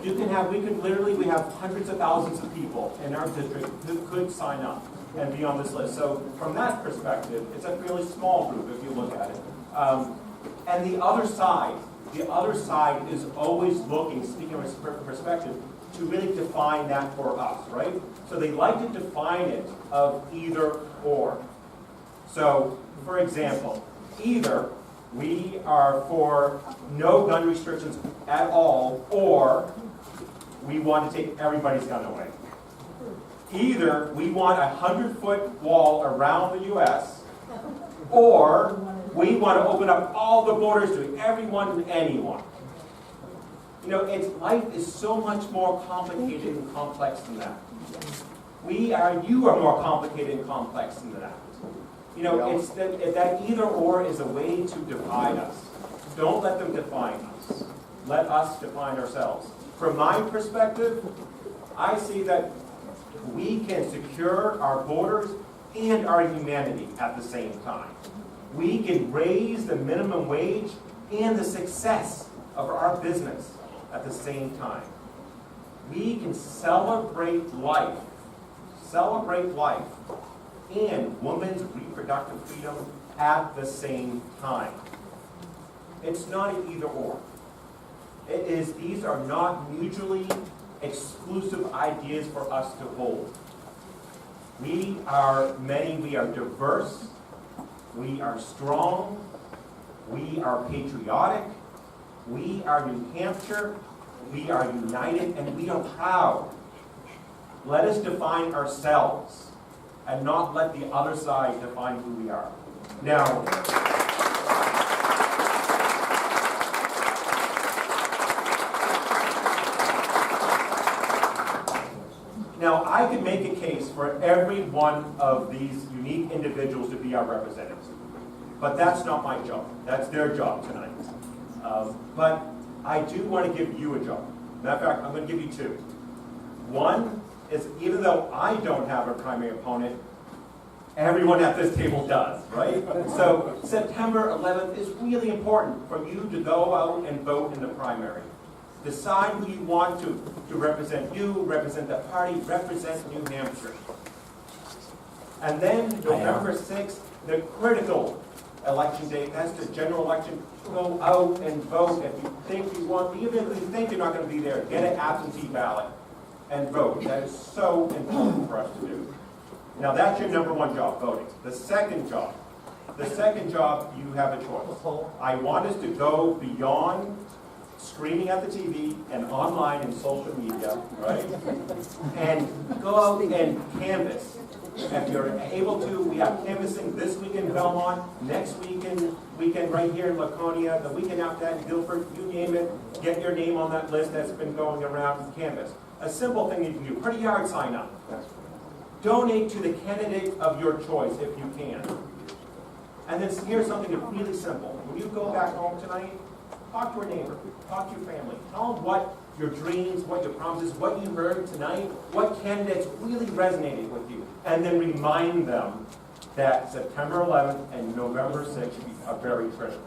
we have hundreds of thousands of people in our district who could sign up and be on this list. So from that perspective, it's a really small group if you look at it. And the other side is always looking, speaking of perspective, to really define that for us, right? So they like to define it of either or. So, for example, either we are for no gun restrictions at all, or we want to take everybody's gun away. Either we want a 100-foot wall around the U.S., or we want to open up all the borders to everyone and anyone. You know, life is so much more complicated and complex than that. You are more complicated and complex than that. You know, it's that either or is a way to divide us. Don't let them define us. Let us define ourselves. From my perspective, I see that we can secure our borders and our humanity at the same time. We can raise the minimum wage and the success of our business at the same time. We can celebrate life and women's reproductive freedom at the same time. It's not an either or. These are not mutually exclusive ideas for us to hold. We are diverse, we are strong, we are patriotic, we are New Hampshire, we are united, and we are proud. Let us define ourselves and not let the other side define who we are. Now, I could make a case for every one of these unique individuals to be our representatives. But that's not my job. That's their job tonight. But I do want to give you a job. Matter of fact, I'm going to give you two. One is, even though I don't have a primary opponent, everyone at this table does, right? So September 11th is really important for you to go out and vote in the primary. Decide who you want to represent you, represent the party, represent New Hampshire. And then November 6th, the critical election day, that's the general election. Go out and vote if you think you want, even if you think you're not going to be there, get an absentee ballot and vote. That is so important for us to do. Now that's your number one job, voting. The second job, you have a choice. I want us to go beyond screaming at the TV and online and social media, right? And go out and canvass. If you're able to, we have canvassing this week in Belmont, next weekend right here in Laconia, the weekend after that in Guilford, you name it, get your name on that list that's been going around and canvass. A simple thing you can do, put a yard sign up. Donate to the candidate of your choice if you can. And then here's something that's really simple. When you go back home tonight, talk to a neighbor, talk to your family. Tell them what your dreams, what your promises, what you heard tonight, what candidates really resonated with you. And then remind them that September 11th and November 6th are very critical.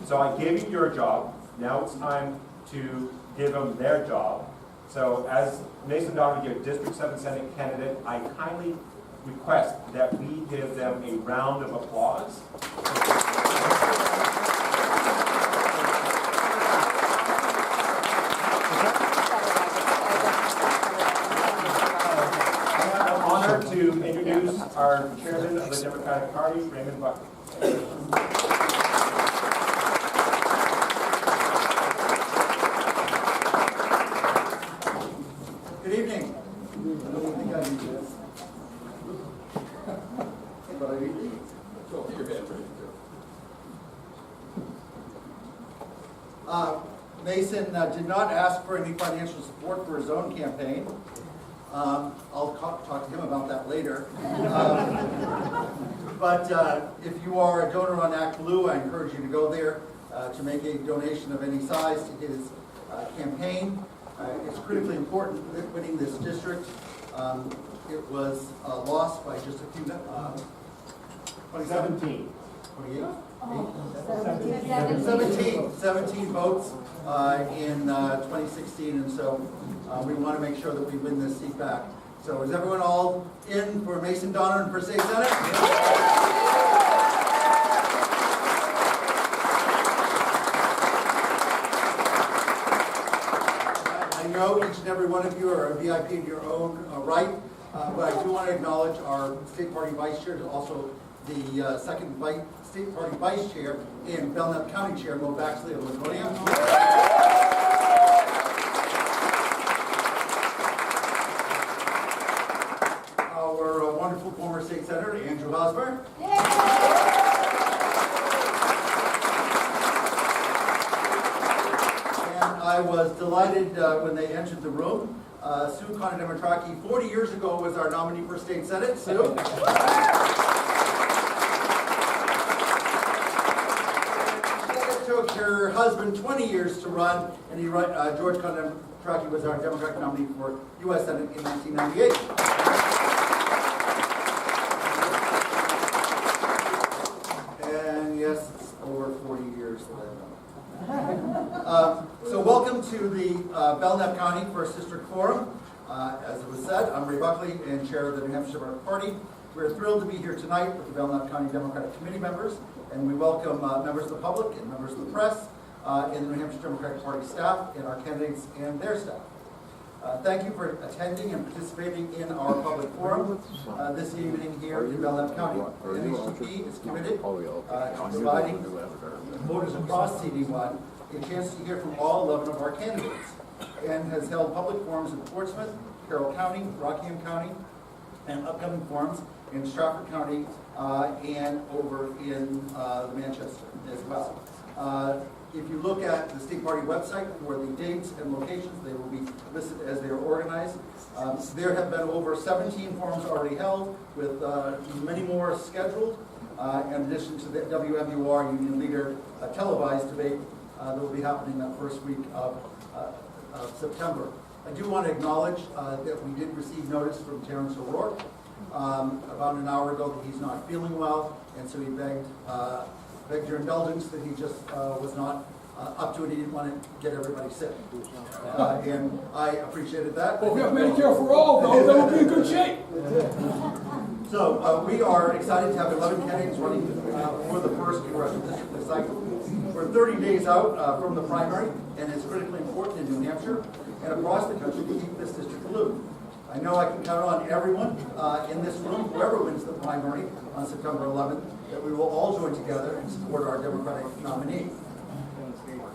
So I gave you your job. Now it's time to give them their job. So as Mason Donoghue, your District 7 Senate candidate, I kindly request that we give them a round of applause. To introduce our chairman of the Democratic Party, Raymond Buckley. Good evening. I don't think I need this. But I need these. So, your band ready to. Mason did not ask for any financial support for his own campaign. I'll talk to him about that later. But if you are a donor on Act Blue, I encourage you to go there to make a donation of any size to his campaign. It's critically important winning this district. It was lost by just a few 2017. 28? 17 votes in 2016, and so we want to make sure that we win this seat back. So is everyone all in for Mason Donner and for State Senate? I know each and every one of you are a VIP in your own right, but I do want to acknowledge our state party vice chair, also the second state party vice chair and Belknap County Chair, Mo Baxley of Laconia. Our wonderful former state senator, Andrew Hosmer. And I was delighted when they entered the room. Sue Conner-Demetraki, 40 years ago, was our nominee for state senate. Sue. It took her husband 20 years to run, and George Conner-Demetraki was our Democratic nominee for U.S. Senate in 1998. Yes, it's over 40 years that I've known. So welcome to the Belknap County First District Forum. As it was said, I'm Ray Buckley and chair of the New Hampshire Democratic Party. We're thrilled to be here tonight with the Belknap County Democratic Committee members, and we welcome members of the public and members of the press, and the New Hampshire Democratic Party staff, and our candidates and their staff. Thank you for attending and participating in our public forum this evening here in Belknap County. The NHTP is committed to providing voters across CD1 a chance to hear from all 11 of our candidates, and has held public forums in Portsmouth, Carroll County, Rockingham County, and upcoming forums in Stratford County and over in Manchester as well. If you look at the state party website for the dates and locations, they will be listed as they are organized. There have been over 17 forums already held, with many more scheduled, in addition to the WMUR Union Leader televised debate that will be happening that first week of September. I do want to acknowledge that we did receive notice from Terrence O'Rourke about an hour ago that he's not feeling well, and so he begged your indulgence that he just was not up to it. He didn't want to get everybody sick. And I appreciated that. Well, if we have Medicare for all, though, then we'll be in good shape. So we are excited to have 11 candidates running for the first congressional district this cycle. We're 30 days out from the primary, and it's critically important in New Hampshire and across the country to keep this district blue. I know I can count on everyone in this room, whoever wins the primary on September 11th, that we will all join together and support our Democratic nominee.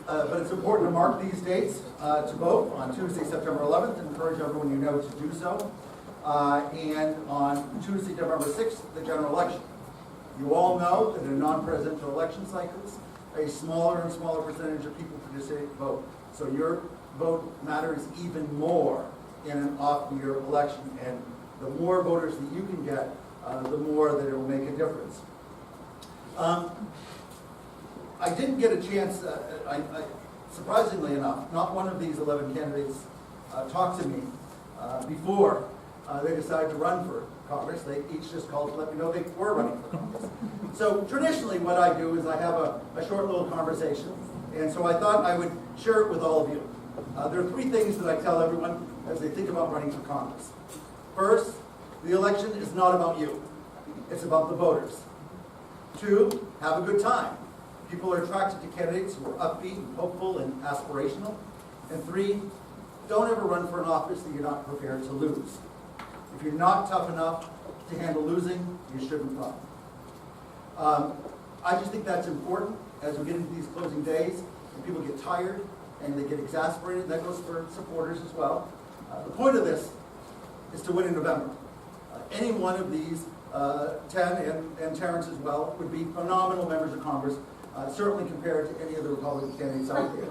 But it's important to mark these dates to vote on Tuesday, September 11th, and encourage everyone you know to do so. And on Tuesday, November 6th, the general election. You all know that in non-presidential election cycles, a smaller and smaller percentage of people participate and vote. So your vote matters even more in an off-year election, and the more voters that you can get, the more that it will make a difference. I didn't get a chance, surprisingly enough, not one of these 11 candidates talked to me before they decided to run for Congress. They each just called to let me know they were running for Congress. So traditionally what I do is I have a short little conversation, and so I thought I would share it with all of you. There are three things that I tell everyone as they think about running for Congress. First, the election is not about you. It's about the voters. Two, have a good time. People are attracted to candidates who are upbeat and hopeful and aspirational. And three, don't ever run for an office that you're not prepared to lose. If you're not tough enough to handle losing, you shouldn't run. I just think that's important as we get into these closing days, and people get tired and they get exasperated. That goes for supporters as well. The point of this is to win in November. Any one of these 10, and Terrence as well, would be phenomenal members of Congress, certainly compared to any of the Republican candidates out there.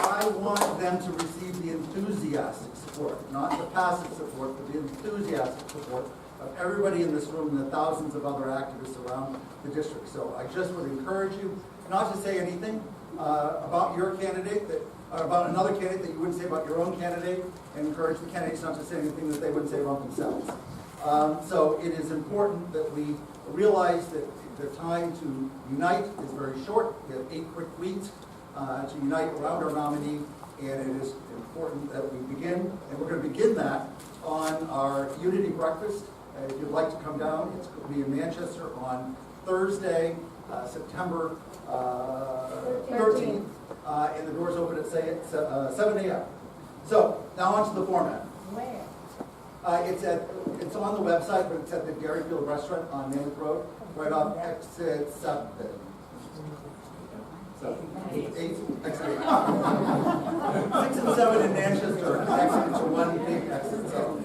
I want them to receive the enthusiastic support, not the passive support, but the enthusiastic support of everybody in this room and the thousands of other activists around the district. So I just would encourage you not to say anything about your candidate that about another candidate that you wouldn't say about your own candidate, and encourage the candidates not to say anything that they wouldn't say about themselves. So it is important that we realize that the time to unite is very short. We have 8 quick weeks to unite around our nominee, and it is important that we begin, and we're going to begin that on our Unity Breakfast. If you'd like to come down, it's going to be in Manchester on Thursday, September 13th, and the doors open at 7 a.m. So, now on to the format. Where? It's on the website, but it's at the Garyfield Restaurant on Mammoth Road, right off exit 7. So, 8, exit 8. 6 and 7 in Manchester, exit into one big exit. So,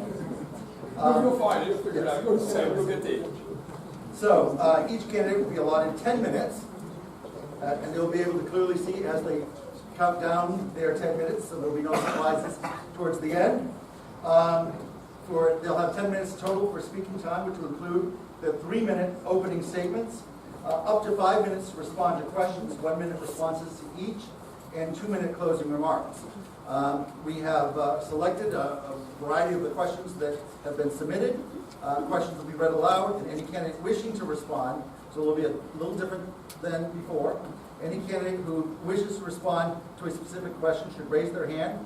You'll find it, you'll figure it out. Go to 7, you'll get the. So, each candidate will be allotted 10 minutes, and they'll be able to clearly see as they count down their 10 minutes, so there'll be no surprises towards the end. They'll have 10 minutes total for speaking time, which will include the 3-minute opening statements, up to 5 minutes to respond to questions, 1-minute responses to each, and 2-minute closing remarks. We have selected a variety of the questions that have been submitted. Questions will be read aloud, and any candidate wishing to respond, so it will be a little different than before. Any candidate who wishes to respond to a specific question should raise their hand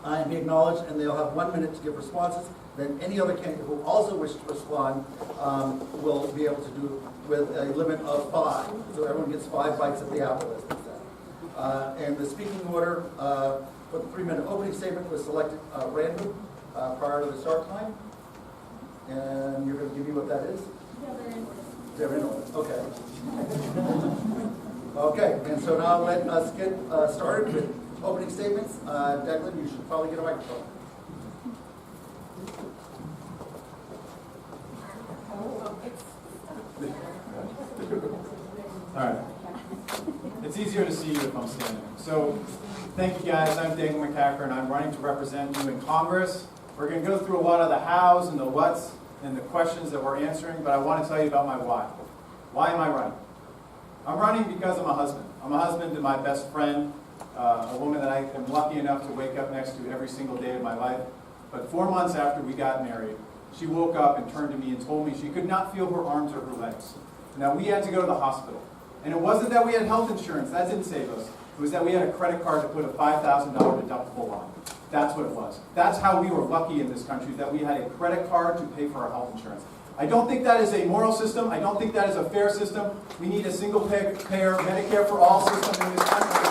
and be acknowledged, and they'll have 1 minute to give responses. Then any other candidate who also wishes to respond will be able to do it with a limit of 5. So everyone gets 5 bites at the apple, as they say. And the speaking order for the 3-minute opening statement was selected random prior to the start time. And you're going to give me what that is? They're in order. Okay. Okay, and so now let us get started with opening statements. Declan, you should probably get a microphone. All right. It's easier to see you if I'm standing. So, thank you guys. I'm Declan McCacker, and I'm running to represent you in Congress. We're going to go through a lot of the hows and the whats and the questions that we're answering, but I want to tell you about my why. Why am I running? I'm running because I'm a husband. I'm a husband to my best friend, a woman that I am lucky enough to wake up next to every single day of my life. But 4 months after we got married, she woke up and turned to me and told me she could not feel her arms or her legs. Now, we had to go to the hospital. And it wasn't that we had health insurance. That didn't save us. It was that we had a credit card to put a $5,000 deductible on. That's what it was. That's how we were lucky in this country, that we had a credit card to pay for our health insurance. I don't think that is a moral system. I don't think that is a fair system. We need a single-payer Medicare for all system in this country.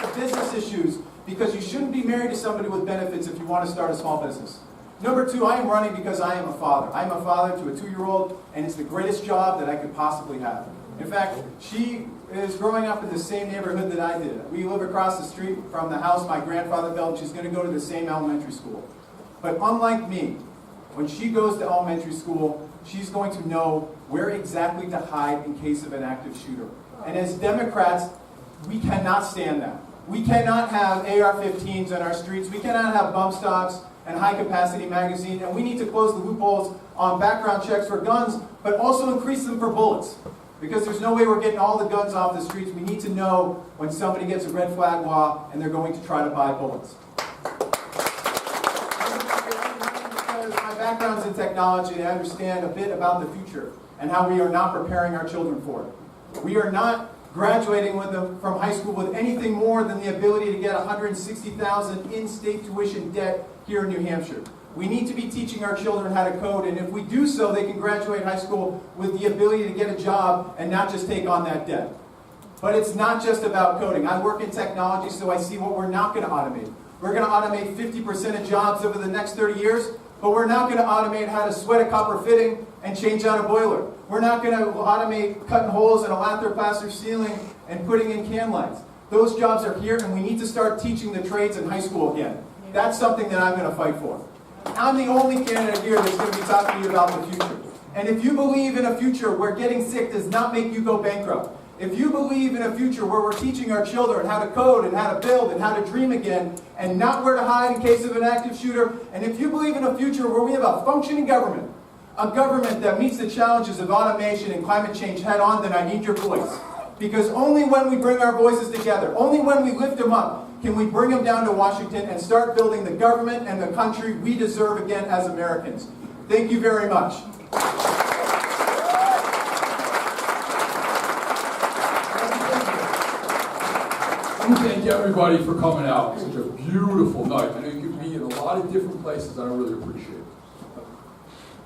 The business issues, because you shouldn't be married to somebody with benefits if you want to start a small business. Number 2, I am running because I am a father. I am a father to a 2-year-old, and it's the greatest job that I could possibly have. In fact, she is growing up in the same neighborhood that I did. We live across the street from the house my grandfather built. She's going to go to the same elementary school. But unlike me, when she goes to elementary school, she's going to know where exactly to hide in case of an active shooter. And as Democrats, we cannot stand that. We cannot have AR-15s on our streets. We cannot have bump stocks and high-capacity magazine. And we need to close the loopholes on background checks for guns, but also increase them for bullets. Because there's no way we're getting all the guns off the streets. We need to know when somebody gets a red flag law and they're going to try to buy bullets. My background's in technology, and I understand a bit about the future and how we are not preparing our children for it. We are not graduating with them from high school with anything more than the ability to get $160,000 in-state tuition debt here in New Hampshire. We need to be teaching our children how to code, and if we do so, they can graduate high school with the ability to get a job and not just take on that debt. But it's not just about coding. I work in technology, so I see what we're not going to automate. We're going to automate 50% of jobs over the next 30 years, but we're not going to automate how to sweat a copper fitting and change out a boiler. We're not going to automate cutting holes in a lath or plaster ceiling and putting in can lights. Those jobs are here, and we need to start teaching the trades in high school again. That's something that I'm going to fight for. I'm the only candidate here that's going to be talking to you about the future. And if you believe in a future where getting sick does not make you go bankrupt, if you believe in a future where we're teaching our children how to code and how to build and how to dream again and not where to hide in case of an active shooter, and if you believe in a future where we have a functioning government, a government that meets the challenges of automation and climate change head on, then I need your voice. Because only when we bring our voices together, only when we lift them up, can we bring them down to Washington and start building the government and the country we deserve again as Americans. Thank you very much. I want to thank everybody for coming out. It's such a beautiful night. I know you can be in a lot of different places, and I really appreciate it.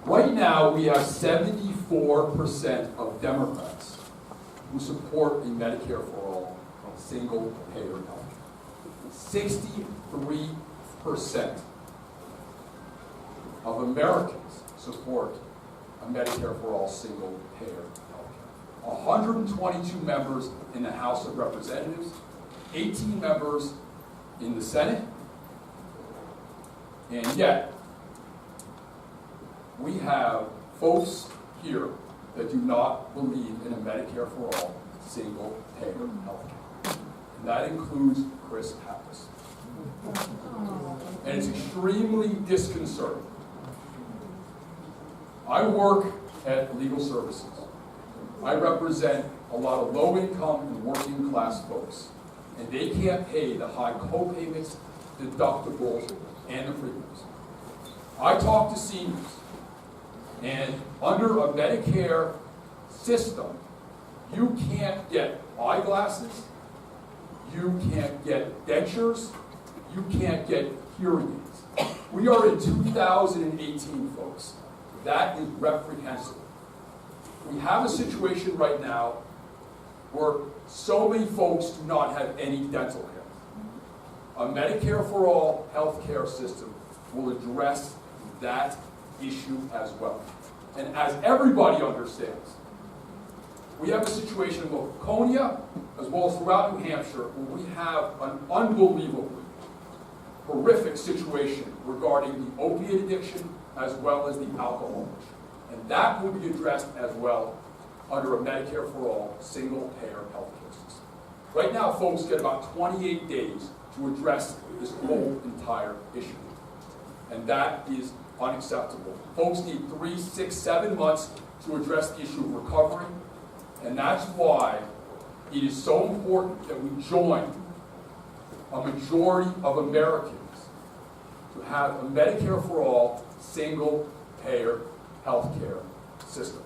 Right now, we have 74% of Democrats who support a Medicare for all single-payer health care. 63% of Americans support a Medicare for all single-payer health care. 122 members in the House of Representatives, 18 members in the Senate, and yet we have folks here that do not believe in a Medicare for all single-payer health care. And that includes Chris Pappas. And it's extremely disconcerting. I work at Legal Services. I represent a lot of low-income and working-class folks, and they can't pay the high co-payments, deductibles, and the premiums. I talk to seniors, and under a Medicare system, you can't get eyeglasses, you can't get dentures, you can't get hearing aids. We are in 2018, folks. That is reprehensible. We have a situation right now where so many folks do not have any dental care. A Medicare for all health care system will address that issue as well. And as everybody understands, we have a situation in Laconia, as well as throughout New Hampshire, where we have an unbelievably horrific situation regarding the opiate addiction as well as the alcohol addiction. And that will be addressed as well under a Medicare for all single-payer health care system. Right now, folks get about 28 days to address this whole entire issue. And that is unacceptable. Folks need 3, 6, 7 months to address the issue of recovery. And that's why it is so important that we join a majority of Americans to have a Medicare for all single-payer health care system.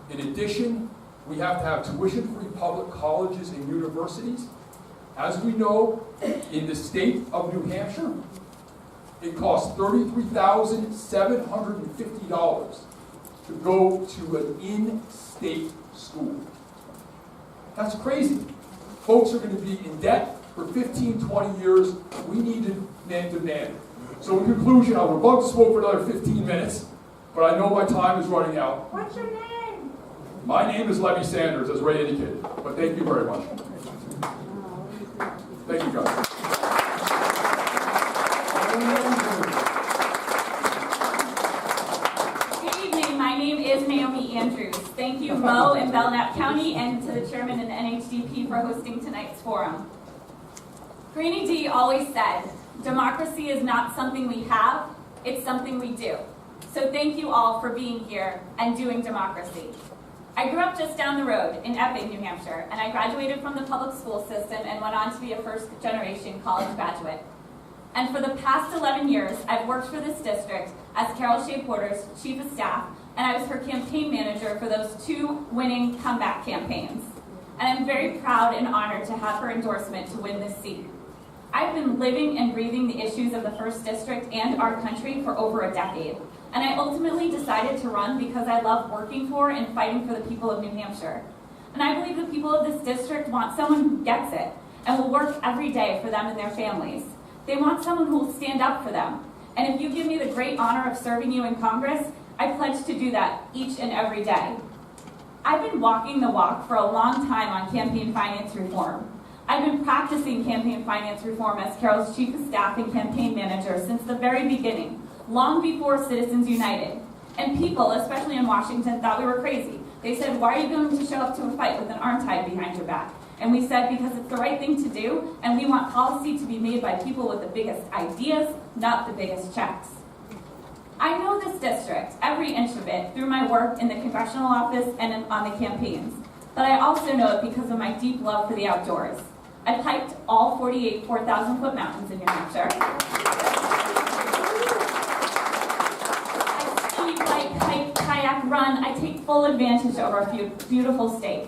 In addition, we have to have tuition-free public colleges and universities. As we know, in the state of New Hampshire, it costs $33,750 to go to an in-state school. That's crazy. Folks are going to be in debt for 15, 20 years. We need to demand. So in conclusion, I would love to smoke for another 15 minutes, but I know my time is running out. What's your name? My name is Levy Sanders, as Ray indicated, but thank you very much. Thank you, guys. Good evening. My name is Naomi Andrews. Thank you, Mo and Belknap County, and to the chairman and NHDP for hosting tonight's forum. Greenie D always said, democracy is not something we have, it's something we do. So thank you all for being here and doing democracy. I grew up just down the road in Epping, New Hampshire, and I graduated from the public school system and went on to be a first-generation college graduate. And for the past 11 years, I've worked for this district as Carol Shea Porter's chief of staff, and I was her campaign manager for those 2 winning comeback campaigns. And I'm very proud and honored to have her endorsement to win this seat. I've been living and breathing the issues of the 1st District and our country for over a decade. And I ultimately decided to run because I love working for and fighting for the people of New Hampshire. And I believe the people of this district want someone who gets it and will work every day for them and their families. They want someone who will stand up for them. And if you give me the great honor of serving you in Congress, I pledge to do that each and every day. I've been walking the walk for a long time on campaign finance reform. I've been practicing campaign finance reform as Carol's chief of staff and campaign manager since the very beginning, long before Citizens United. And people, especially in Washington, thought we were crazy. They said, why are you going to show up to a fight with an arm tied behind your back? And we said, because it's the right thing to do, and we want policy to be made by people with the biggest ideas, not the biggest checks. I know this district, every inch of it, through my work in the congressional office and on the campaigns. but I also know it because of my deep love for the outdoors. I've hiked all 48 4,000-foot mountains in New Hampshire. I ski, bike, hike, kayak, run. I take full advantage of our beautiful state.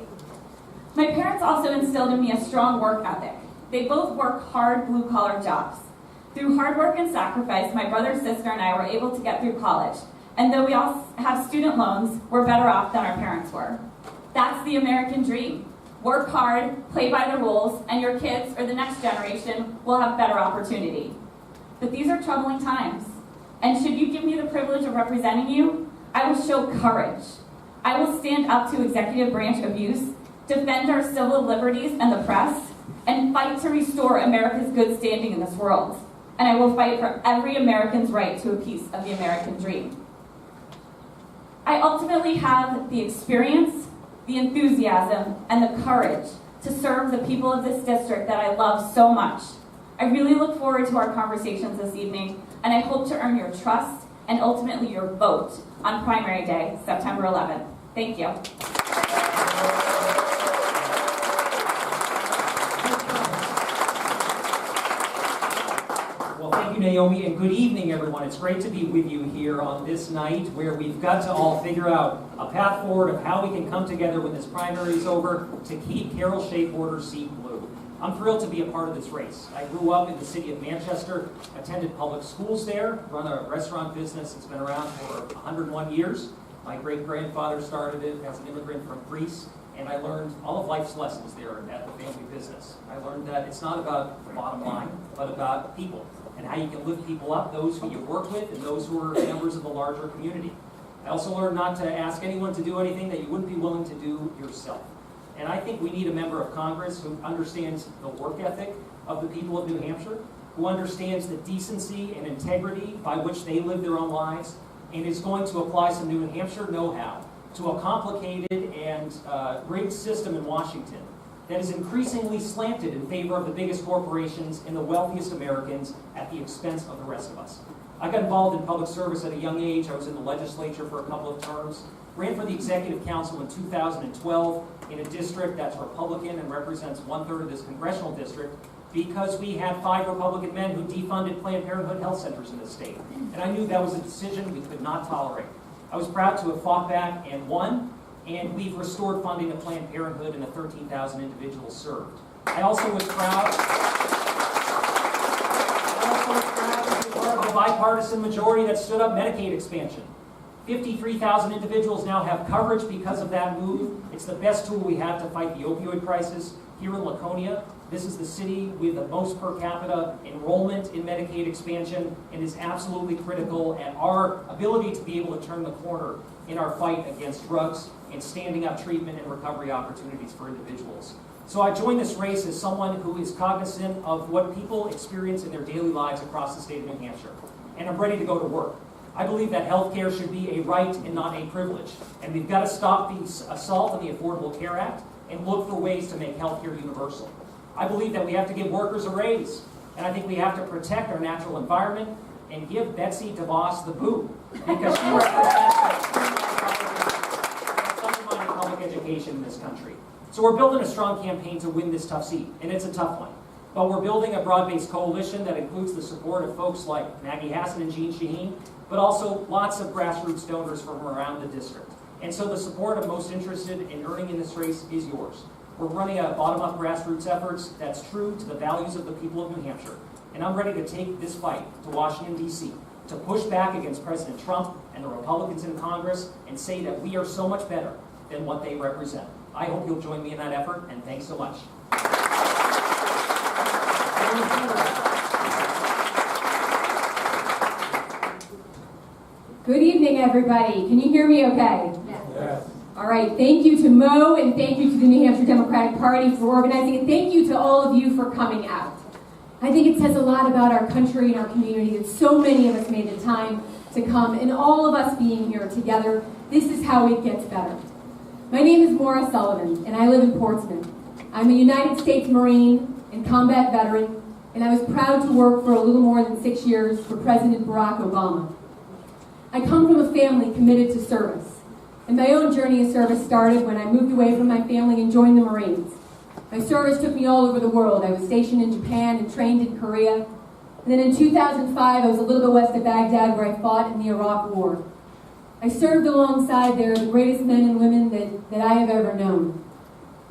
My parents also instilled in me a strong work ethic. They both work hard, blue-collar jobs. Through hard work and sacrifice, my brother, sister, and I were able to get through college. And though we all have student loans, we're better off than our parents were. That's the American dream. Work hard, play by the rules, and your kids, or the next generation, will have better opportunity. But these are troubling times. And should you give me the privilege of representing you, I will show courage. I will stand up to executive branch abuse, defend our civil liberties and the press, and fight to restore America's good standing in this world. And I will fight for every American's right to a piece of the American dream. I ultimately have the experience, the enthusiasm, and the courage to serve the people of this district that I love so much. I really look forward to our conversations this evening, and I hope to earn your trust and ultimately your vote on primary day, September 11th. Thank you. Well, thank you, Naomi, and good evening, everyone. It's great to be with you here on this night where we've got to all figure out a path forward of how we can come together when this primary is over to keep Carol Shea Porter's seat blue. I'm thrilled to be a part of this race. I grew up in the city of Manchester, attended public schools there, run a restaurant business that's been around for 101 years. My great-grandfather started it as an immigrant from Greece, and I learned all of life's lessons there at the family business. I learned that it's not about the bottom line, but about people and how you can lift people up, those who you work with and those who are members of the larger community. I also learned not to ask anyone to do anything that you wouldn't be willing to do yourself. And I think we need a member of Congress who understands the work ethic of the people of New Hampshire, who understands the decency and integrity by which they live their own lives, and is going to apply some New Hampshire know-how to a complicated and rigged system in Washington that is increasingly slanted in favor of the biggest corporations and the wealthiest Americans at the expense of the rest of us. I got involved in public service at a young age. I was in the legislature for a couple of terms, ran for the executive council in 2012 in a district that's Republican and represents 1/3 of this congressional district because we had 5 Republican men who defunded Planned Parenthood health centers in this state. And I knew that was a decision we could not tolerate. I was proud to have fought back and won, and we've restored funding to Planned Parenthood and the 13,000 individuals served. I also was proud to be part of the bipartisan majority that stood up Medicaid expansion. 53,000 individuals now have coverage because of that move. It's the best tool we have to fight the opioid crisis here in Laconia. This is the city with the most per capita enrollment in Medicaid expansion and is absolutely critical at our ability to be able to turn the corner in our fight against drugs and standing up treatment and recovery opportunities for individuals. So I joined this race as someone who is cognizant of what people experience in their daily lives across the state of New Hampshire. And I'm ready to go to work. I believe that health care should be a right and not a privilege. And we've got to stop the assault on the Affordable Care Act and look for ways to make health care universal. I believe that we have to give workers a raise. And I think we have to protect our natural environment and give Betsy DeVos the boot. Because she represents undermining public education in this country. So we're building a strong campaign to win this tough seat. And it's a tough one. But we're building a broad-based coalition that includes the support of folks like Maggie Hassan and Jean Shaheen, but also lots of grassroots donors from around the district. And so the support of most interested in earning in this race is yours. We're running a bottom-up grassroots efforts that's true to the values of the people of New Hampshire. And I'm ready to take this fight to Washington, D.C., to push back against President Trump and the Republicans in Congress and say that we are so much better than what they represent. I hope you'll join me in that effort, and thanks so much. Good evening, everybody. Can you hear me okay? Yes. All right. Thank you to Mo, and thank you to the New Hampshire Democratic Party for organizing, and thank you to all of you for coming out. I think it says a lot about our country and our community that so many of us made the time to come, and all of us being here together, this is how it gets better. My name is Maura Sullivan, and I live in Portsmouth. I'm a United States Marine and combat veteran, and I was proud to work for a little more than 6 years for President Barack Obama. I come from a family committed to service, And my own journey of service started when I moved away from my family and joined the Marines. My service took me all over the world. I was stationed in Japan and trained in Korea. And then in 2005, I was a little bit west of Baghdad where I fought in the Iraq War. I served alongside there the greatest men and women that I have ever known.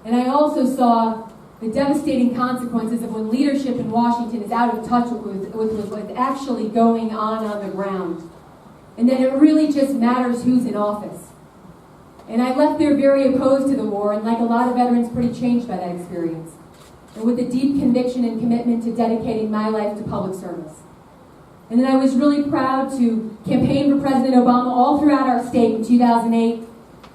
And I also saw the devastating consequences of when leadership in Washington is out of touch with what's actually going on the ground. And that it really just matters who's in office. And I left there very opposed to the war, and like a lot of veterans, pretty changed by that experience. And with a deep conviction and commitment to dedicating my life to public service. And then I was really proud to campaign for President Obama all throughout our state in 2008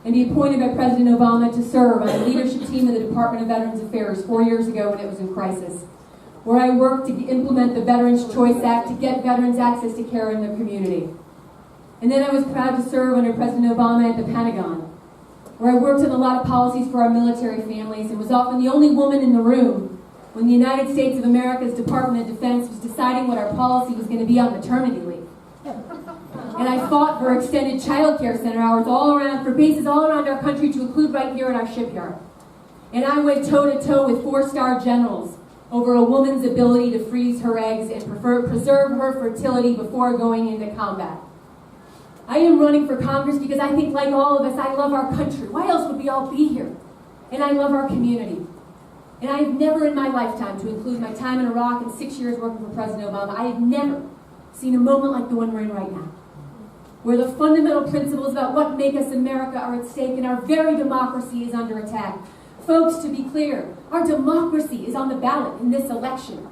and be appointed by President Obama to serve on the leadership team of the Department of Veterans Affairs 4 years ago when it was in crisis, where I worked to implement the Veterans Choice Act to get veterans access to care in their community. And then I was proud to serve under President Obama at the Pentagon, where I worked on a lot of policies for our military families and was often the only woman in the room when the United States of America's Department of Defense was deciding what our policy was going to be on maternity leave. And I fought for extended child care center hours for bases all around our country to include right here in our shipyard. And I went toe-to-toe with 4-star generals over a woman's ability to freeze her eggs and preserve her fertility before going into combat. I am running for Congress because I think, like all of us, I love our country. Why else would we all be here? And I love our community. And I have never in my lifetime, to include my time in Iraq and 6 years working for President Obama, I have never seen a moment like the one we're in right now, where the fundamental principles about what make us America are at stake and our very democracy is under attack. Folks, to be clear, our democracy is on the ballot in this election.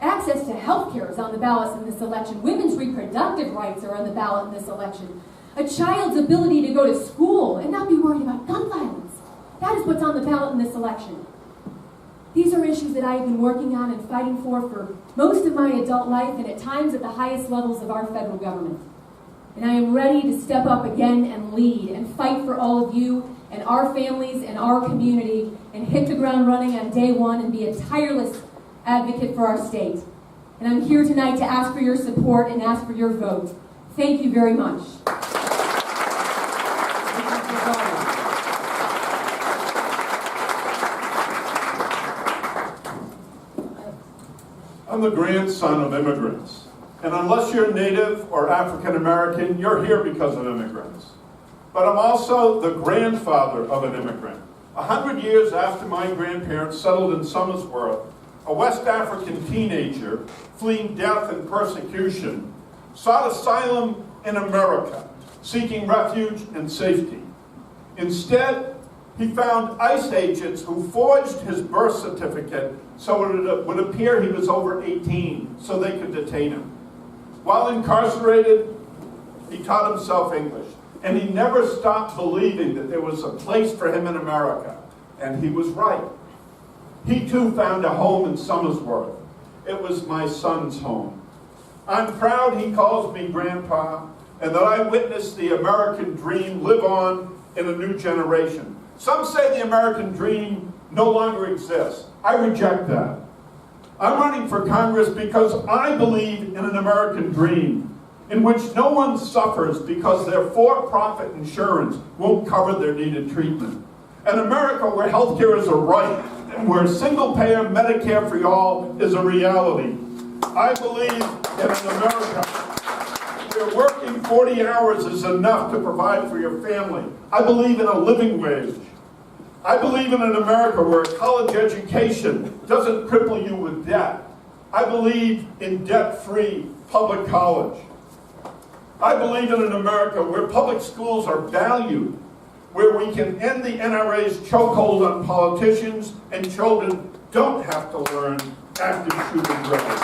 Access to health care is on the ballot in this election. Women's reproductive rights are on the ballot in this election. A child's ability to go to school and not be worried about gun violence. That is what's on the ballot in this election. These are issues that I have been working on and fighting for most of my adult life and at times at the highest levels of our federal government. And I am ready to step up again and lead and fight for all of you and our families and our community and hit the ground running on day one and be a tireless advocate for our state. And I'm here tonight to ask for your support and ask for your vote. Thank you very much. I'm the grandson of immigrants. And unless you're Native or African American, you're here because of immigrants. But I'm also the grandfather of an immigrant. 100 years after my grandparents settled in Somersworth, a West African teenager fleeing death and persecution sought asylum in America, seeking refuge and safety. Instead, he found ICE agents who forged his birth certificate so it would appear he was over 18, so they could detain him. While incarcerated, he taught himself English, and he never stopped believing that there was a place for him in America, and he was right. He too found a home in Somersworth. It was my son's home. I'm proud he calls me Grandpa, and that I witnessed the American dream live on in a new generation. Some say the American dream no longer exists. I reject that. I'm running for Congress because I believe in an American dream in which no one suffers because their for-profit insurance won't cover their needed treatment. An America where health care is a right and where single-payer Medicare for all is a reality. I believe in an America where working 40 hours is enough to provide for your family. I believe in a living wage. I believe in an America where a college education doesn't cripple you with debt. I believe in debt-free public college. I believe in an America where public schools are valued, where we can end the NRA's chokehold on politicians and children don't have to learn active shooting drills.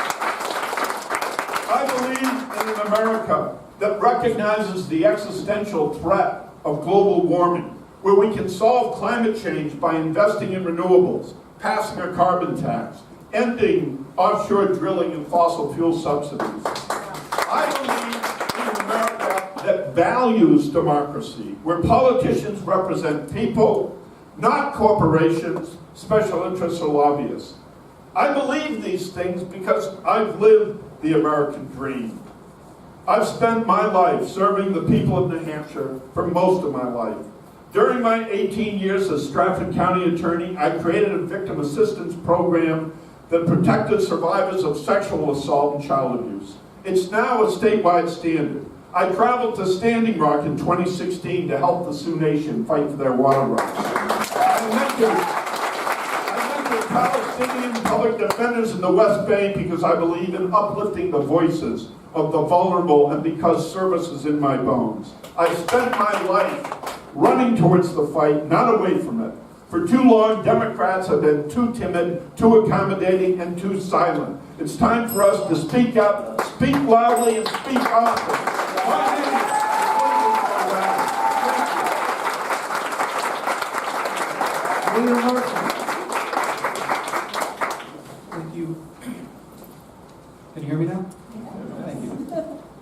I believe in an America that recognizes the existential threat of global warming, where we can solve climate change by investing in renewables, passing a carbon tax, ending offshore drilling and fossil fuel subsidies. I believe in an America that values democracy, where politicians represent people, not corporations, special interests, or lobbyists. I believe these things because I've lived the American dream. I've spent my life serving the people of New Hampshire for most of my life. During my 18 years as Stratford County Attorney, I created a victim assistance program that protected survivors of sexual assault and child abuse. It's now a statewide standard. I traveled to Standing Rock in 2016 to help the Sioux Nation fight for their water rights. I mentored Palestinian public defenders in the West Bank because I believe in uplifting the voices of the vulnerable and because service is in my bones. I spent my life running towards the fight, not away from it. For too long, Democrats have been too timid, too accommodating, and too silent. It's time for us to speak up, speak loudly, and speak often. My name is Thank you. Can you hear me now? Thank you.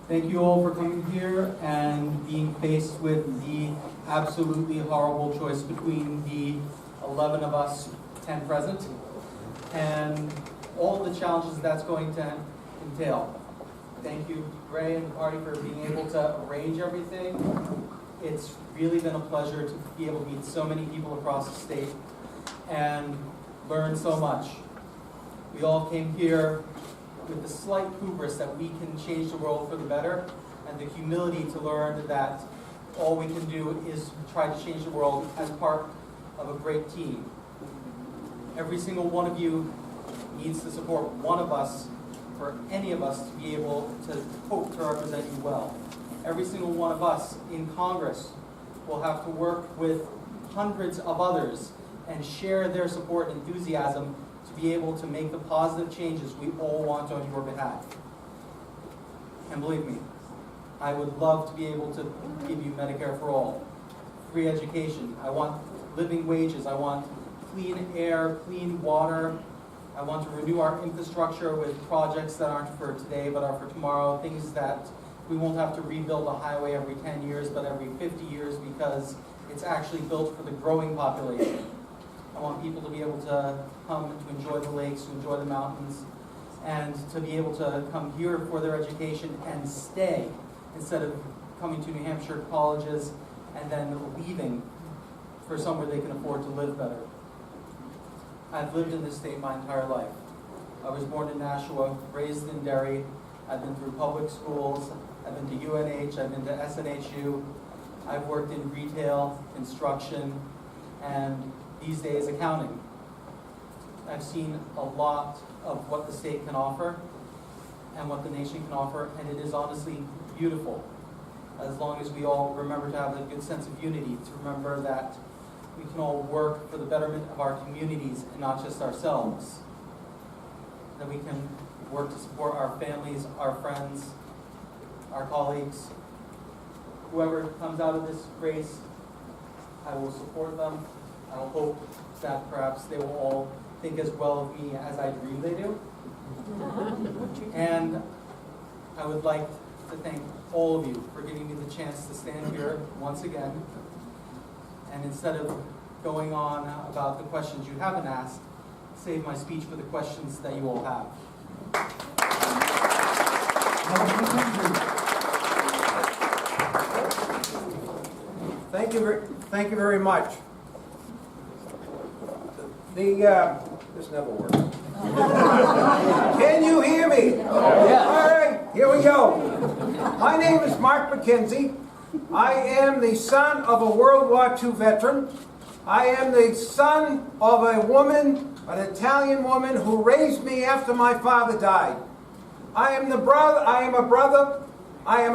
Thank you all for coming here and being faced with the absolutely horrible choice between the 11 of us, 10 present, and all the challenges that's going to entail. Thank you, Ray and the party, for being able to arrange everything. It's really been a pleasure to be able to meet so many people across the state and learn so much. We all came here with the slight hubris that we can change the world for the better, and the humility to learn that all we can do is try to change the world as part of a great team. Every single one of you needs to support one of us for any of us to be able to hope to represent you well. Every single one of us in Congress will have to work with hundreds of others and share their support and enthusiasm to be able to make the positive changes we all want on your behalf. And believe me, I would love to be able to give you Medicare for all, free education. I want living wages. I want clean air, clean water. I want to renew our infrastructure with projects that aren't for today but are for tomorrow, things that we won't have to rebuild a highway every 10 years but every 50 years because it's actually built for the growing population. I want people to be able to come to enjoy the lakes, to enjoy the mountains, and to be able to come here for their education and stay instead of coming to New Hampshire colleges and then leaving for somewhere they can afford to live better. I've lived in this state my entire life. I was born in Nashua, raised in Derry. I've been through public schools. I've been to UNH. I've been to SNHU. I've worked in retail, construction, and these days accounting. I've seen a lot of what the state can offer and what the nation can offer, and it is honestly beautiful, as long as we all remember to have a good sense of unity, to remember that we can all work for the betterment of our communities and not just ourselves, that we can work to support our families, our friends, our colleagues. Whoever comes out of this race, I will support them. I will hope that perhaps they will all think as well of me as I dream they do. And I would like to thank all of you for giving me the chance to stand here once again. And instead of going on about the questions you haven't asked, save my speech for the questions that you all have. Thank you very much. This never works. Can you hear me? Yeah. All right, here we go. My name is Mark McKenzie. I am the son of a World War II veteran. I am the son of a woman, an Italian woman, who raised me after my father died. I am a brother, I am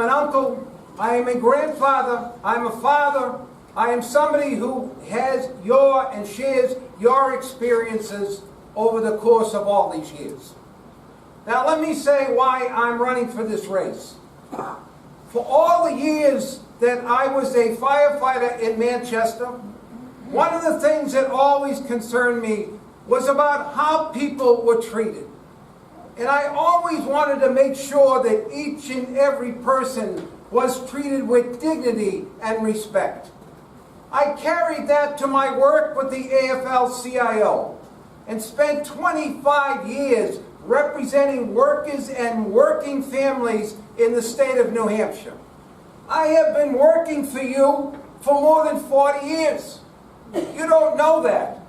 an uncle, I am a grandfather, I am a father, I am somebody who has and shares your experiences over the course of all these years. Now let me say why I'm running for this race. For all the years that I was a firefighter in Manchester, one of the things that always concerned me was about how people were treated. And I always wanted to make sure that each and every person was treated with dignity and respect. I carried that to my work with the AFL-CIO and spent 25 years representing workers and working families in the state of New Hampshire. I have been working for you for more than 40 years. You don't know that.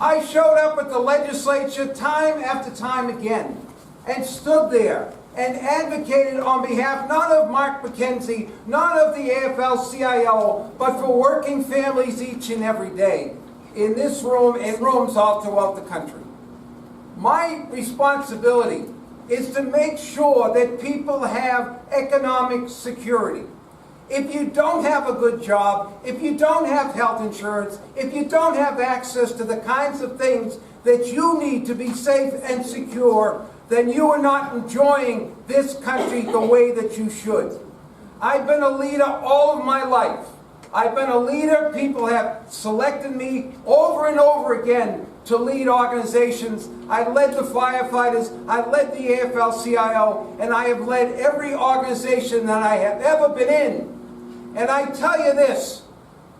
I showed up at the legislature time after time again and stood there and advocated on behalf not of Mark McKenzie, not of the AFL-CIO, but for working families each and every day in this room and rooms all throughout the country. My responsibility is to make sure that people have economic security. If you don't have a good job, if you don't have health insurance, if you don't have access to the kinds of things that you need to be safe and secure, then you are not enjoying this country the way that you should. I've been a leader all of my life. I've been a leader. People have selected me over and over again to lead organizations. I led the firefighters, I led the AFL-CIO, and I have led every organization that I have ever been in. And I tell you this,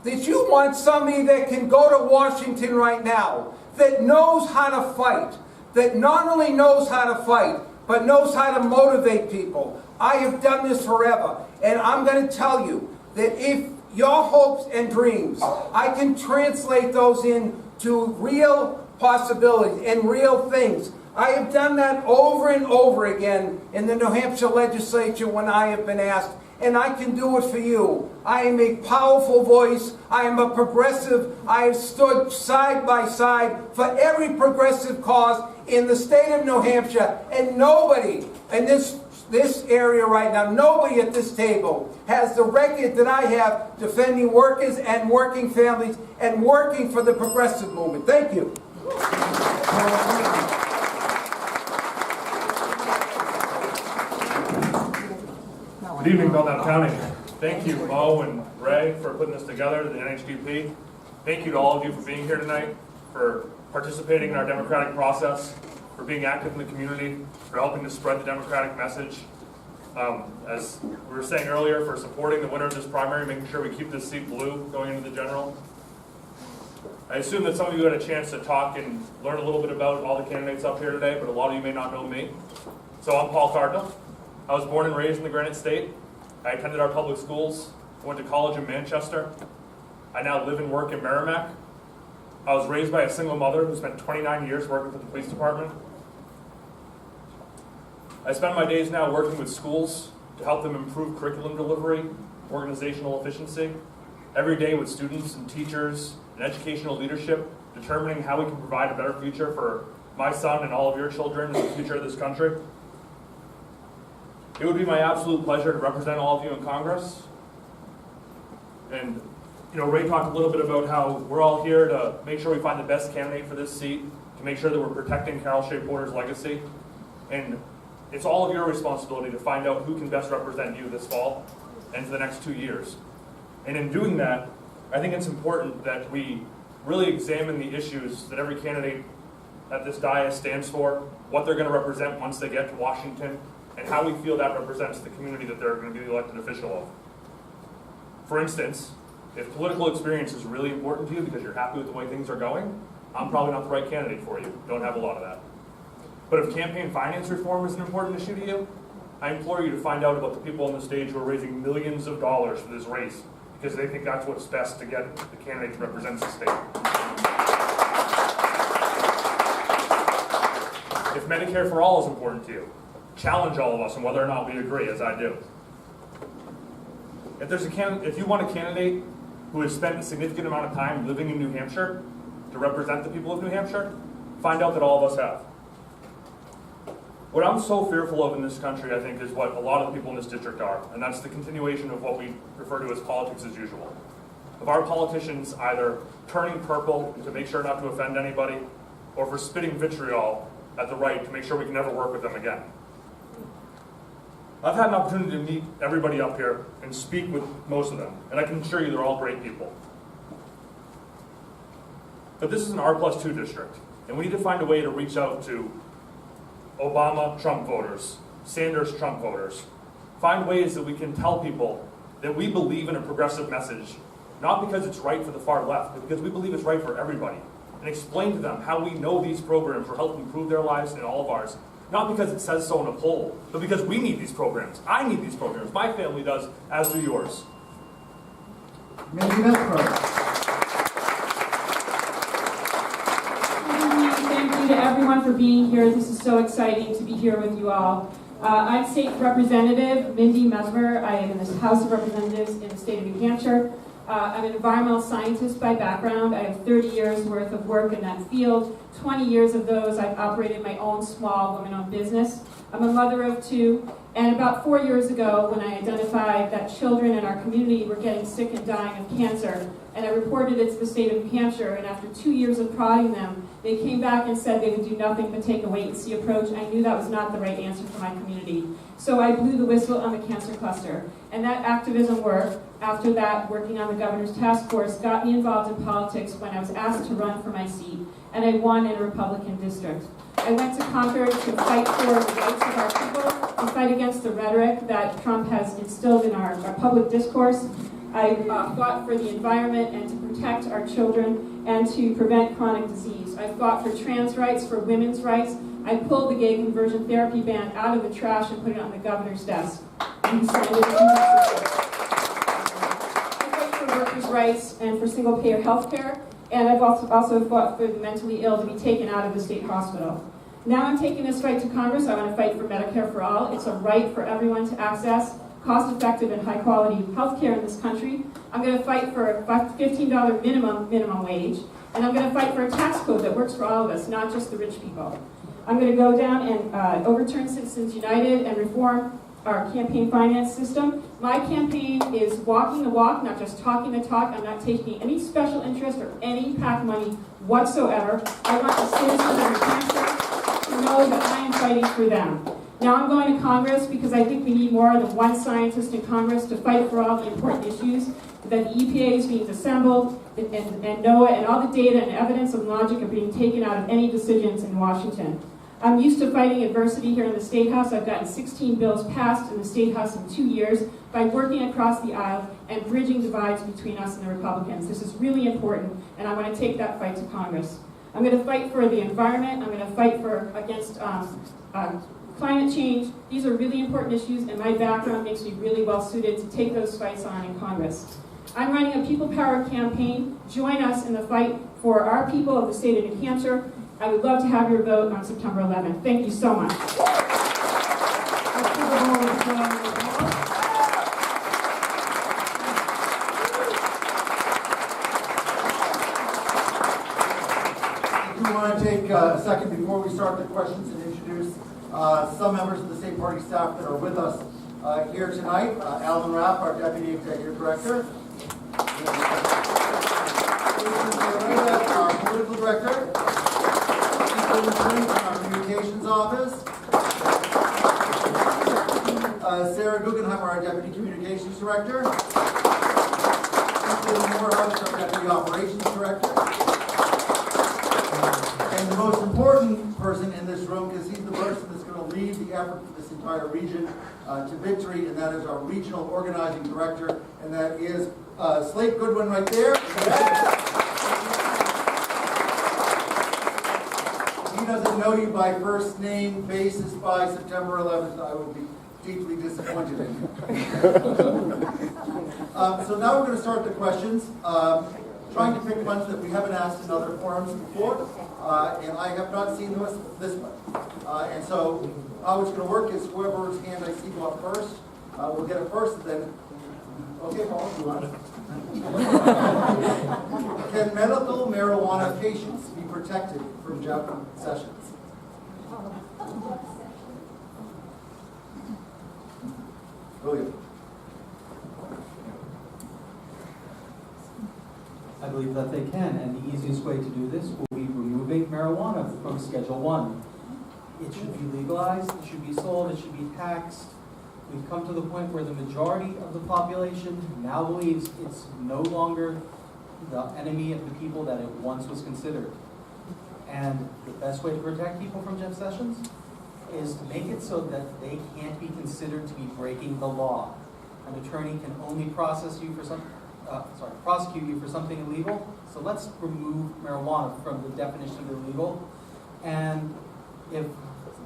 that you want somebody that can go to Washington right now, that knows how to fight, that not only knows how to fight, but knows how to motivate people. I have done this forever, and I'm going to tell you that if your hopes and dreams, I can translate those into real possibilities and real things. I have done that over and over again in the New Hampshire legislature when I have been asked, and I can do it for you. I am a powerful voice. I am a progressive. I have stood side by side for every progressive cause in the state of New Hampshire, and nobody in this area right now, nobody at this table has the record that I have defending workers and working families and working for the progressive movement. Thank you. Good evening, Belknap County. Thank you, Mo and Ray, for putting this together, the NHDP. Thank you to all of you for being here tonight, for participating in our democratic process, for being active in the community, for helping to spread the democratic message. As we were saying earlier, for supporting the winner of this primary, making sure we keep this seat blue going into the general. I assume that some of you had a chance to talk and learn a little bit about all the candidates up here today, but a lot of you may not know me. So I'm Paul Cardinal. I was born and raised in the Granite State. I attended our public schools, went to college in Manchester. I now live and work in Merrimack. I was raised by a single mother who spent 29 years working for the police department. I spend my days now working with schools to help them improve curriculum delivery, organizational efficiency, every day with students and teachers and educational leadership, determining how we can provide a better future for my son and all of your children and the future of this country. It would be my absolute pleasure to represent all of you in Congress. And, Ray talked a little bit about how we're all here to make sure we find the best candidate for this seat, to make sure that we're protecting Carol Shea Porter's legacy. And it's all of your responsibility to find out who can best represent you this fall and for the next 2 years. And in doing that, I think it's important that we really examine the issues that every candidate at this dais stands for, what they're going to represent once they get to Washington, and how we feel that represents the community that they're going to be the elected official of. For instance, if political experience is really important to you because you're happy with the way things are going, I'm probably not the right candidate for you. Don't have a lot of that. But if campaign finance reform is an important issue to you, I implore you to find out about the people on the stage who are raising millions of dollars for this race because they think that's what's best to get the candidate who represents the state. If Medicare for All is important to you, challenge all of us on whether or not we agree, as I do. If you want a candidate who has spent a significant amount of time living in New Hampshire to represent the people of New Hampshire, find out that all of us have. What I'm so fearful of in this country, I think, is what a lot of the people in this district are, and that's the continuation of what we refer to as politics as usual. Of our politicians either turning purple to make sure not to offend anybody, or for spitting vitriol at the right to make sure we can never work with them again. I've had an opportunity to meet everybody up here and speak with most of them, and I can assure you they're all great people. But this is an R+2 district, and we need to find a way to reach out to Obama Trump voters, Sanders Trump voters. Find ways that we can tell people that we believe in a progressive message, not because it's right for the far left, but because we believe it's right for everybody. And explain to them how we know these programs will help improve their lives and all of ours not because it says so in a poll, but because we need these programs. I need these programs. My family does, as do yours. Mindy Mesbro. Thank you to everyone for being here. This is so exciting to be here with you all. I'm State Representative Mindy Mesmer. I am in the House of Representatives in the state of New Hampshire. I'm an environmental scientist by background. I have 30 years worth of work in that field. 20 years of those I've operated my own small women-owned business. I'm a mother of 2, and about 4 years ago when I identified that children in our community were getting sick and dying of cancer, and I reported it to the state of New Hampshire, and after 2 years of prodding them, they came back and said they would do nothing but take a wait-and-see approach. I knew that was not the right answer for my community. So I blew the whistle on the cancer cluster. And that activism work, after that, working on the governor's task force, got me involved in politics when I was asked to run for my seat. And I won in a Republican district. I went to Concord to fight for the rights of our people, to fight against the rhetoric that Trump has instilled in our public discourse. I fought for the environment and to protect our children and to prevent chronic disease. I fought for trans rights, for women's rights. I pulled the gay conversion therapy ban out of the trash and put it on the governor's desk. And he signed it 2 weeks ago. I fight for workers' rights and for single-payer health care. And I've also fought for the mentally ill to be taken out of the state hospital. Now I'm taking this fight to Congress. I want to fight for Medicare for all. It's a right for everyone to access cost-effective and high-quality health care in this country. I'm going to fight for a $15 minimum wage. And I'm going to fight for a tax code that works for all of us, not just the rich people. I'm going to go down and overturn Citizens United and reform our campaign finance system. My campaign is walking the walk, not just talking the talk. I'm not taking any special interest or any PAC money whatsoever. I want the citizens of New Hampshire to know that I am fighting for them. Now I'm going to Congress because I think we need more than one scientist in Congress to fight for all the important issues, that the EPA is being disassembled, and NOAA and all the data and evidence and logic are being taken out of any decisions in Washington. I'm used to fighting adversity here in the State House. I've gotten 16 bills passed in the State House in 2 years by working across the aisle and bridging divides between us and the Republicans. This is really important, and I want to take that fight to Congress. I'm going to fight for the environment. I'm going to fight against climate change. These are really important issues, and my background makes me really well suited to take those fights on in Congress. I'm running a people power campaign. Join us in the fight for our people of the state of New Hampshire. I would love to have your vote on September 11th. Thank you so much. We want to take a second before we start the questions and introduce some members of the state party staff that are with us here tonight. Alan Rapp, our Deputy Executive Director. Our Political Director. From our Communications Office. Sarah Guggenheim, our Deputy Communications Director. Morehouse, our Deputy Operations Director. And the most important person in this room, because he's the person that's going to lead the effort for this entire region to victory, and that is our Regional Organizing Director, and that is Slate Goodwin right there. He doesn't know you by first name basis by September 11th. I will be deeply disappointed in you. So now we're going to start the questions. Trying to pick ones that we haven't asked in other forums before, and I have not seen this one. And so how it's going to work is whoever's hand I see go up first, will get it first, and then, okay, Paul, you want it? Can medical marijuana patients be protected from Jeff Sessions? William. I believe that they can, and the easiest way to do this will be removing marijuana from Schedule 1. It should be legalized, it should be sold, it should be taxed. We've come to the point where the majority of the population now believes it's no longer the enemy of the people that it once was considered. And the best way to protect people from Jeff Sessions is to make it so that they can't be considered to be breaking the law. An attorney can only prosecute you for something illegal. So let's remove marijuana from the definition of illegal. And if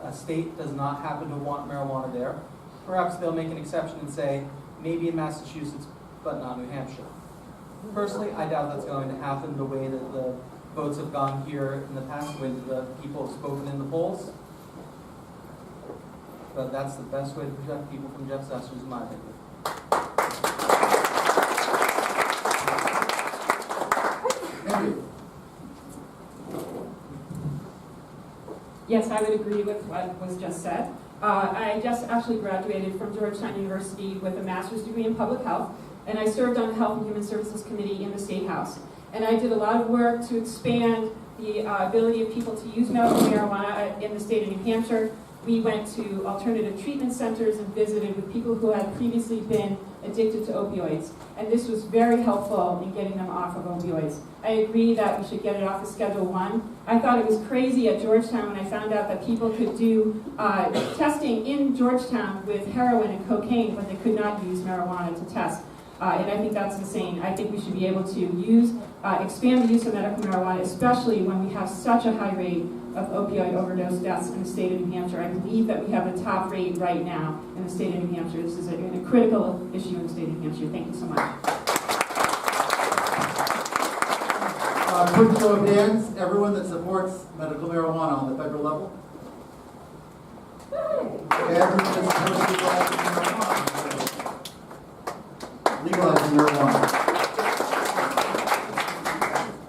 a state does not happen to want marijuana there, perhaps they'll make an exception and say, maybe in Massachusetts, but not New Hampshire. Personally, I doubt that's going to happen the way that the votes have gone here in the past, when the people have spoken in the polls. But that's the best way to protect people from Jeff Sessions, in my opinion. Thank you. Yes, I would agree with what was just said. I just actually graduated from Georgetown University with a master's degree in public health, and I served on the Health and Human Services Committee in the State House. And I did a lot of work to expand the ability of people to use medical marijuana in the state of New Hampshire. We went to alternative treatment centers and visited with people who had previously been addicted to opioids. And this was very helpful in getting them off of opioids. I agree that we should get it off of Schedule 1. I thought it was crazy at Georgetown when I found out that people could do testing in Georgetown with heroin and cocaine, but they could not use marijuana to test. And I think that's insane. I think we should be able to expand the use of medical marijuana, especially when we have such a high rate of opioid overdose deaths in the state of New Hampshire. I believe that we have the top rate right now in the state of New Hampshire. This is a critical issue in the state of New Hampshire. Thank you so much. Quick show of hands, everyone that supports medical marijuana on the federal level. Everyone that supports legalizing marijuana.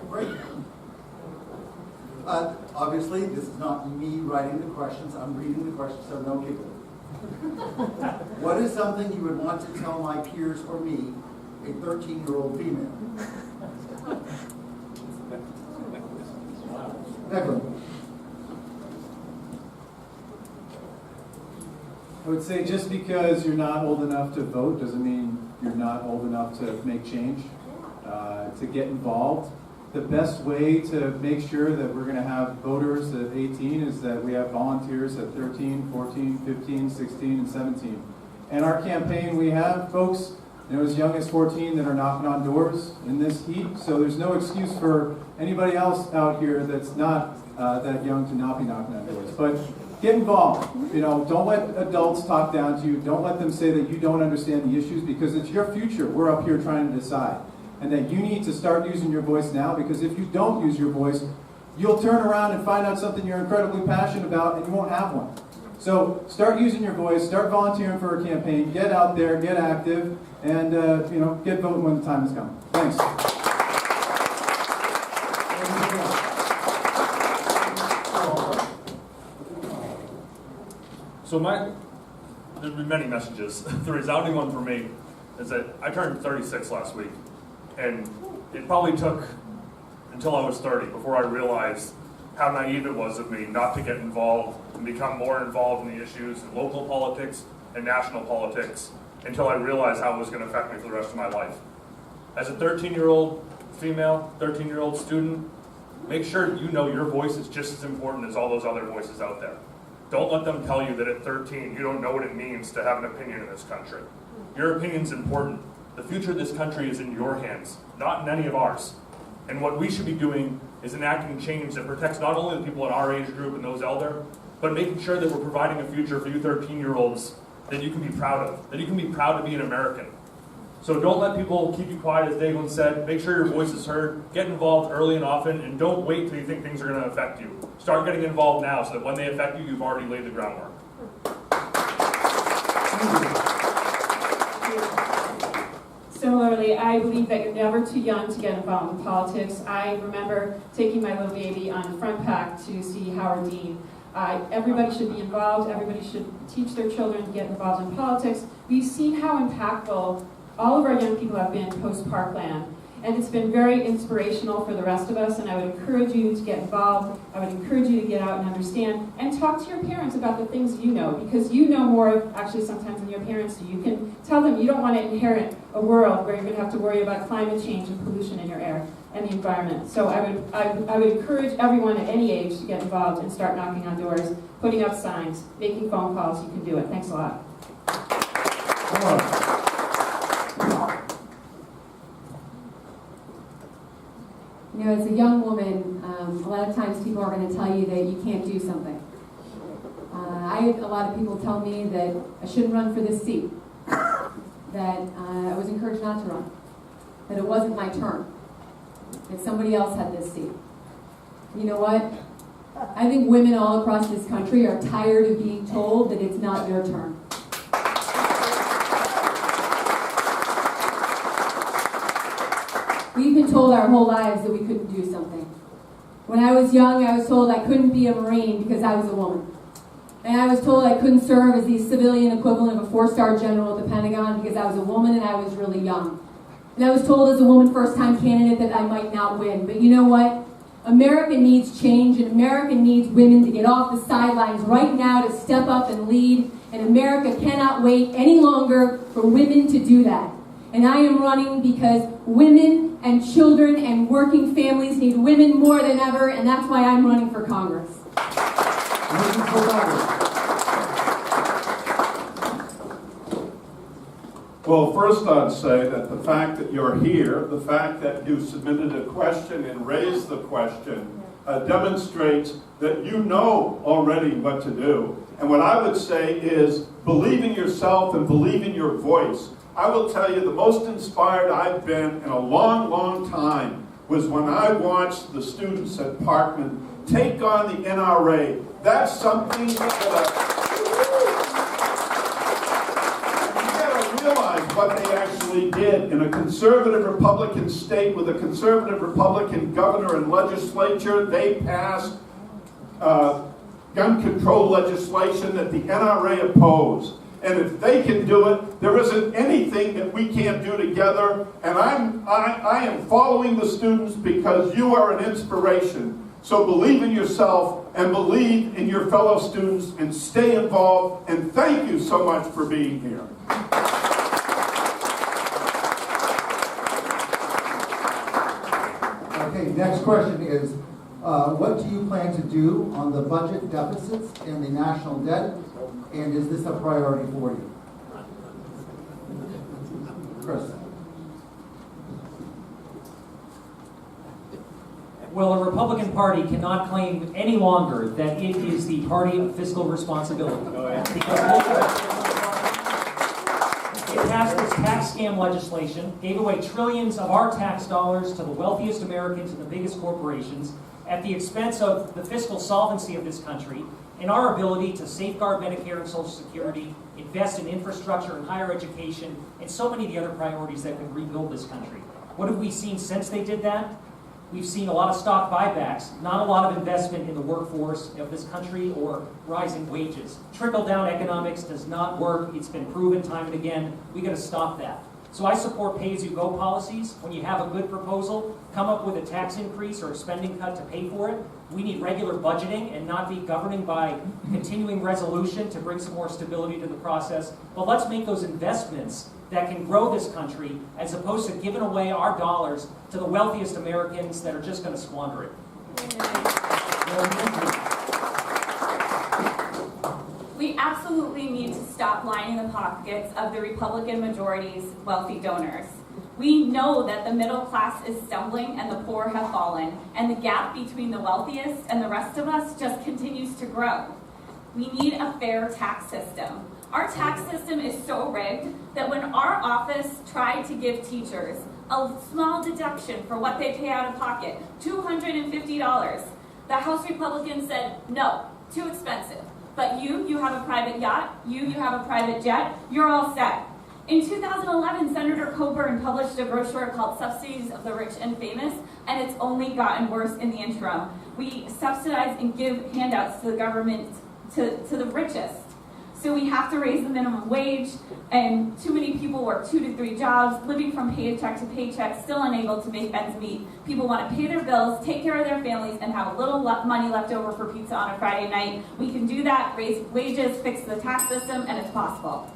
Great. Obviously, this is not me writing the questions. I'm reading the questions, so no giggling. What is something you would want to tell my peers or me, a 13-year-old female? Evelyn. I would say just because you're not old enough to vote doesn't mean you're not old enough to make change, to get involved. The best way to make sure that we're going to have voters at 18 is that we have volunteers at 13, 14, 15, 16, and 17. And our campaign, we have folks as young as 14 that are knocking on doors in this heat. So there's no excuse for anybody else out here that's not that young to not be knocking on doors. But get involved. Don't let adults talk down to you. Don't let them say that you don't understand the issues, because it's your future we're up here trying to decide. And that you need to start using your voice now, because if you don't use your voice, you'll turn around and find out something you're incredibly passionate about and you won't have one. So start using your voice, start volunteering for a campaign, get out there, get active, and get voting when the time has come. Thanks. So there's been many messages. The resounding one for me is that I turned 36 last week, and it probably took until I was 30 before I realized how naive it was of me not to get involved and become more involved in the issues in local politics and national politics, until I realized how it was going to affect me for the rest of my life. As a 13-year-old female, 13-year-old student, make sure you know your voice is just as important as all those other voices out there. Don't let them tell you that at 13 you don't know what it means to have an opinion in this country. Your opinion's important. The future of this country is in your hands, not in any of ours. And what we should be doing is enacting change that protects not only the people in our age group and those elder, but making sure that we're providing a future for you 13-year-olds that you can be proud of, that you can be proud to be an American. So don't let people keep you quiet, as Daglin said. Make sure your voice is heard. Get involved early and often, and don't wait till you think things are going to affect you. Start getting involved now, so that when they affect you, you've already laid the groundwork. Similarly, I believe that you're never too young to get involved in politics. I remember taking my little baby on the front pack to see Howard Dean. Everybody should be involved. Everybody should teach their children to get involved in politics. We've seen how impactful all of our young people have been post-Parkland. And it's been very inspirational for the rest of us, and I would encourage you to get involved. I would encourage you to get out and understand, and talk to your parents about the things you know, because you know more, actually, sometimes than your parents do. You can tell them you don't want to inherit a world where you're going to have to worry about climate change and pollution in your air and the environment. So I would encourage everyone at any age to get involved and start knocking on doors, putting up signs, making phone calls. You can do it. Thanks a lot. As a young woman, a lot of times people are going to tell you that you can't do something. I had a lot of people tell me that I shouldn't run for this seat, that I was encouraged not to run, that it wasn't my turn, that somebody else had this seat. You know what? I think women all across this country are tired of being told that it's not their turn. We've been told our whole lives that we couldn't do something. When I was young, I was told I couldn't be a Marine because I was a woman. And I was told I couldn't serve as the civilian equivalent of a 4-star general at the Pentagon because I was a woman and I was really young. And I was told as a woman first-time candidate that I might not win. But you know what? America needs change, and America needs women to get off the sidelines right now to step up and lead. And America cannot wait any longer for women to do that. And I am running because women and children and working families need women more than ever, and that's why I'm running for Congress. Well, first I'd say that the fact that you're here, the fact that you submitted a question and raised the question, demonstrates that you know already what to do. And what I would say is believe in yourself and believe in your voice. I will tell you the most inspired I've been in a long, long time was when I watched the students at Parkman take on the NRA. That's something that realize what they actually did in a conservative Republican state with a conservative Republican governor and legislature. They passed gun control legislation that the NRA opposed. And if they can do it, there isn't anything that we can't do together. And I am following the students because you are an inspiration. So believe in yourself and believe in your fellow students and stay involved. And thank you so much for being here. Okay, next question is, what do you plan to do on the budget deficits and the national debt? And is this a priority for you? Chris. Well, the Republican Party cannot claim any longer that it is the party of fiscal responsibility. Because it passed this tax scam legislation, gave away trillions of our tax dollars to the wealthiest Americans and the biggest corporations at the expense of the fiscal solvency of this country and our ability to safeguard Medicare and Social Security, invest in infrastructure and higher education, and so many of the other priorities that can rebuild this country. What have we seen since they did that? We've seen a lot of stock buybacks, not a lot of investment in the workforce of this country or rising wages. Trickle-down economics does not work. It's been proven time and again. We got to stop that. So I support pay-as-you-go policies. When you have a good proposal, come up with a tax increase or a spending cut to pay for it. We need regular budgeting and not be governing by continuing resolution to bring some more stability to the process. But let's make those investments that can grow this country as opposed to giving away our dollars to the wealthiest Americans that are just going to squander it. We absolutely need to stop lining the pockets of the Republican majority's wealthy donors. We know that the middle class is stumbling and the poor have fallen, and the gap between the wealthiest and the rest of us just continues to grow. We need a fair tax system. Our tax system is so rigged that when our office tried to give teachers a small deduction for what they pay out of pocket, $250, the House Republicans said, no, too expensive. But you have a private yacht, you have a private jet, you're all set. In 2011, Senator Coburn published a brochure called Subsidies of the Rich and Famous, and it's only gotten worse in the interim. We subsidize and give handouts to the government, to the richest. So we have to raise the minimum wage, and too many people work 2 to 3 jobs, living from paycheck to paycheck, still unable to make ends meet. People want to pay their bills, take care of their families, and have a little money left over for pizza on a Friday night. We can do that, raise wages, fix the tax system, and it's possible.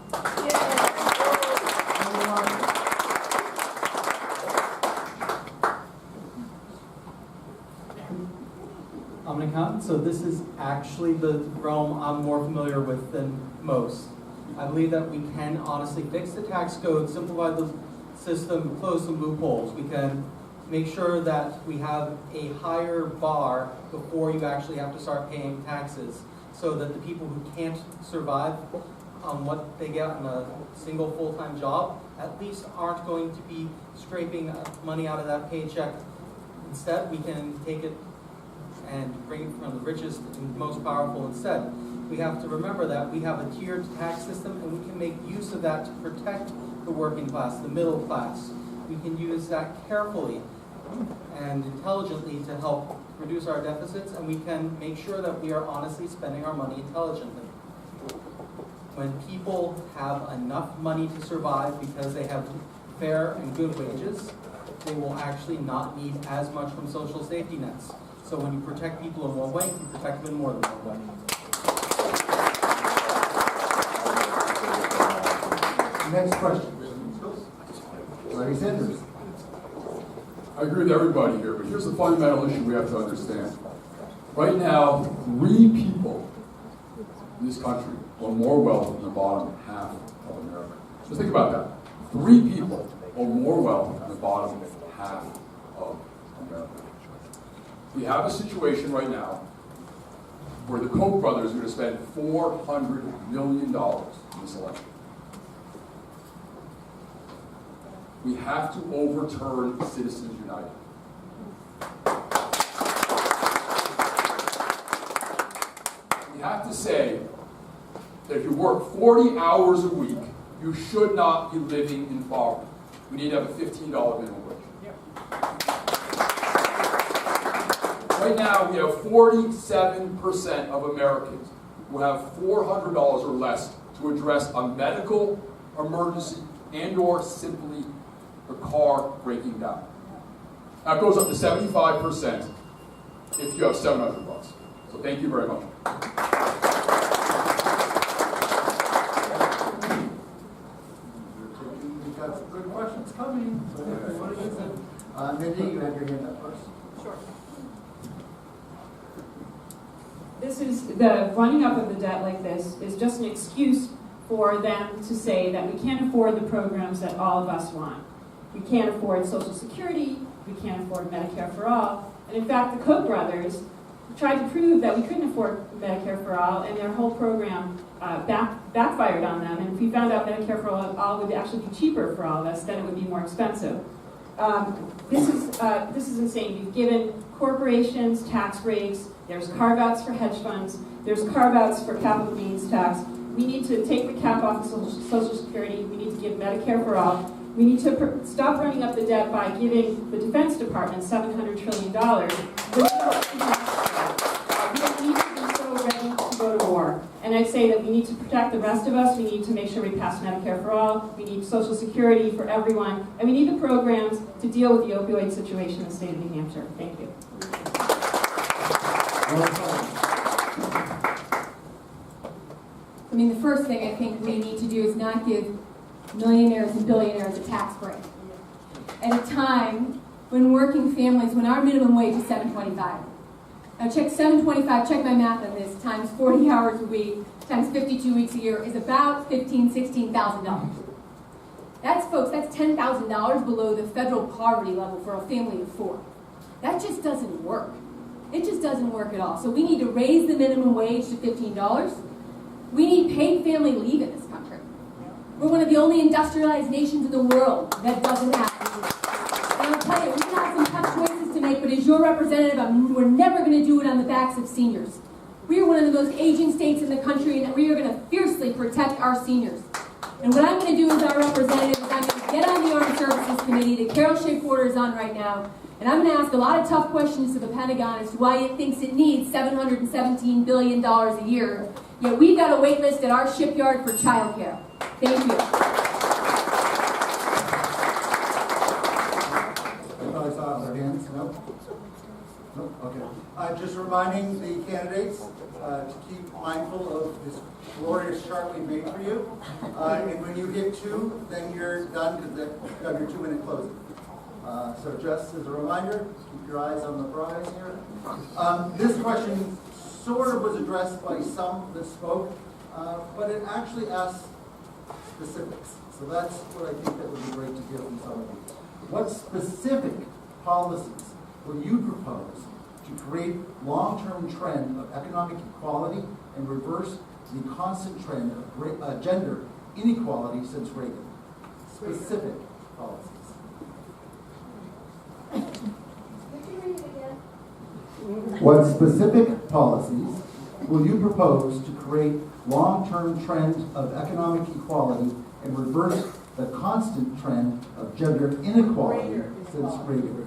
I'm an accountant, so this is actually the realm I'm more familiar with than most. I believe that we can honestly fix the tax code, simplify the system, close some loopholes. We can make sure that we have a higher bar before you actually have to start paying taxes. so that the people who can't survive on what they get in a single full-time job at least aren't going to be scraping money out of that paycheck. Instead, we can take it and bring it from the richest and most powerful instead. We have to remember that we have a tiered tax system, and we can make use of that to protect the working class, the middle class. We can use that carefully and intelligently to help reduce our deficits, and we can make sure that we are honestly spending our money intelligently. When people have enough money to survive because they have fair and good wages, they will actually not need as much from social safety nets. So when you protect people in one way, you protect them in more than one way. Next question. Larry Sanders. I agree with everybody here, but here's the fundamental issue we have to understand. Right now, 3 people in this country own more wealth than the bottom half of America. Just think about that. 3 people own more wealth than the bottom half of America. We have a situation right now where the Koch brothers are going to spend $400 million in this election. We have to overturn Citizens United. We have to say that if you work 40 hours a week, you should not be living in poverty. We need to have a $15 minimum wage. Right now, we have 47% of Americans who have $400 or less to address a medical emergency and/or simply a car breaking down. That goes up to 75% if you have $700. So thank you very much. We've got some good questions coming. Mindy, you had your hand up first. Sure. This is, the running up of the debt like this is just an excuse for them to say that we can't afford the programs that all of us want. We can't afford Social Security, we can't afford Medicare for all, and in fact the Koch brothers tried to prove that we couldn't afford Medicare for all, and their whole program backfired on them, and if we found out Medicare for all would actually be cheaper for all of us, then it would be more expensive. This is insane. You've given corporations tax breaks, there's carve-outs for hedge funds, there's carve-outs for capital gains tax. We need to take the cap off of Social Security, we need to give Medicare for all. We need to stop running up the debt by giving the Defense Department $700 trillion. We need to be so ready to go to war. And I'd say that we need to protect the rest of us. We need to make sure we pass Medicare for all. We need Social Security for everyone. And we need the programs to deal with the opioid situation in the state of New Hampshire. Thank you. I mean, the first thing I think we need to do is not give millionaires and billionaires a tax break. At a time when working families, when our minimum wage is $7.25. Now check $7.25, check my math on this, times 40 hours a week, times 52 weeks a year is about $15,000, $16,000. That's, folks, that's $10,000 below the federal poverty level for a family of 4. That just doesn't work. It just doesn't work at all. So we need to raise the minimum wage to $15. We need paid family leave in this country. We're one of the only industrialized nations in the world that doesn't have it. And I'll tell you, we have some tough choices to make, but as your representative, we're never going to do it on the backs of seniors. We are one of the most aging states in the country, and we are going to fiercely protect our seniors. And what I'm going to do as our representative is I'm going to get on the Armed Services Committee that Carol Shea Porter is on right now, and I'm going to ask a lot of tough questions to the Pentagon as to why it thinks it needs $717 billion a year, yet we've got a wait list at our shipyard for childcare. Thank you. I probably saw other hands. No? No? Okay. Just reminding the candidates to keep mindful of this glorious chart we made for you. And when you hit 2, then you're done because you have your 2-minute closing. So just as a reminder, keep your eyes on the prize here. This question sort of was addressed by some that spoke, but it actually asks specifics. So that's what I think that would be great to hear from some of you. What specific policies will you propose to to create long-term trend of economic equality and reverse the constant trend of gender inequality since Reagan. Specific policies. What specific policies will you propose to create long-term trend of economic equality and reverse the constant trend of gender inequality since Reagan?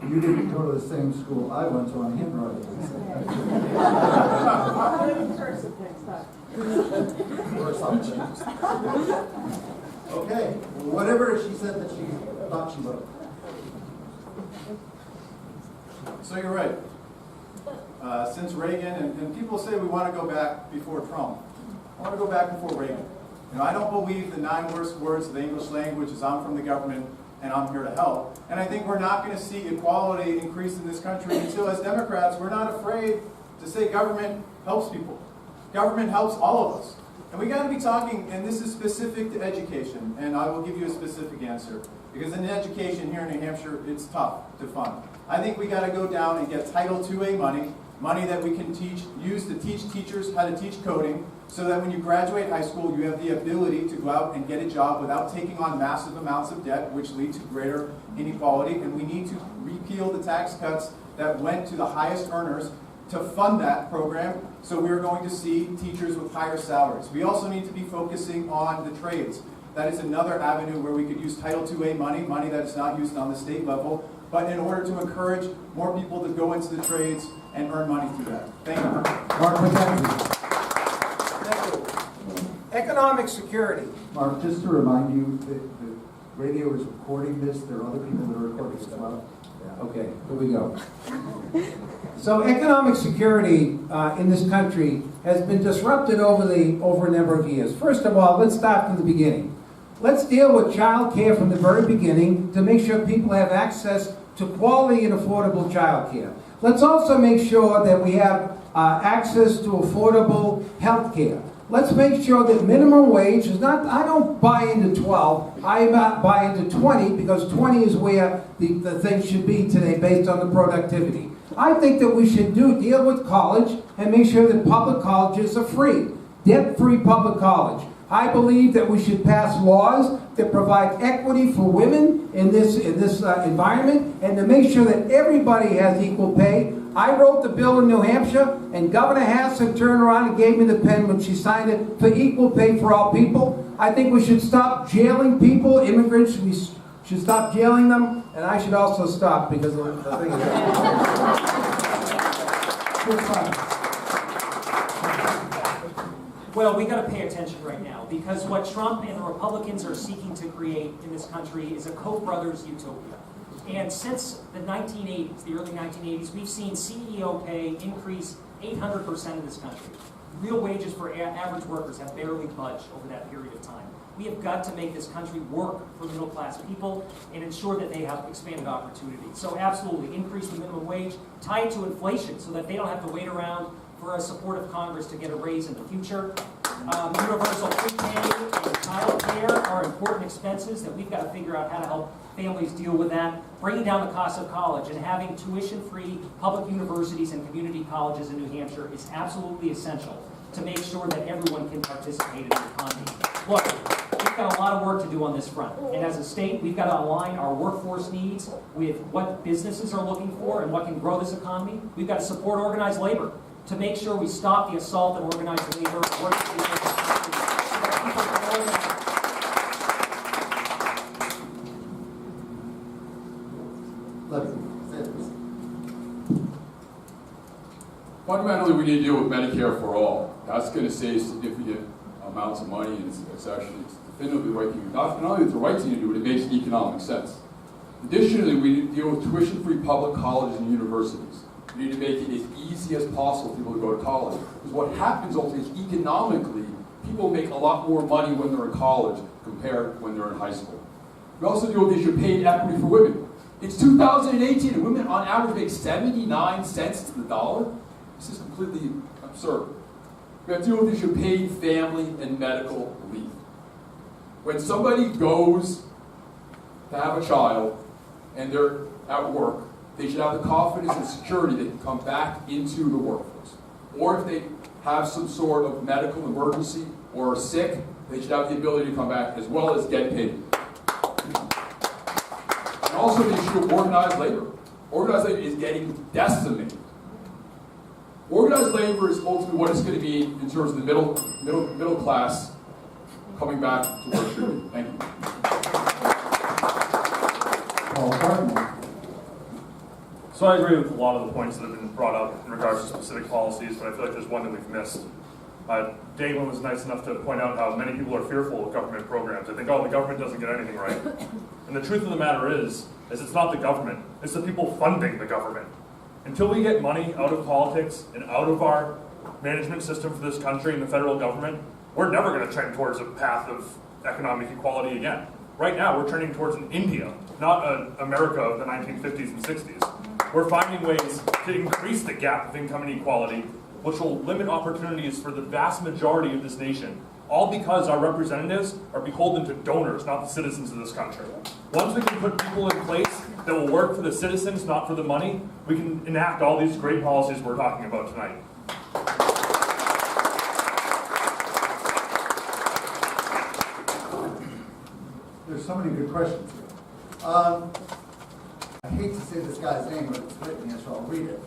You didn't go to the same school I went to on handwriting. Or something. Okay, whatever she said that she thought she wrote. So you're right. Since Reagan, and people say we want to go back before Trump. I want to go back before Reagan. I don't believe the 9 worst words of the English language is I'm from the government and I'm here to help. And I think we're not going to see equality increase in this country until, as Democrats, we're not afraid to say government helps people. Government helps all of us. And we got to be talking, and this is specific to education, and I will give you a specific answer. Because in education here in New Hampshire, it's tough to fund. I think we got to go down and get Title IIA money that we can use to teach teachers how to teach coding, so that when you graduate high school, you have the ability to go out and get a job without taking on massive amounts of debt, which lead to greater inequality. And we need to repeal the tax cuts that went to the highest earners to fund that program, so we're going to see teachers with higher salaries. We also need to be focusing on the trades. That is another avenue where we could use Title IIA money that is not used on the state level, but in order to encourage more people to go into the trades and earn money through that. Thank you. Mark, thank you. Economic security. Mark, just to remind you, the radio is recording this. There are other people that are recording as well. Okay, here we go. So economic security in this country has been disrupted over a number of years. First of all, let's start from the beginning. Let's deal with child care from the very beginning to make sure people have access to quality and affordable child care. Let's also make sure that we have access to affordable health care. Let's make sure that minimum wage is not, I don't buy into 12, I buy into 20, because 20 is where the thing should be today based on the productivity. I think that we should deal with college and make sure that public colleges are free, debt-free public college. I believe that we should pass laws that provide equity for women in this environment, and to make sure that everybody has equal pay. I wrote the bill in New Hampshire, and Governor Hassan turned around and gave me the pen when she signed it for equal pay for all people. I think we should stop jailing people, immigrants. We should stop jailing them, and I should also stop because of the thing. Well, we got to pay attention right now, because what Trump and the Republicans are seeking to create in this country is a Koch brothers utopia. And since the 1980s, the early 1980s, we've seen CEO pay increase 800% in this country. Real wages for average workers have barely budged over that period of time. We have got to make this country work for middle-class people and ensure that they have expanded opportunities. So absolutely, increase the minimum wage, tie it to inflation so that they don't have to wait around for a support of Congress to get a raise in the future. Universal free pay and child care are important expenses that we've got to figure out how to help families deal with that. Bringing down the cost of college and having tuition-free public universities and community colleges in New Hampshire is absolutely essential to make sure that everyone can participate in the economy. Look, we've got a lot of work to do on this front. And as a state, we've got to align our workforce needs with what businesses are looking for and what can grow this economy. We've got to support organized labor to make sure we stop the assault on organized labor. Fundamentally, we need to deal with Medicare for all. That's going to save significant amounts of money, and it's actually definitively the right thing. Not only is it the right thing to do, but it makes economic sense. Additionally, we need to deal with tuition-free public colleges and universities. We need to make it as easy as possible for people to go to college. Because what happens ultimately is economically, people make a lot more money when they're in college compared to when they're in high school. We also deal with the issue of paid equity for women. It's 2018, and women on average make 79 cents to the dollar. This is completely absurd. We have to deal with the issue of paid family and medical leave. When somebody goes to have a child and they're at work, they should have the confidence and security they can come back into the workforce. Or if they have some sort of medical emergency or are sick, they should have the ability to come back as well as get paid. And also the issue of organized labor. Organized labor is getting decimated. Organized labor is ultimately what it's going to be in terms of the middle class coming back to work. Thank you. Paul Cardinal. So I agree with a lot of the points that have been brought up in regards to specific policies, but I feel like there's one that we've missed. Damon was nice enough to point out how many people are fearful of government programs. They think, oh, the government doesn't get anything right. And the truth of the matter is it's not the government, it's the people funding the government. Until we get money out of politics and out of our management system for this country and the federal government, we're never going to trend towards a path of economic equality again. Right now, we're trending towards an India, not an America of the 1950s and 60s. We're finding ways to increase the gap of income inequality, which will limit opportunities for the vast majority of this nation, all because our representatives are beholden to donors, not the citizens of this country. Once we can put people in place that will work for the citizens, not for the money, we can enact all these great policies we're talking about tonight. There's so many good questions here. I hate to say this guy's name, but it's written here, so I'll read it.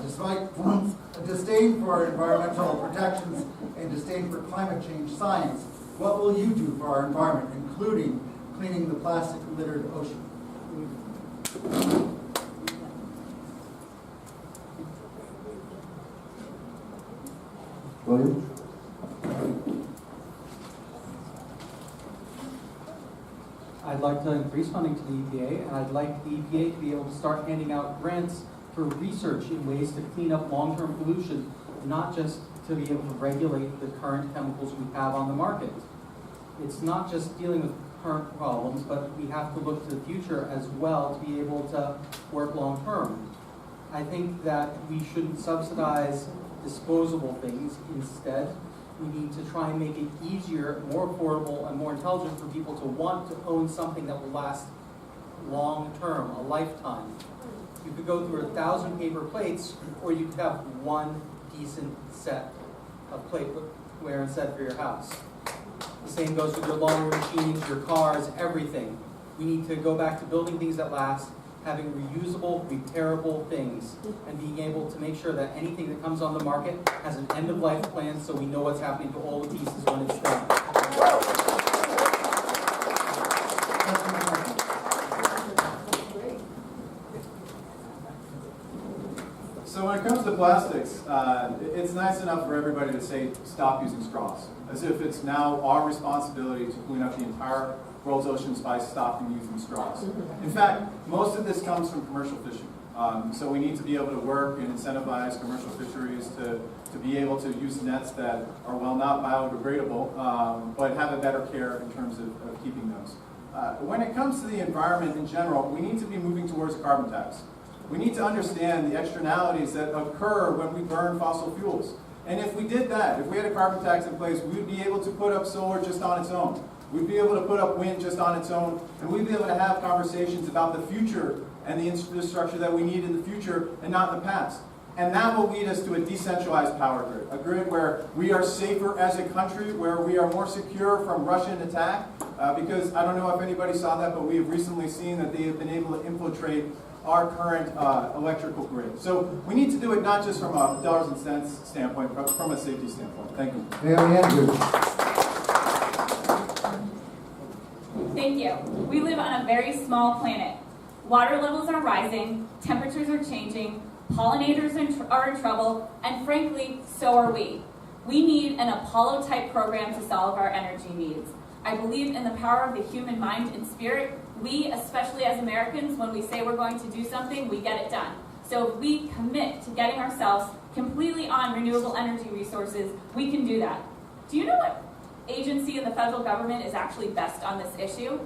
Despite a disdain for environmental protections and disdain for climate change science, what will you do for our environment, including cleaning the plastic-littered ocean? William? I'd like to increase funding to the EPA, and I'd like the EPA to be able to start handing out grants for research in ways to clean up long-term pollution, not just to be able to regulate the current chemicals we have on the market. It's not just dealing with current problems, but we have to look to the future as well to be able to work long-term. I think that we shouldn't subsidize disposable things. Instead, we need to try and make it easier, more affordable, and more intelligent for people to want to own something that will last long-term, a lifetime. You could go through 1,000 paper plates, or you could have one decent set of plateware and set for your house. The same goes with your laundry machines, your cars, everything. We need to go back to building things that last, having reusable, repairable things, and being able to make sure that anything that comes on the market has an end-of-life plan so we know what's happening to all the pieces when it's done. So when it comes to plastics, it's nice enough for everybody to say stop using straws, as if it's now our responsibility to clean up the entire world's oceans by stopping using straws. In fact, most of this comes from commercial fishing. So we need to be able to work and incentivize commercial fisheries to be able to use nets that are, well, not biodegradable, but have a better care in terms of keeping those. When it comes to the environment in general, we need to be moving towards a carbon tax. We need to understand the externalities that occur when we burn fossil fuels. And if we did that, if we had a carbon tax in place, we would be able to put up solar just on its own. We'd be able to put up wind just on its own, and we'd be able to have conversations about the future and the infrastructure that we need in the future and not in the past. And that will lead us to a decentralized power grid, a grid where we are safer as a country, where we are more secure from Russian attack, because I don't know if anybody saw that, but we have recently seen that they have been able to infiltrate our current electrical grid. So we need to do it not just from a dollars and cents standpoint, but from a safety standpoint. Thank you. Mary Andrews. Thank you. We live on a very small planet. Water levels are rising, temperatures are changing, pollinators are in trouble, and frankly, so are we. We need an Apollo-type program to solve our energy needs. I believe in the power of the human mind and spirit. We, especially as Americans, when we say we're going to do something, we get it done. So if we commit to getting ourselves completely on renewable energy resources, we can do that. Do you know what agency in the federal government is actually best on this issue?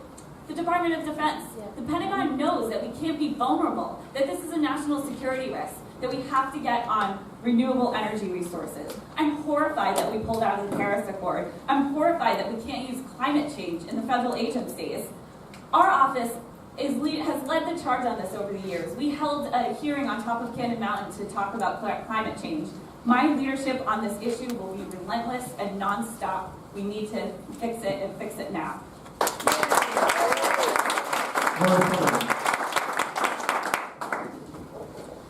The Department of Defense. The Pentagon knows that we can't be vulnerable, that this is a national security risk, that we have to get on renewable energy resources. I'm horrified that we pulled out of the Paris Accord. I'm horrified that we can't use climate change in the federal agencies. Our office has led the charge on this over the years. We held a hearing on top of Cannon Mountain to talk about climate change. My leadership on this issue will be relentless and nonstop. We need to fix it and fix it now.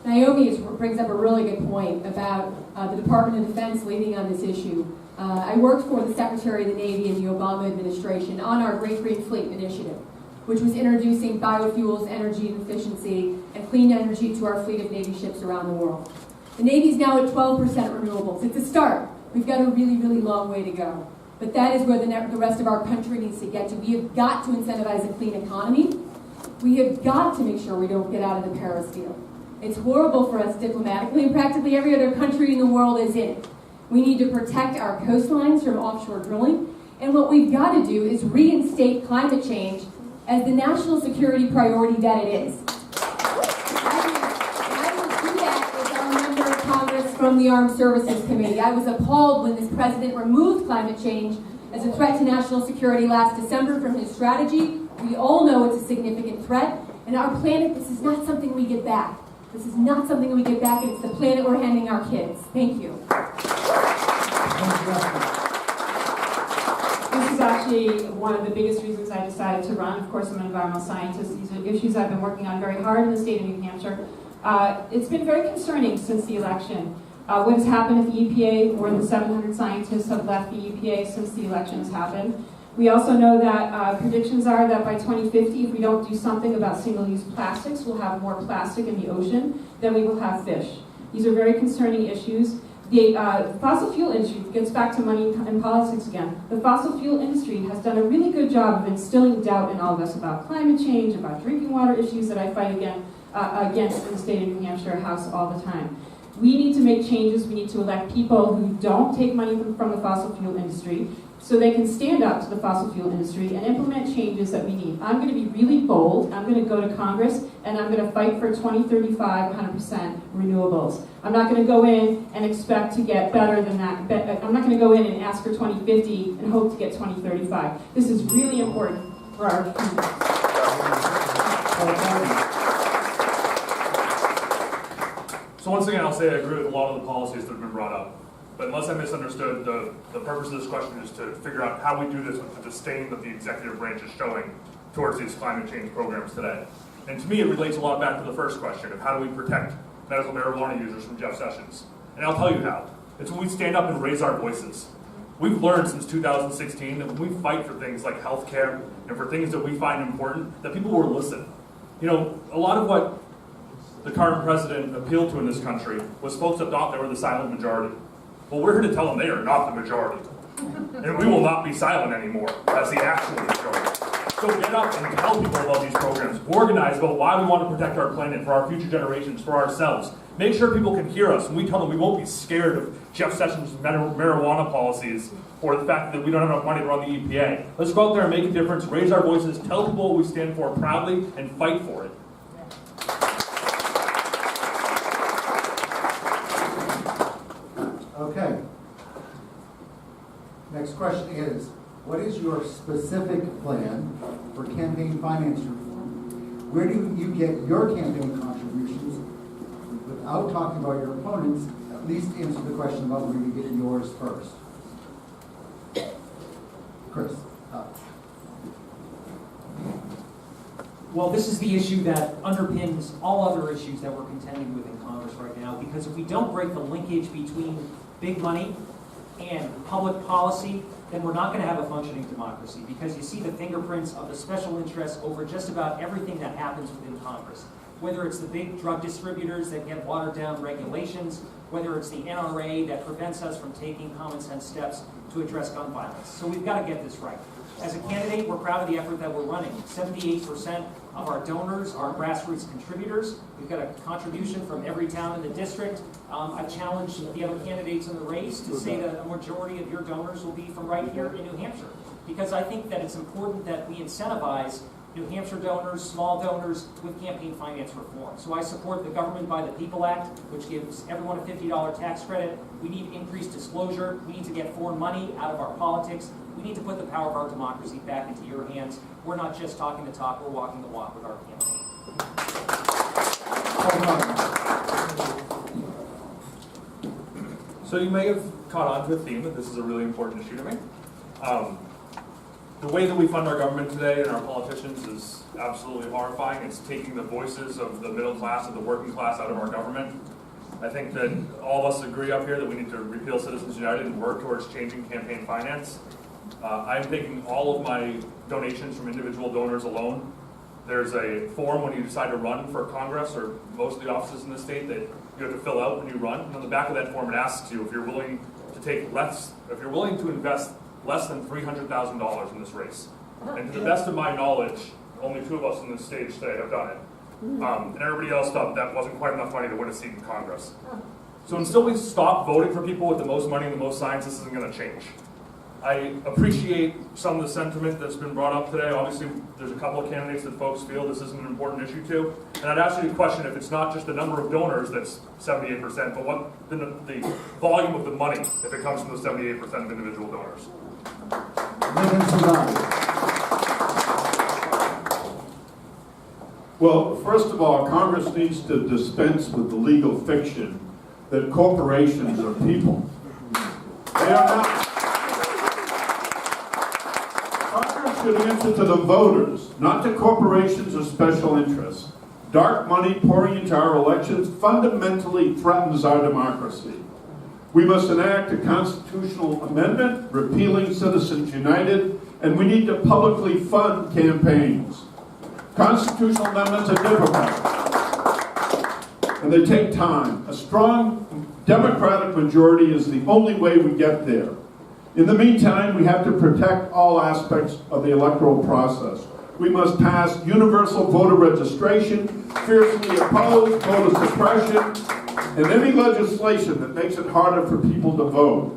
Naomi brings up a really good point about the Department of Defense leading on this issue. I worked for the Secretary of the Navy in the Obama administration on our Great Green Fleet initiative, which was introducing biofuels, energy efficiency, and clean energy to our fleet of Navy ships around the world. The Navy is now at 12% renewables. It's a start. We've got a really, really long way to go. But that is where the rest of our country needs to get to. We have got to incentivize a clean economy. We have got to make sure we don't get out of the Paris deal. It's horrible for us diplomatically, and practically every other country in the world is in it. We need to protect our coastlines from offshore drilling, and what we've got to do is reinstate climate change as the national security priority that it is. I will do that as a member of Congress from the Armed Services Committee. I was appalled when this president removed climate change as a threat to national security last December from his strategy. We all know it's a significant threat, and our planet, this is not something we get back. This is not something we get back, and it's the planet we're handing our kids. Thank you. This is actually one of the biggest reasons I decided to run. Of course, I'm an environmental scientist. These are issues I've been working on very hard in the state of New Hampshire. It's been very concerning since the election. What has happened at the EPA, more than 700 scientists have left the EPA since the election has happened. We also know that predictions are that by 2050, if we don't do something about single-use plastics, we'll have more plastic in the ocean than we will have fish. These are very concerning issues. The fossil fuel industry, gets back to money and politics again, the fossil fuel industry has done a really good job of instilling doubt in all of us about climate change, about drinking water issues that I fight against in the state of New Hampshire House all the time. We need to make changes. We need to elect people who don't take money from the fossil fuel industry so they can stand up to the fossil fuel industry and implement changes that we need. I'm going to be really bold. I'm going to go to Congress and I'm going to fight for 2035 100% renewables. I'm not going to go in and expect to get better than that. I'm not going to go in and ask for 2050 and hope to get 2035. This is really important for our future. So once again, I'll say I agree with a lot of the policies that have been brought up. But unless I misunderstood, the purpose of this question is to figure out how we do this with the disdain that the executive branch is showing towards these climate change programs today. And to me, it relates a lot back to the first question of how do we protect medical marijuana users from Jeff Sessions. And I'll tell you how. It's when we stand up and raise our voices. We've learned since 2016 that when we fight for things like health care and for things that we find important, that people will listen. You know, a lot of what the current president appealed to in this country was folks that thought they were the silent majority. Well, we're here to tell them they are not the majority. And we will not be silent anymore as the actual majority. So get up and tell people about these programs. Organize about why we want to protect our planet for our future generations, for ourselves. Make sure people can hear us when we tell them we won't be scared of Jeff Sessions' marijuana policies or the fact that we don't have enough money to run the EPA. Let's go out there and make a difference, raise our voices, tell people what we stand for proudly, and fight for it. Okay. Next question is, what is your specific plan for campaign finance reform? Where do you get your campaign contributions? Without talking about your opponents, at least answer the question about where you get yours first. Chris. Well, this is the issue that underpins all other issues that we're contending with in Congress right now, because if we don't break the linkage between big money and public policy, then we're not going to have a functioning democracy, because you see the fingerprints of the special interests over just about everything that happens within Congress. Whether it's the big drug distributors that get watered down regulations, whether it's the NRA that prevents us from taking common sense steps to address gun violence. So we've got to get this right. As a candidate, we're proud of the effort that we're running. 78% of our donors are grassroots contributors. We've got a contribution from every town in the district. I challenge the other candidates in the race to say that a majority of your donors will be from right here in New Hampshire, because I think that it's important that we incentivize New Hampshire donors, small donors, with campaign finance reform. So I support the Government by the People Act, which gives everyone a $50 tax credit. We need increased disclosure. We need to get foreign money out of our politics. We need to put the power of our democracy back into your hands. We're not just talking the talk, we're walking the walk with our campaign. So you may have caught on to a theme that this is a really important issue to me. The way that we fund our government today and our politicians is absolutely horrifying. It's taking the voices of the middle class and the working class out of our government. I think that all of us agree up here that we need to repeal Citizens United and work towards changing campaign finance. I'm taking all of my donations from individual donors alone. There's a form when you decide to run for Congress or most of the offices in the state that you have to fill out when you run. And on the back of that form, it asks you if you're willing to invest less than $300,000 in this race. And to the best of my knowledge, only 2 of us on this stage today have done it. And everybody else thought that wasn't quite enough money to win a seat in Congress. So until we stop voting for people with the most money and the most signs, this isn't going to change. I appreciate some of the sentiment that's been brought up today. Obviously, there's a couple of candidates that folks feel this isn't an important issue to. And I'd ask you to question if it's not just the number of donors that's 78%, but what the volume of the money if it comes from the 78% of individual donors. Well, first of all, Congress needs to dispense with the legal fiction that corporations are people. They are not. Congress should answer to the voters, not to corporations or special interests. Dark money pouring into our elections fundamentally threatens our democracy. We must enact a constitutional amendment repealing Citizens United, and we need to publicly fund campaigns. Constitutional amendments are difficult, and they take time. A strong Democratic majority is the only way we get there. In the meantime, we have to protect all aspects of the electoral process. We must pass universal voter registration, fiercely oppose voter suppression, and any legislation that makes it harder for people to vote.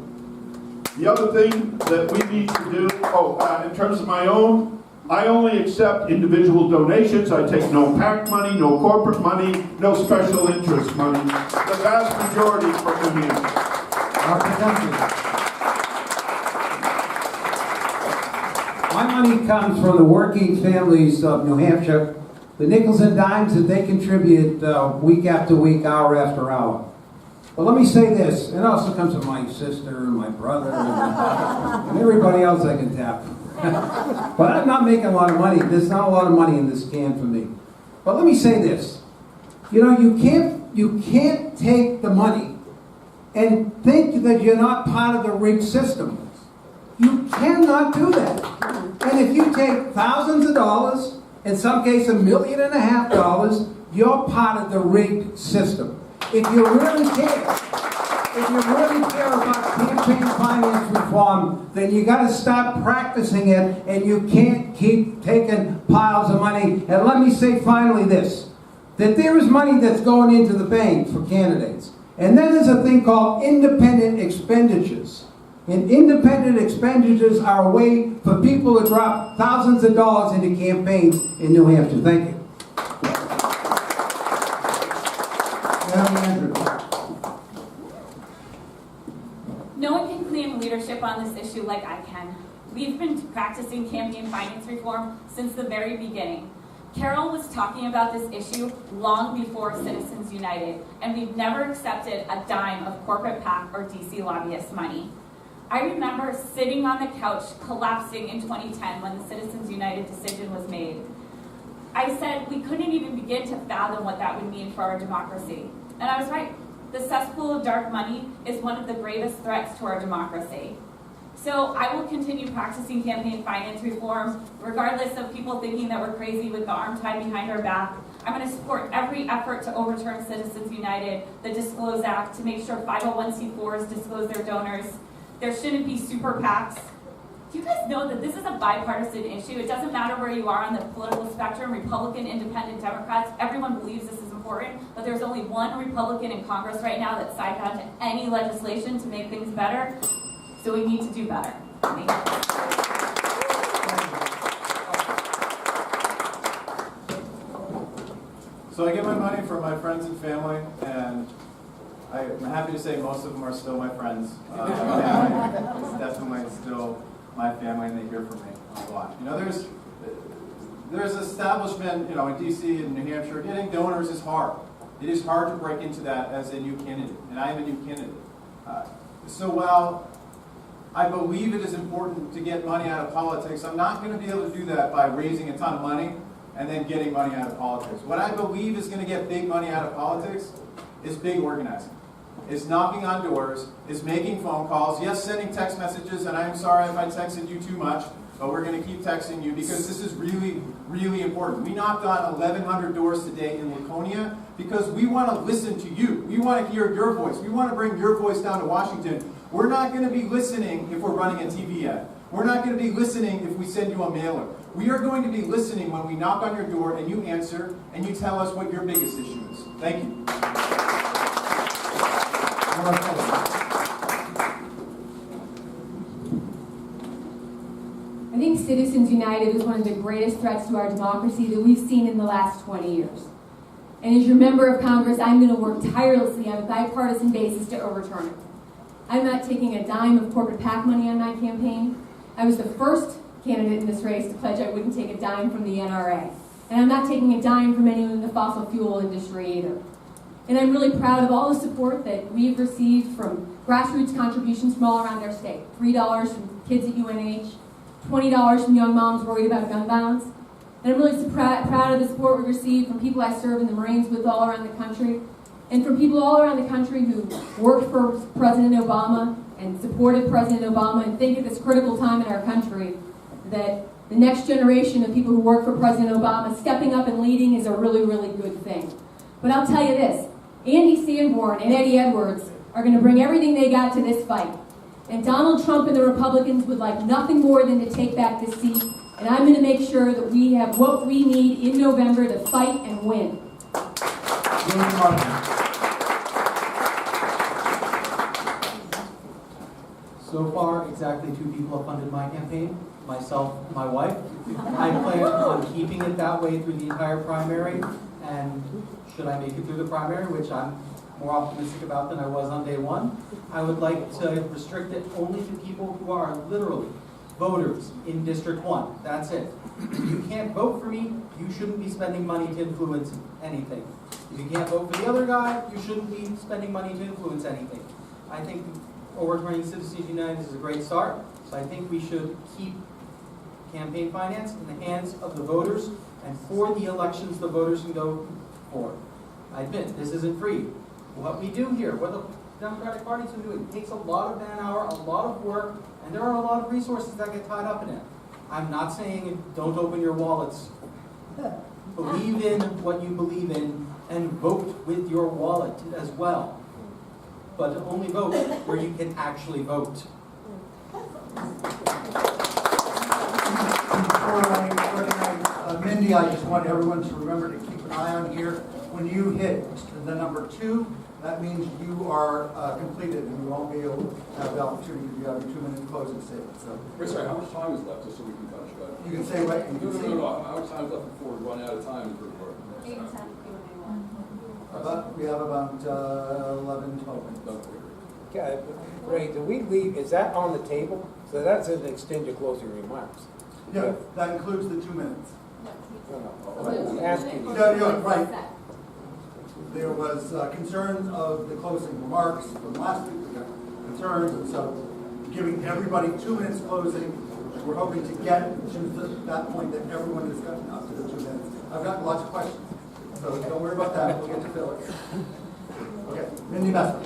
The other thing that we need to do, in terms of my own, I only accept individual donations. I take no PAC money, no corporate money, no special interest money. The vast majority from New Hampshire. My money comes from the working families of New Hampshire, the nickels and dimes that they contribute week after week, hour after hour. But let me say this, it also comes from my sister and my brother and everybody else I can tap. But I'm not making a lot of money. There's not a lot of money in this can for me. But let me say this. You know, you can't take the money and think that you're not part of the rigged system. You cannot do that. And if you take thousands of dollars, in some cases $1.5 million, you're part of the rigged system. If you really care about campaign finance reform, then you got to start practicing it, and you can't keep taking piles of money. And let me say finally this, that there is money that's going into the bank for candidates. And then there's a thing called independent expenditures. And independent expenditures are a way for people to drop thousands of dollars into campaigns in New Hampshire. Thank you. No one can claim leadership on this issue like I can. We've been practicing campaign finance reform since the very beginning. Carol was talking about this issue long before Citizens United, and we've never accepted a dime of corporate PAC or DC lobbyist money. I remember sitting on the couch collapsing in 2010 when the Citizens United decision was made. I said we couldn't even begin to fathom what that would mean for our democracy. And I was right. The cesspool of dark money is one of the gravest threats to our democracy. So I will continue practicing campaign finance reform, regardless of people thinking that we're crazy with the arm tied behind our back. I'm going to support every effort to overturn Citizens United, the Disclose Act, to make sure 501c4s disclose their donors. There shouldn't be super PACs. Do you guys know that this is a bipartisan issue? It doesn't matter where you are on the political spectrum, Republican, Independent, Democrats, everyone believes this is important, but there's only one Republican in Congress right now that signed on to any legislation to make things better, so we need to do better. Thank you. So I get my money from my friends and family, and I'm happy to say most of them are still my friends. It's definitely still my family, and they hear from me a lot. You know, there's establishment, you know, in DC and New Hampshire. Getting donors is hard. It is hard to break into that as a new candidate, and I am a new candidate. So while I believe it is important to get money out of politics, I'm not going to be able to do that by raising a ton of money and then getting money out of politics. What I believe is going to get big money out of politics is big organizing. Is knocking on doors, is making phone calls, yes, sending text messages, and I'm sorry if I texted you too much, but we're going to keep texting you because this is really, really important. We knocked on 1,100 doors today in Laconia because we want to listen to you. We want to hear your voice. We want to bring your voice down to Washington. We're not going to be listening if we're running a TV ad. We're not going to be listening if we send you a mailer. We are going to be listening when we knock on your door and you answer and you tell us what your biggest issue is. Thank you. I think Citizens United is one of the greatest threats to our democracy that we've seen in the last 20 years. And as your member of Congress, I'm going to work tirelessly on a bipartisan basis to overturn it. I'm not taking a dime of corporate PAC money on my campaign. I was the first candidate in this race to pledge I wouldn't take a dime from the NRA. And I'm not taking a dime from anyone in the fossil fuel industry either. And I'm really proud of all the support that we've received from grassroots contributions from all around our state. $3 from kids at UNH, $20 from young moms worried about gun violence. And I'm really proud of the support we received from people I serve in the Marines with all around the country, and from people all around the country who worked for President Obama and supported President Obama and think at this critical time in our country that the next generation of people who work for President Obama stepping up and leading is a really, really good thing. But I'll tell you this, Andy Sanborn and Eddie Edwards are going to bring everything they got to this fight. And Donald Trump and the Republicans would like nothing more than to take back this seat. And I'm going to make sure that we have what we need in November to fight and win. So far, exactly 2 people have funded my campaign, myself and my wife. I plan on keeping it that way through the entire primary, and should I make it through the primary, which I'm more optimistic about than I was on day one, I would like to restrict it only to people who are literally voters in District 1. That's it. If you can't vote for me, you shouldn't be spending money to influence anything. If you can't vote for the other guy, you shouldn't be spending money to influence anything. I think overturning Citizens United is a great start, so I think we should keep campaign finance in the hands of the voters, and for the elections the voters can go for. I admit, this isn't free. What we do here, what the Democratic Party's been doing, takes a lot of manpower, a lot of work, and there are a lot of resources that get tied up in it. I'm not saying don't open your wallets. Believe in what you believe in and vote with your wallet as well. But only vote where you can actually vote. Mindy, I just want everyone to remember to keep an eye on here. When you hit the number 2, that means you are completed and you won't be able to have the opportunity to have your 2-minute closing statement. So, Sorry, how much time is left, just so we can finish that? you can say what you can say. No. How much time is left before we run out of time? We have about 11, 12 minutes. Okay, Ray, do we leave, is that on the table? So that's an extend your closing remarks. Yeah, that includes the 2 minutes. No, I'm asking you. Yeah, right. There was concern of the closing remarks from last week. We got concerns, and so giving everybody 2 minutes closing. We're hoping to get to that point that everyone has gotten up to the 2 minutes. I've gotten lots of questions, so don't worry about that. We'll get to Phil. Okay, Mindy Messer.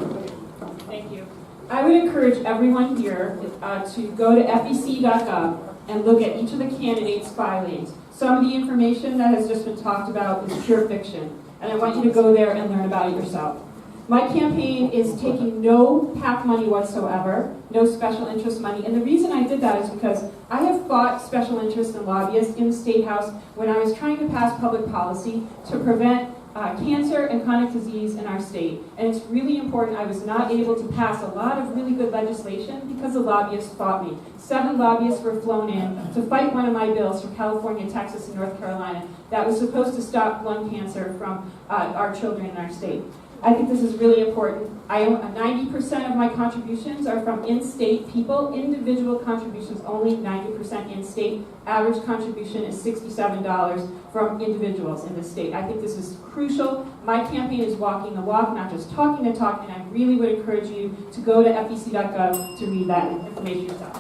Thank you. I would encourage everyone here to go to fec.gov and look at each of the candidates' filings. Some of the information that has just been talked about is pure fiction, and I want you to go there and learn about it yourself. My campaign is taking no PAC money whatsoever, no special interest money, and the reason I did that is because I have fought special interests and lobbyists in the State House when I was trying to pass public policy to prevent cancer and chronic disease in our state. And it's really important. I was not able to pass a lot of really good legislation because the lobbyists fought me. 7 lobbyists were flown in to fight one of my bills from California, Texas, and North Carolina that was supposed to stop lung cancer from our children in our state. I think this is really important. 90% of my contributions are from in-state people, individual contributions only, 90% in-state. Average contribution is $67 from individuals in the state. I think this is crucial. My campaign is walking the walk, not just talking the talk, and I really would encourage you to go to fec.gov to read that information yourself.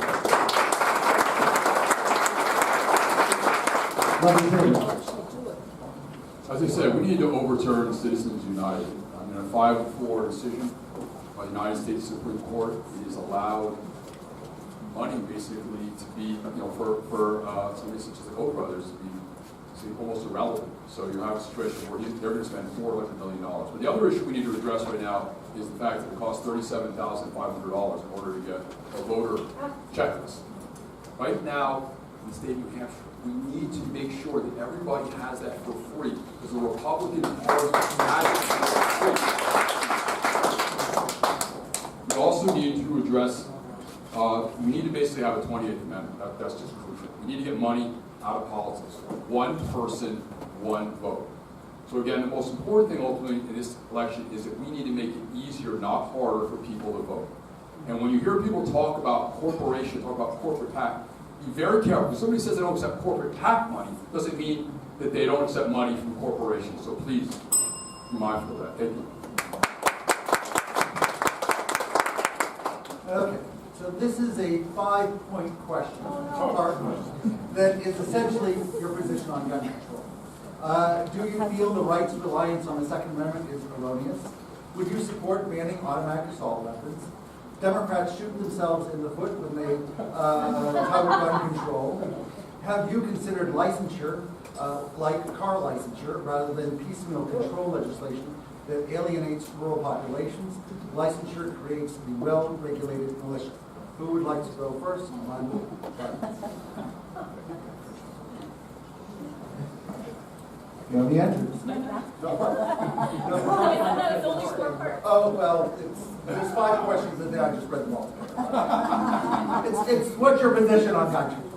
As I said, we need to overturn Citizens United. I mean, a 5-4 decision by the United States Supreme Court, it is allowed money basically to be, for somebody such as the Koch brothers to be almost irrelevant. So you have a situation where they're going to spend $400 million. But the other issue we need to address right now is the fact that it costs $37,500 in order to get a voter checklist. Right now, in the state of New Hampshire, we need to make sure that everybody has that for free, because the Republican Party has it for free. We also need to address, we need to basically have a 28th Amendment. That's just crucial. We need to get money out of politics. One person, one vote. So again, the most important thing ultimately in this election is that we need to make it easier, not harder, for people to vote. And when you hear people talk about corporation, talk about corporate PAC, be very careful. If somebody says they don't accept corporate PAC money, doesn't mean that they don't accept money from corporations. So please be mindful of that. Thank you. Okay, so this is a 5-point question that is essentially your position on gun control. Do you feel the right's reliance on the Second Amendment is erroneous? Would you support banning automatic assault weapons? Democrats shoot themselves in the foot when they tout gun control. Have you considered licensure, like car licensure, rather than piecemeal control legislation that alienates rural populations? Licensure creates the well-regulated militia. Who would like to go first? You have the answers. Oh, well, there's 5 questions in there. I just read them all. It's what's your position on gun control?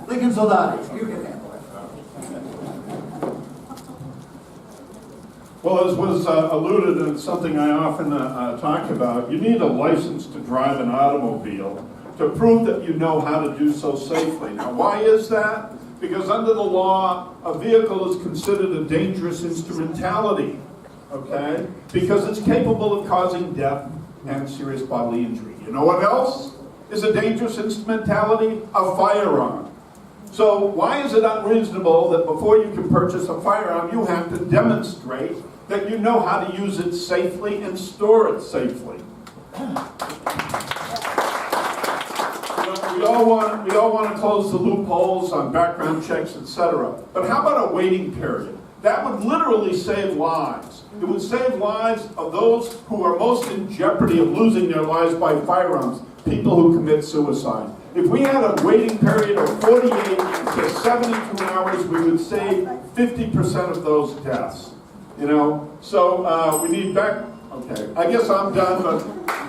Lincoln Soldati, you can handle it. Well, as was alluded, and something I often talk about, you need a license to drive an automobile to prove that you know how to do so safely. Now, why is that? Because under the law, a vehicle is considered a dangerous instrumentality, okay? Because it's capable of causing death and serious bodily injury. You know what else is a dangerous instrumentality? A firearm. So why is it unreasonable that before you can purchase a firearm, you have to demonstrate that you know how to use it safely and store it safely? We all want to close the loopholes on background checks, etc. But how about a waiting period? That would literally save lives. It would save lives of those who are most in jeopardy of losing their lives by firearms, people who commit suicide. If we had a waiting period of 48 to 72 hours, we would save 50% of those deaths. You know, so we need back. Okay, I guess I'm done, but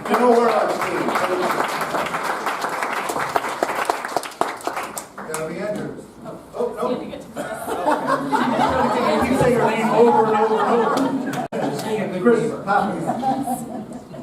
you know where I stand. Gabby Andrews. Oh, no. You say your name over and over and over. Just being a good Chris, neighbor.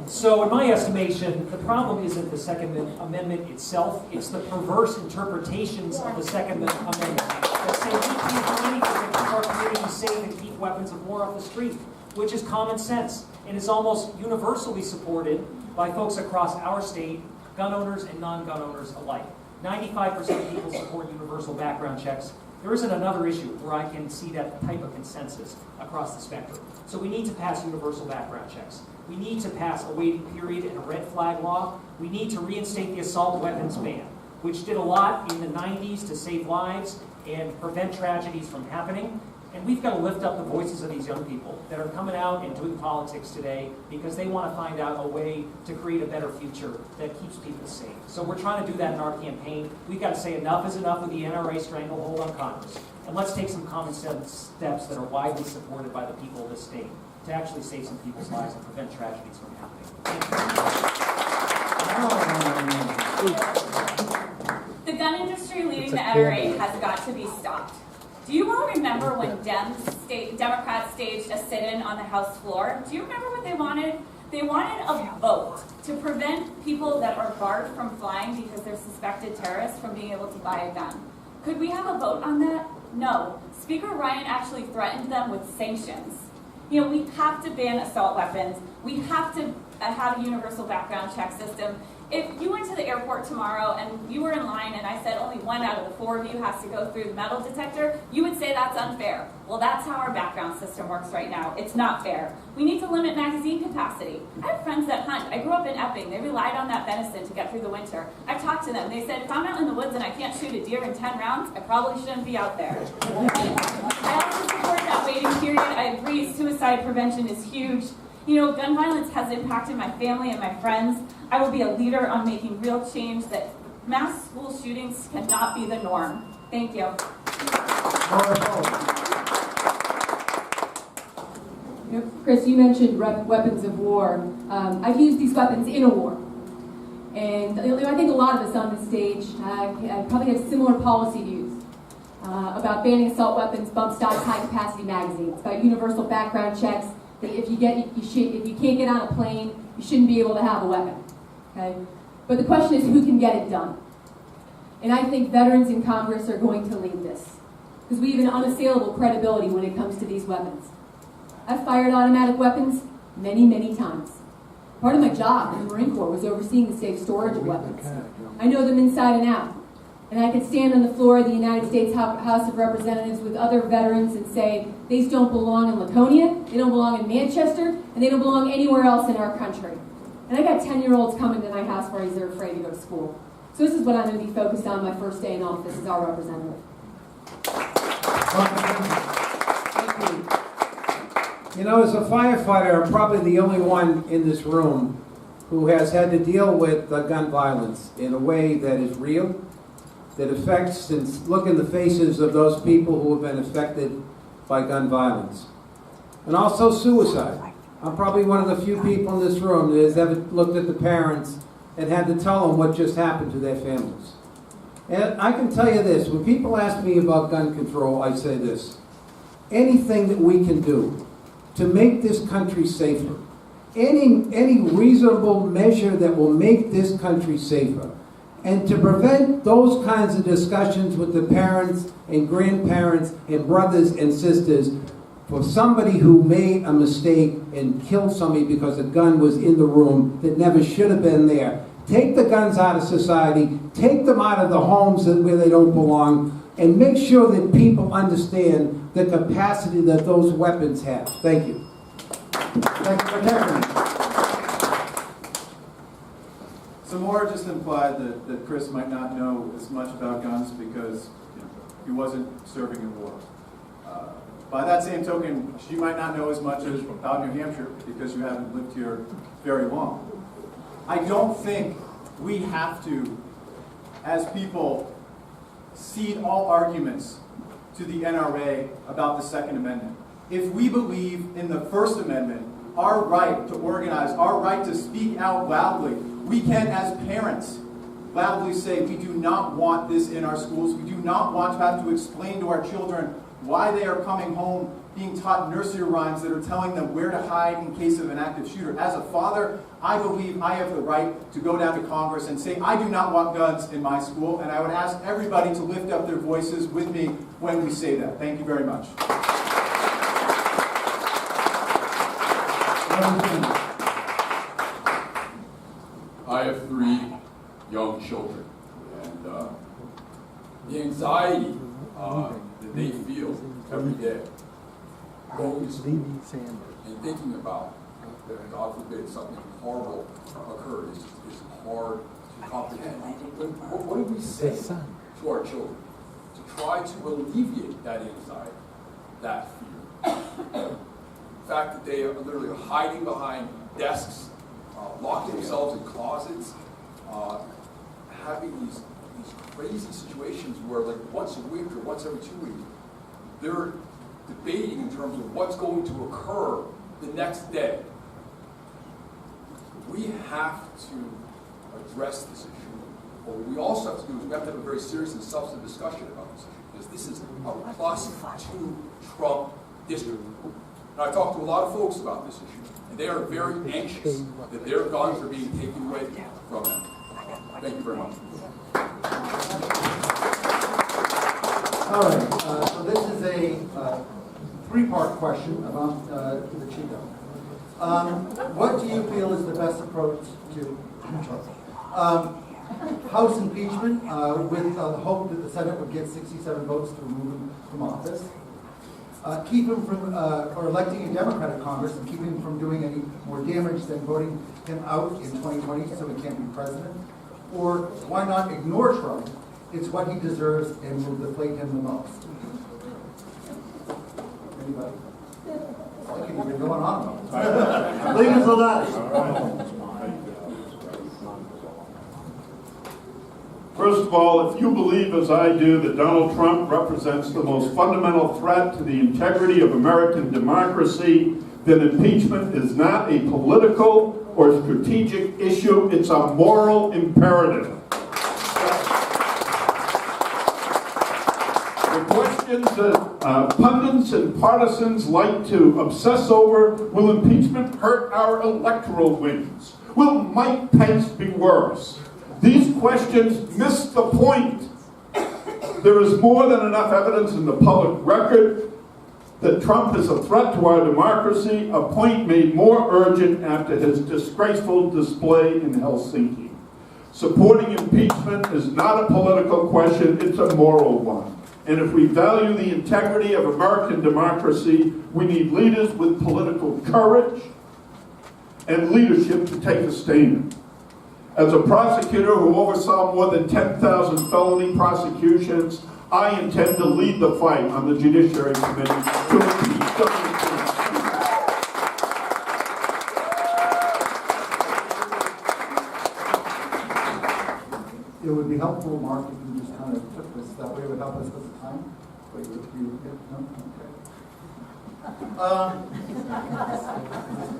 So in my estimation, the problem isn't the Second Amendment itself, it's the perverse interpretations of the Second Amendment that say we can't do anything to keep our communities safe and keep weapons of war off the street, which is common sense, and is almost universally supported by folks across our state, gun owners and non-gun owners alike. 95% of people support universal background checks. There isn't another issue where I can see that type of consensus across the spectrum. So we need to pass universal background checks. We need to pass a waiting period and a red flag law. We need to reinstate the assault weapons ban, which did a lot in the 90s to save lives and prevent tragedies from happening. And we've got to lift up the voices of these young people that are coming out and doing politics today because they want to find out a way to create a better future that keeps people safe. So we're trying to do that in our campaign. We've got to say enough is enough with the NRA stranglehold on Congress. And let's take some common sense steps that are widely supported by the people of this state to actually save some people's lives and prevent tragedies from happening. The gun industry leading the NRA has got to be stopped. Do you all remember when Democrats staged a sit-in on the House floor? Do you remember what they wanted? They wanted a vote to prevent people that are barred from flying because they're suspected terrorists from being able to buy a gun. Could we have a vote on that? No. Speaker Ryan actually threatened them with sanctions. You know, we have to ban assault weapons. We have to have a universal background check system. If you went to the airport tomorrow and you were in line and I said only 1 out of the 4 of you has to go through the metal detector, you would say that's unfair. Well, that's how our background system works right now. It's not fair. We need to limit magazine capacity. I have friends that hunt. I grew up in Epping. They relied on that venison to get through the winter. I've talked to them. They said, if I'm out in the woods and I can't shoot a deer in 10 rounds, I probably shouldn't be out there. I also support that waiting period. I agree suicide prevention is huge. You know, gun violence has impacted my family and my friends. I will be a leader on making real change that mass school shootings cannot be the norm. Thank you. Chris, you mentioned weapons of war. I've used these weapons in a war. And I think a lot of us on this stage probably have similar policy views about banning assault weapons, bump stocks, high-capacity magazines, about universal background checks, that if you can't get on a plane, you shouldn't be able to have a weapon. Okay? But the question is, who can get it done? And I think veterans in Congress are going to lead this, because we have an unassailable credibility when it comes to these weapons. I've fired automatic weapons many, many times. Part of my job in the Marine Corps was overseeing the safe storage of weapons. I know them inside and out. And I could stand on the floor of the United States House of Representatives with other veterans and say, these don't belong in Laconia, they don't belong in Manchester, and they don't belong anywhere else in our country. And I got 10-year-olds coming to my house where they're afraid to go to school. So this is what I'm going to be focused on my first day in office as our representative. You know, as a firefighter, I'm probably the only one in this room who has had to deal with gun violence in a way that is real, that affects and look in the faces of those people who have been affected by gun violence. And also suicide. I'm probably one of the few people in this room that has ever looked at the parents and had to tell them what just happened to their families. And I can tell you this, when people ask me about gun control, I say this: anything that we can do to make this country safer, any reasonable measure that will make this country safer, and to prevent those kinds of discussions with the parents and grandparents and brothers and sisters for somebody who made a mistake and killed somebody because a gun was in the room that never should have been there. Take the guns out of society, take them out of the homes where they don't belong, and make sure that people understand the capacity that those weapons have. Thank you. Thank you for protecting me. Some more just implied that Chris might not know as much about guns because he wasn't serving in war. By that same token, she might not know as much about New Hampshire because you haven't lived here very long. I don't think we have to, as people, cede all arguments to the NRA about the Second Amendment. If we believe in the First Amendment, our right to organize, our right to speak out loudly, we can, as parents, loudly say we do not want this in our schools. We do not want to have to explain to our children why they are coming home being taught nursery rhymes that are telling them where to hide in case of an active shooter. As a father, I believe I have the right to go down to Congress and say I do not want guns in my school, and I would ask everybody to lift up their voices with me when we say that. Thank you very much. I have 3 young children, and the anxiety that they feel every day going to school and thinking about that, God forbid, something horrible occurred is hard to comprehend. But what do we say to our children to try to alleviate that anxiety, that fear? The fact that they are literally hiding behind desks, locking themselves in closets, having these crazy situations where, like, once a week or once every 2 weeks, they're debating in terms of what's going to occur the next day. We have to address this issue. What we also have to do is we have to have a very serious and substantive discussion about this issue. because this is a +2 Trump district. And I talked to a lot of folks about this issue, and they are very anxious that their guns are being taken away from them. Thank you very much. All right, so this is a three-part question about the Chico. What do you feel is the best approach to House impeachment with the hope that the Senate would get 67 votes to remove him from office? Keep him from, or electing a Democratic Congress and keep him from doing any more damage than voting him out in 2020 so he can't be president? Or why not ignore Trump? It's what he deserves and will deflate him the most. Anybody? I can even go on about it. Leave us alone. First of all, if you believe, as I do, that Donald Trump represents the most fundamental threat to the integrity of American democracy, then impeachment is not a political or strategic issue, it's a moral imperative. The questions that pundits and partisans like to obsess over: will impeachment hurt our electoral wins? Will Mike Pence be worse? These questions miss the point. There is more than enough evidence in the public record that Trump is a threat to our democracy, a point made more urgent after his disgraceful display in Helsinki. Supporting impeachment is not a political question, it's a moral one. And if we value the integrity of American democracy, we need leaders with political courage and leadership to take a stand. As a prosecutor who oversaw more than 10,000 felony prosecutions, I intend to lead the fight on the Judiciary Committee to impeach Donald Trump. It would be helpful, Mark, if you just kind of took this, that way it would help us with the time. Wait, you, no? Okay.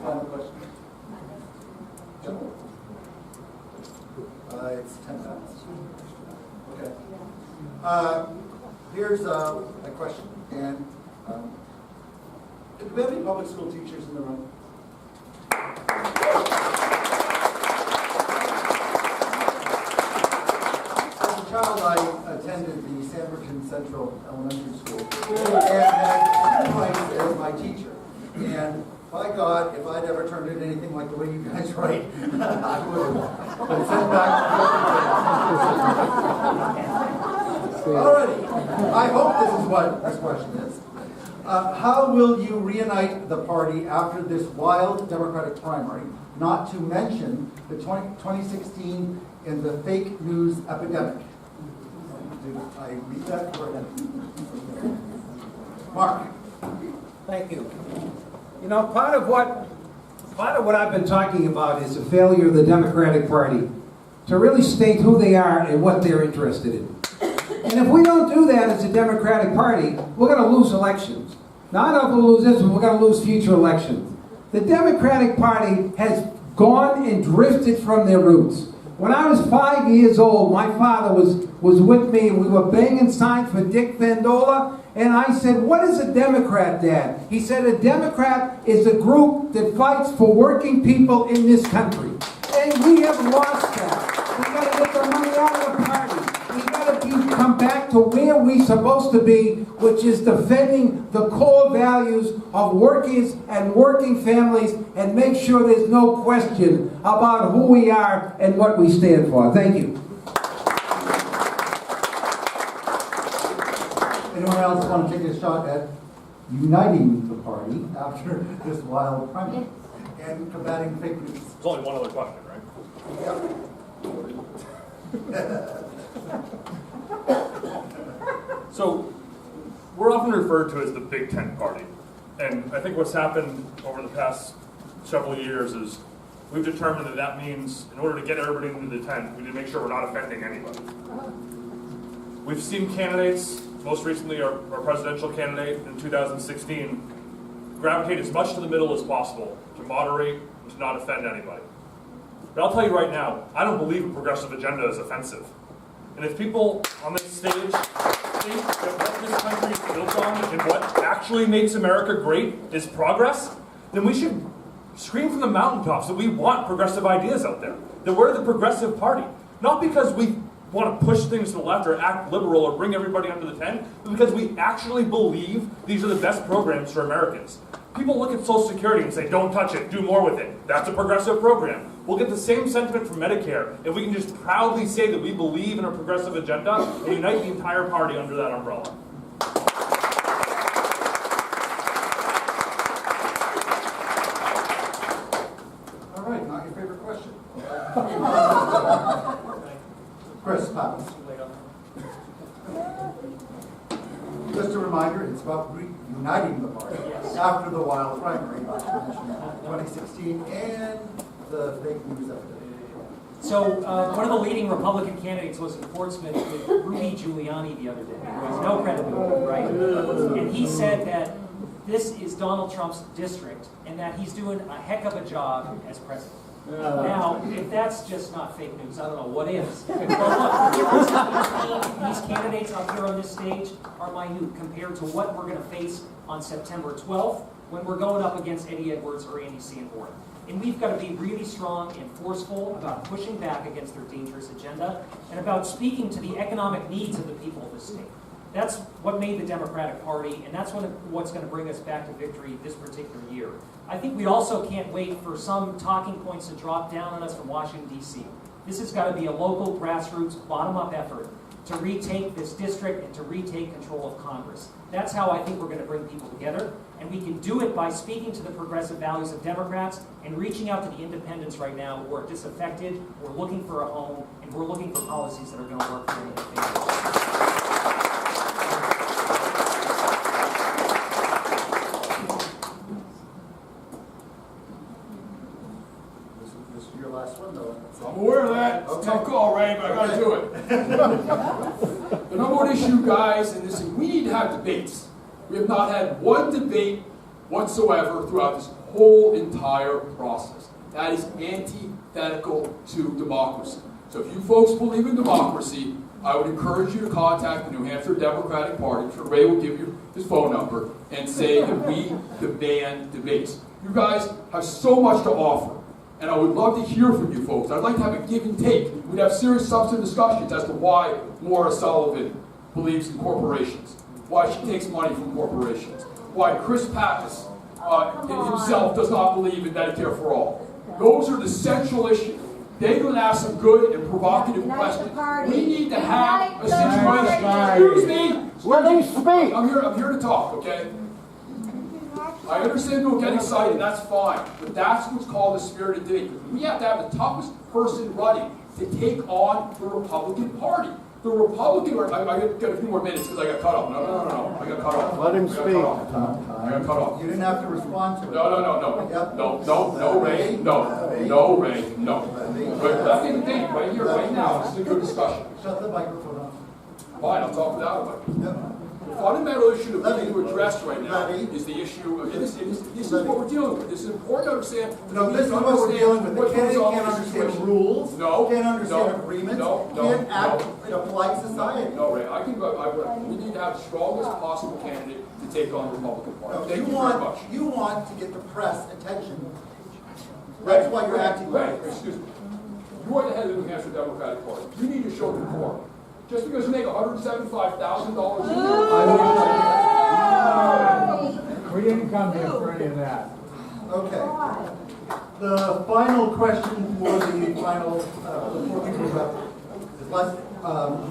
Final question. It's 10 minutes. Okay. Here's a question. And do we have any public school teachers in the room? As a child, I attended the Sanford Central Elementary School, and I supervised as my teacher. And by God, if I'd ever turned in anything like the way you guys write, I would have been sent back to Alrighty. I hope this is what this question is. How will you reunite the party after this wild Democratic primary, not to mention the 2016 and the fake news epidemic? Did I read that correctly? Mark. Thank you. You know, part of what I've been talking about is the failure of the Democratic Party to really state who they are and what they're interested in. And if we don't do that as a Democratic Party, we're going to lose elections. Not only lose this one, we're going to lose future elections. The Democratic Party has gone and drifted from their roots. When I was 5 years old, my father was with me, and we were banging signs for Dick Vandola. And I said, what is a Democrat, Dad? He said, a Democrat is a group that fights for working people in this country. And we have lost that. We've got to get the money out of the party. We've got to come back to where we're supposed to be, which is defending the core values of workers and working families, and make sure there's no question about who we are and what we stand for. Thank you. Anyone else want to take a shot at uniting the party after this wild primary and combating fake news? There's only one other question, right? Yep. So, we're often referred to as the Big Tent Party. And I think what's happened over the past several years is we've determined that that means in order to get everybody into the tent, we need to make sure we're not offending anybody. We've seen candidates, most recently our presidential candidate in 2016, gravitate as much to the middle as possible to moderate and to not offend anybody. But I'll tell you right now, I don't believe a progressive agenda is offensive. And if people on this stage think that what this country is built on and what actually makes America great is progress, then we should scream from the mountaintops that we want progressive ideas out there, that we're the progressive party. Not because we want to push things to the left or act liberal or bring everybody under the tent, but because we actually believe these are the best programs for Americans. People look at Social Security and say, don't touch it, do more with it. That's a progressive program. We'll get the same sentiment from Medicare if we can just proudly say that we believe in a progressive agenda and unite the entire party under that umbrella. All right, not your favorite question. Chris Pappas. Just a reminder, it's about reuniting the party after the wild primary in 2016 and the fake news update. So one of the leading Republican candidates was in Portsmouth with Rudy Giuliani the other day. He has no credibility, right? And he said that this is Donald Trump's district and that he's doing a heck of a job as president. Now, if that's just not fake news, I don't know what is. Well, look, these candidates up here on this stage are minute compared to what we're going to face on September 12th when we're going up against Eddie Edwards or Andy Sanborn. And we've got to be really strong and forceful about pushing back against their dangerous agenda and about speaking to the economic needs of the people of the state. That's what made the Democratic Party, and that's what's going to bring us back to victory this particular year. I think we also can't wait for some talking points to drop down on us from Washington, D.C. This has got to be a local, grassroots, bottom-up effort to retake this district and to retake control of Congress. That's how I think we're going to bring people together, and we can do it by speaking to the progressive values of Democrats and reaching out to the independents right now who are disaffected, who are looking for a home, and who are looking for policies that are going to work for them. I'm aware of that. It's a tough call, Ray, but I got to do it. The number one issue, guys, and this, we need to have debates. We have not had one debate whatsoever throughout this whole entire process. That is antithetical to democracy. So if you folks believe in democracy, I would encourage you to contact the New Hampshire Democratic Party. I'm sure Ray will give you his phone number and say that we demand debates. You guys have so much to offer. And I would love to hear from you folks. I'd like to have a give and take. We'd have serious substantive discussions as to why Maura Sullivan believes in corporations, why she takes money from corporations, why Chris Pappas himself does not believe in Medicare for all. Those are the central issues. They're going to ask some good and provocative questions. We need to have a situation. Excuse me. Let him speak. I'm here to talk, okay? I understand people get excited, that's fine, but that's what's called the spirit of debate. We have to have the toughest person running to take on the Republican Party. The Republican, I got a few more minutes because I got cut off. No, I got cut off. Let him speak. I got cut off. You didn't have to respond to it. No, Ray, no, Ray, no. But that's the thing, right here, right now, this is a good discussion. Shut the microphone off. Fine, I'll talk without it. Yep. The fundamental issue that we need to address right now is the issue of, this is what we're dealing with. This is important to understand. No, this is what we're dealing with. The candidate can't understand rules, can't understand agreements, can't act in a polite society. No, Ray, we need to have the strongest possible candidate to take on the Republican Party. No, Thank you very much. You want to get the press attention. That's why you're acting like this. Excuse me. You are the head of the New Hampshire Democratic Party. You need to show decorum. Just because you make $175,000 a year. We didn't come here for any of that. Okay. The final question for the final, the four people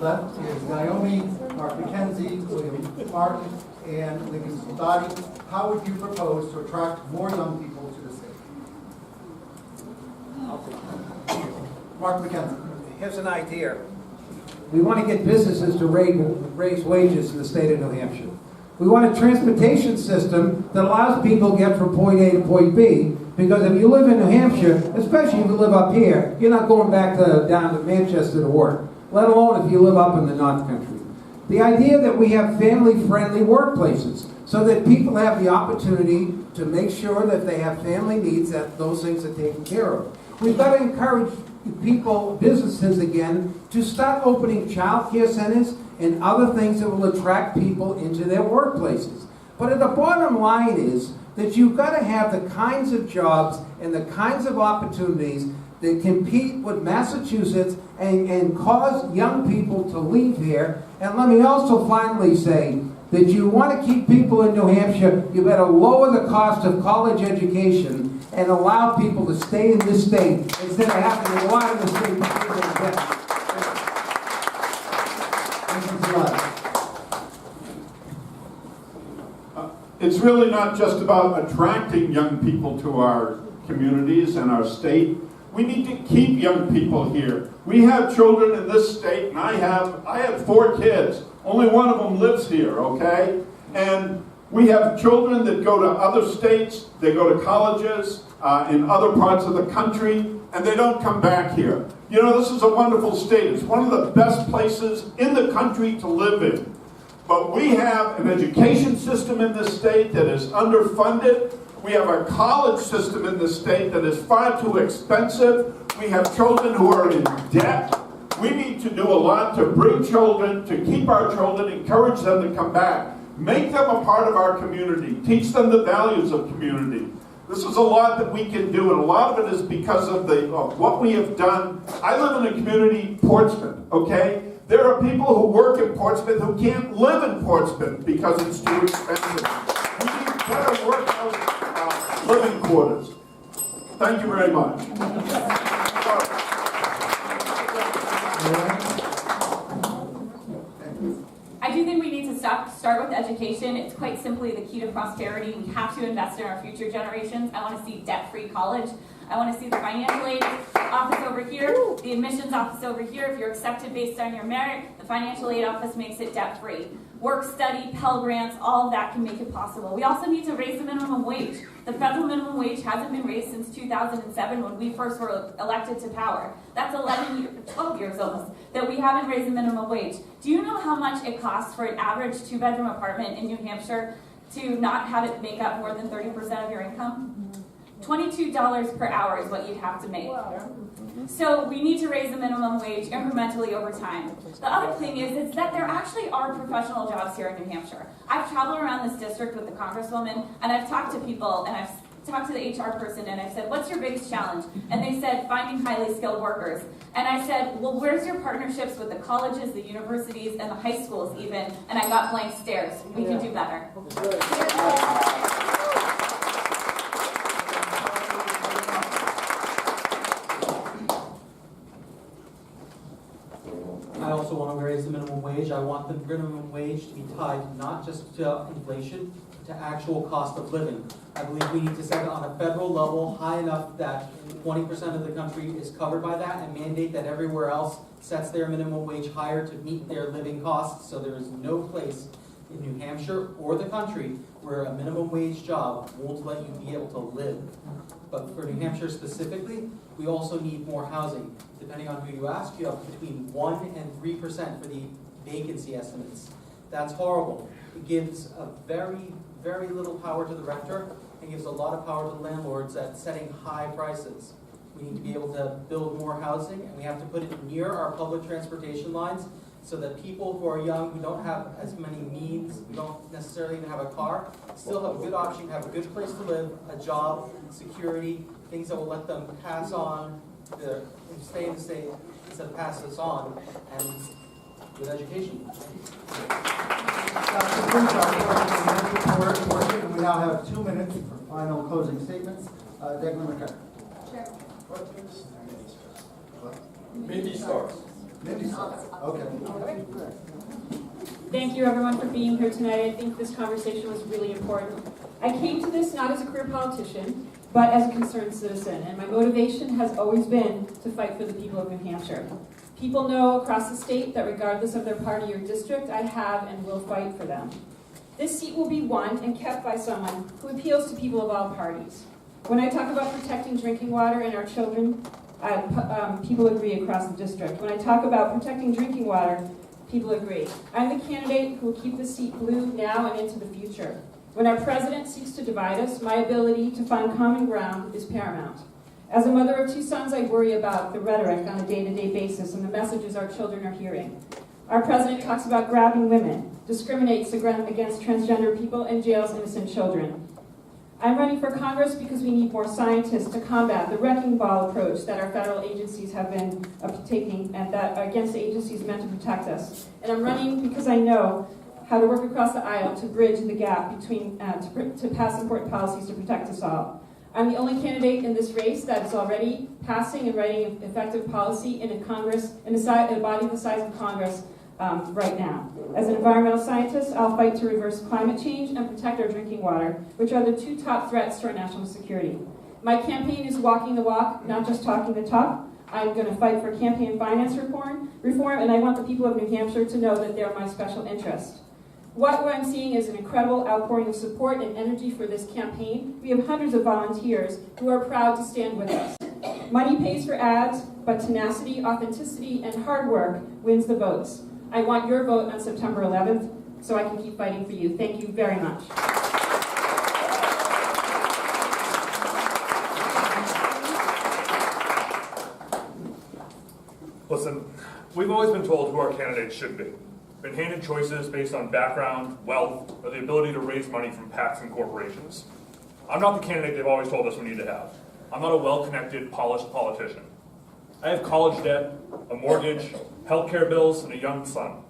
left is Naomi, Mark McKenzie, William Martin, and Lincoln Soldati. How would you propose to attract more young people to the state? Mark McKenzie. Here's an idea. We want to get businesses to raise wages in the state of New Hampshire. We want a transportation system that allows people to get from point A to point B, because if you live in New Hampshire, especially if you live up here, you're not going back down to Manchester to work, let alone if you live up in the North Country. The idea that we have family-friendly workplaces so that people have the opportunity to make sure that they have family needs, that those things are taken care of. We've got to encourage people, businesses again, to start opening child care centers and other things that will attract people into their workplaces. But the bottom line is that you've got to have the kinds of jobs and the kinds of opportunities that compete with Massachusetts and cause young people to leave here. And let me also finally say that you want to keep people in New Hampshire, you better lower the cost of college education and allow people to stay in this state instead of having to go out of the state to pay their debt. Thank you so much. It's really not just about attracting young people to our communities and our state. We need to keep young people here. We have children in this state, and I have 4 kids. Only one of them lives here, okay? And we have children that go to other states, they go to colleges in other parts of the country, and they don't come back here. You know, this is a wonderful state. It's one of the best places in the country to live in. But we have an education system in this state that is underfunded. We have a college system in this state that is far too expensive. We have children who are in debt. We need to do a lot to bring children, to keep our children, encourage them to come back. Make them a part of our community. Teach them the values of community. This is a lot that we can do, and a lot of it is because of what we have done. I live in a community, Portsmouth, okay? There are people who work in Portsmouth who can't live in Portsmouth because it's too expensive. We need better workhouse living quarters. Thank you very much. I do think we need to start with education. It's quite simply the key to prosperity. We have to invest in our future generations. I want to see debt-free college. I want to see the financial aid office over here, the admissions office over here. If you're accepted based on your merit, the financial aid office makes it debt-free. Work study, Pell Grants, all of that can make it possible. We also need to raise the minimum wage. The federal minimum wage hasn't been raised since 2007 when we first were elected to power. That's 12 years almost, that we haven't raised the minimum wage. Do you know how much it costs for an average 2-bedroom apartment in New Hampshire to not have it make up more than 30% of your income? $22 per hour is what you'd have to make. So we need to raise the minimum wage incrementally over time. The other thing is that there actually are professional jobs here in New Hampshire. I've traveled around this district with the Congresswoman, and I've talked to people, and I've talked to the HR person, and I said, what's your biggest challenge? And they said, finding highly skilled workers. And I said, well, where's your partnerships with the colleges, the universities, and the high schools even? And I got blank stares. We can do better. I also want to raise the minimum wage. I want the minimum wage to be tied not just to inflation, but to actual cost of living. I believe we need to set it on a federal level high enough that 20% of the country is covered by that, and mandate that everywhere else sets their minimum wage higher to meet their living costs, so there is no place in New Hampshire or the country where a minimum wage job won't let you be able to live. But for New Hampshire specifically, we also need more housing. Depending on who you ask, you have between 1% and 3% for the vacancy estimates. That's horrible. It gives a very, very little power to the renter and gives a lot of power to landlords at setting high prices. We need to be able to build more housing, and we have to put it near our public transportation lines so that people who are young, who don't have as many means, who don't necessarily even have a car, still have a good option, have a good place to live, a job, security, things that will let them pass on, stay in the state instead of pass this on, and with education. That concludes our portion, and we now have 2 minutes for final closing statements. Declan McCarthy. Mindy starts. Mindy starts. Okay. Thank you everyone for being here tonight. I think this conversation was really important. I came to this not as a career politician, but as a concerned citizen, and my motivation has always been to fight for the people of New Hampshire. People know across the state that regardless of their party or district, I have and will fight for them. This seat will be won and kept by someone who appeals to people of all parties. When I talk about protecting drinking water and our children, people agree across the district. When I talk about protecting drinking water, people agree. I'm the candidate who will keep the seat blue now and into the future. When our president seeks to divide us, my ability to find common ground is paramount. As a mother of 2 sons, I worry about the rhetoric on a day-to-day basis and the messages our children are hearing. Our president talks about grabbing women, discriminates against transgender people, and jails innocent children. I'm running for Congress because we need more scientists to combat the wrecking ball approach that our federal agencies have been taking and that against agencies meant to protect us. And I'm running because I know how to work across the aisle to bridge the gap between, to pass important policies to protect us all. I'm the only candidate in this race that is already passing and writing effective policy in a Congress, in a body the size of Congress right now. As an environmental scientist, I'll fight to reverse climate change and protect our drinking water, which are the two top threats to our national security. My campaign is walking the walk, not just talking the talk. I'm going to fight for campaign finance reform, and I want the people of New Hampshire to know that they're my special interest. What I'm seeing is an incredible outpouring of support and energy for this campaign. We have hundreds of volunteers who are proud to stand with us. Money pays for ads, but tenacity, authenticity, and hard work wins the votes. I want your vote on September 11th so I can keep fighting for you. Thank you very much. Listen, we've always been told who our candidates should be. Been handed choices based on background, wealth, or the ability to raise money from PACs and corporations. I'm not the candidate they've always told us we need to have. I'm not a well-connected, polished politician. I have college debt, a mortgage, healthcare bills, and a young son.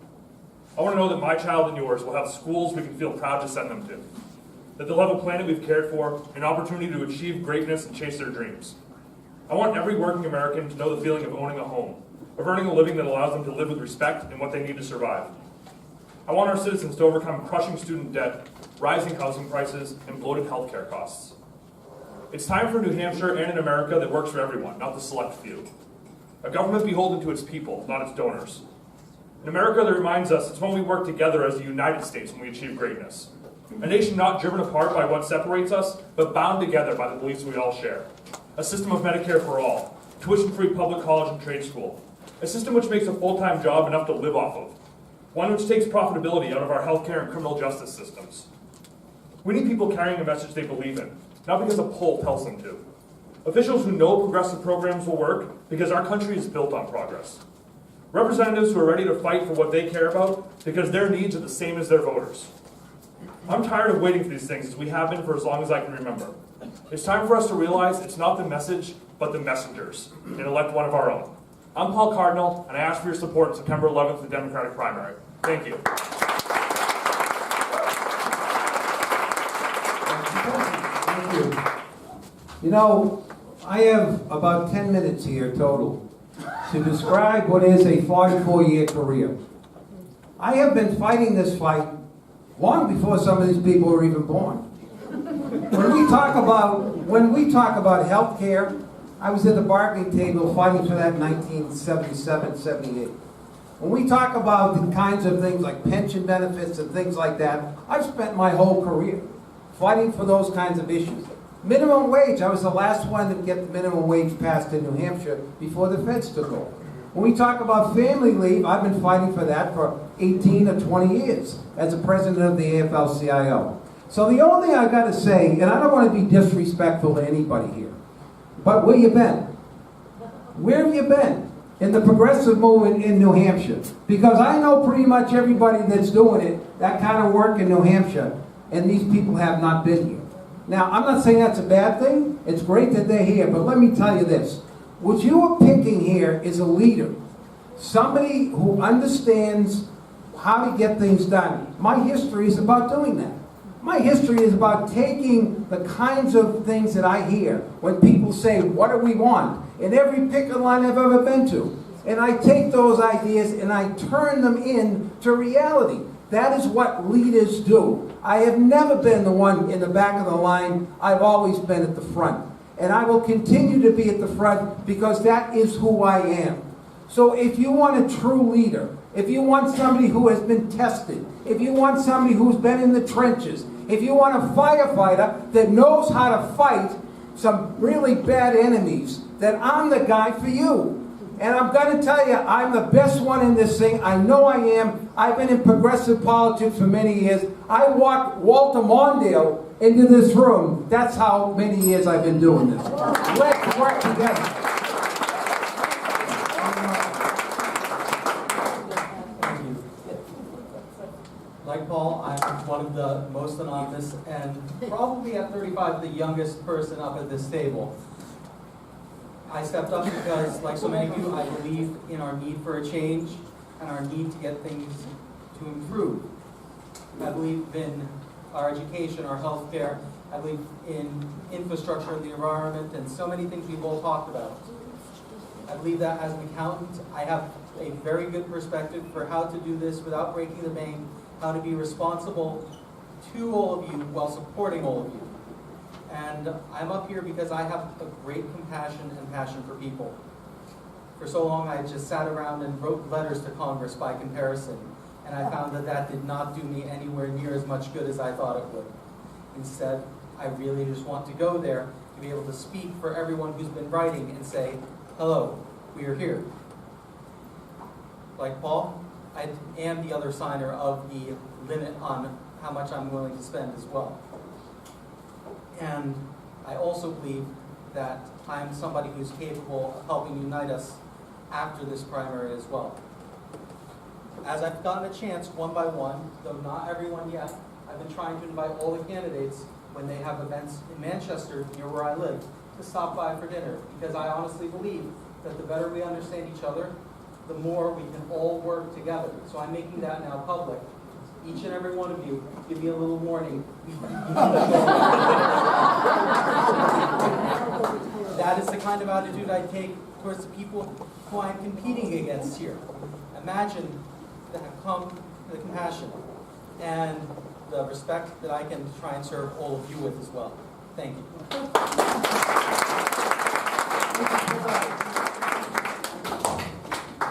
I want to know that my child and yours will have schools we can feel proud to send them to. That they'll have a planet we've cared for, an opportunity to achieve greatness and chase their dreams. I want every working American to know the feeling of owning a home, of earning a living that allows them to live with respect and what they need to survive. I want our citizens to overcome crushing student debt, rising housing prices, and bloated healthcare costs. It's time for New Hampshire and an America that works for everyone, not the select few. A government beholden to its people, not its donors. An America that reminds us it's when we work together as the United States when we achieve greatness. A nation not driven apart by what separates us, but bound together by the beliefs we all share. A system of Medicare for all, tuition-free public college and trade school. A system which makes a full-time job enough to live off of. One which takes profitability out of our healthcare and criminal justice systems. We need people carrying a message they believe in, not because a poll tells them to. Officials who know progressive programs will work because our country is built on progress. Representatives who are ready to fight for what they care about because their needs are the same as their voters. I'm tired of waiting for these things, as we have been for as long as I can remember. It's time for us to realize it's not the message, but the messengers, and elect one of our own. I'm Paul Cardinal, and I ask for your support on September 11th, the Democratic primary. Thank you. Thank you. You know, I have about 10 minutes here total to describe what is a 44-year career. I have been fighting this fight long before some of these people were even born. When we talk about health care, I was at the bargaining table fighting for that in 1977, 78. When we talk about the kinds of things like pension benefits and things like that, I've spent my whole career fighting for those kinds of issues. Minimum wage, I was the last one to get the minimum wage passed in New Hampshire before the feds took over. When we talk about family leave, I've been fighting for that for 18 or 20 years as a president of the AFL-CIO. So the only thing I've got to say, and I don't want to be disrespectful to anybody here, but where you been? Where have you been in the progressive movement in New Hampshire? Because I know pretty much everybody that's doing it, that kind of work in New Hampshire, and these people have not been here. Now, I'm not saying that's a bad thing. It's great that they're here, but let me tell you this. What you are picking here is a leader, somebody who understands how to get things done. My history is about doing that. My history is about taking the kinds of things that I hear when people say, what do we want? In every picket line I've ever been to. And I take those ideas and I turn them into reality. That is what leaders do. I have never been the one in the back of the line. I've always been at the front. And I will continue to be at the front because that is who I am. So if you want a true leader, if you want somebody who has been tested, if you want somebody who's been in the trenches, if you want a firefighter that knows how to fight some really bad enemies, then I'm the guy for you. And I'm going to tell you, I'm the best one in this thing. I know I am. I've been in progressive politics for many years. I walked Walter Mondale into this room. That's how many years I've been doing this. Let's work together. Like Paul, I'm one of the most anonymous and probably at 35 the youngest person up at this table. I stepped up because, like so many of you, I believe in our need for a change and our need to get things to improve. I believe in our education, our healthcare. I believe in infrastructure and the environment and so many things we've all talked about. I believe that as an accountant, I have a very good perspective for how to do this without breaking the bank, how to be responsible to all of you while supporting all of you. And I'm up here because I have a great compassion and passion for people. For so long, I just sat around and wrote letters to Congress by comparison, and I found that that did not do me anywhere near as much good as I thought it would. Instead, I really just want to go there to be able to speak for everyone who's been writing and say, hello, we are here. Like Paul, I am the other signer of the limit on how much I'm willing to spend as well. And I also believe that I'm somebody who's capable of helping unite us after this primary as well. As I've gotten a chance one by one, though not everyone yet, I've been trying to invite all the candidates when they have events in Manchester, near where I live, to stop by for dinner, because I honestly believe that the better we understand each other, the more we can all work together. So I'm making that now public. Each and every one of you, give me a little warning. That is the kind of attitude I take towards the people who I'm competing against here. Imagine the compassion and the respect that I can try and serve all of you with as well. Thank you.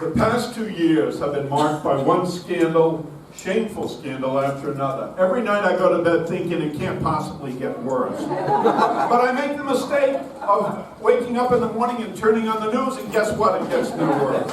The past 2 years have been marked by one scandal, shameful scandal after another. Every night I go to bed thinking it can't possibly get worse. But I make the mistake of waking up in the morning and turning on the news, and guess what? It gets no worse.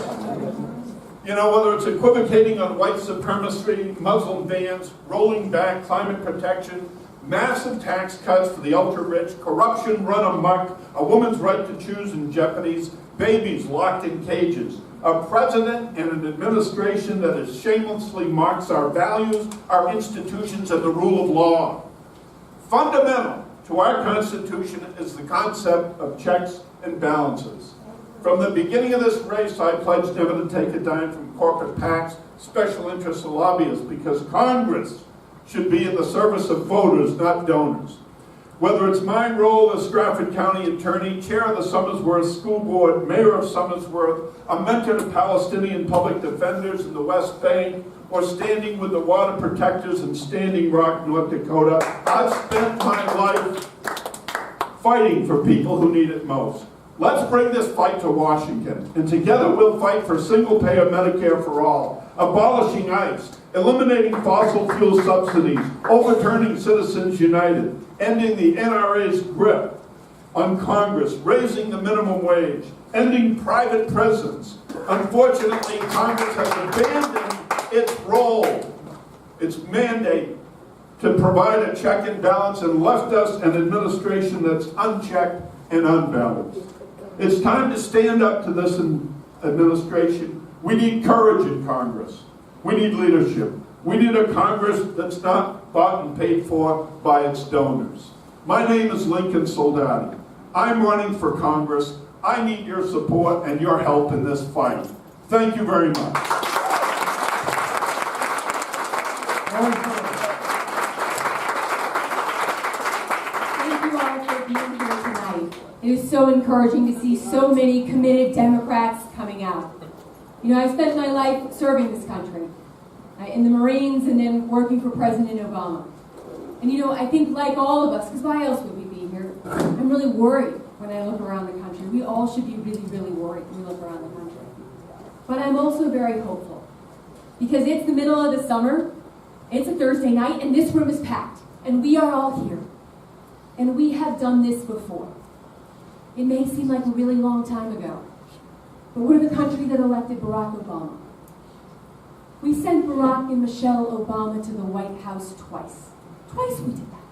You know, whether it's equivocating on white supremacy, Muslim bans, rolling back climate protection, massive tax cuts for the ultra-rich, corruption run amok, a woman's right to choose in jeopardy, babies locked in cages, a president and an administration that is shamelessly marks our values, our institutions, and the rule of law. Fundamental to our Constitution is the concept of checks and balances. From the beginning of this race, I pledged never to take a dime from corporate PACs, special interests, and lobbyists, because Congress should be in the service of voters, not donors. Whether it's my role as Stratford County Attorney, Chair of the Somersworth School Board, Mayor of Somersworth, a mentor to Palestinian public defenders in the West Bank, or standing with the water protectors in Standing Rock, North Dakota, I've spent my life fighting for people who need it most. Let's bring this fight to Washington, and together we'll fight for single-payer Medicare for all, abolishing ICE, eliminating fossil fuel subsidies, overturning Citizens United, ending the NRA's grip on Congress, raising the minimum wage, ending private prisons. Unfortunately, Congress has abandoned its role, its mandate to provide a check and balance, and left us an administration that's unchecked and unbalanced. It's time to stand up to this administration. We need courage in Congress. We need leadership. We need a Congress that's not bought and paid for by its donors. My name is Lincoln Soldati. I'm running for Congress. I need your support and your help in this fight. Thank you very much. Thank you all for being here tonight. It is so encouraging to see so many committed Democrats coming out. You know, I've spent my life serving this country, in the Marines and then working for President Obama. And you know, I think like all of us, because why else would we be here? I'm really worried when I look around the country. We all should be really, really worried when we look around the country. But I'm also very hopeful, because it's the middle of the summer, it's a Thursday night, and this room is packed, and we are all here. And we have done this before. It may seem like a really long time ago, but we're the country that elected Barack Obama. We sent Barack and Michelle Obama to the White House twice. Twice we did that.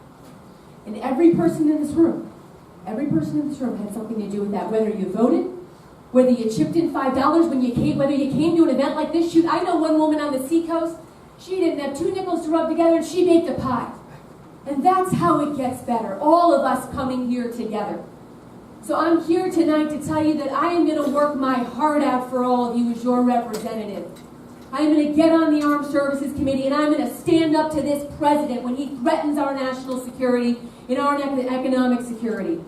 And every person in this room had something to do with that, whether you voted, whether you chipped in $5 when you came, whether you came to an event like this. Shoot, I know one woman on the Seacoast, She didn't have 2 nickels to rub together, and she baked a pie. And that's how it gets better, all of us coming here together. So I'm here tonight to tell you that I am going to work my heart out for all of you as your representative. I'm going to get on the Armed Services Committee, and I'm going to stand up to this president when he threatens our national security and our economic security.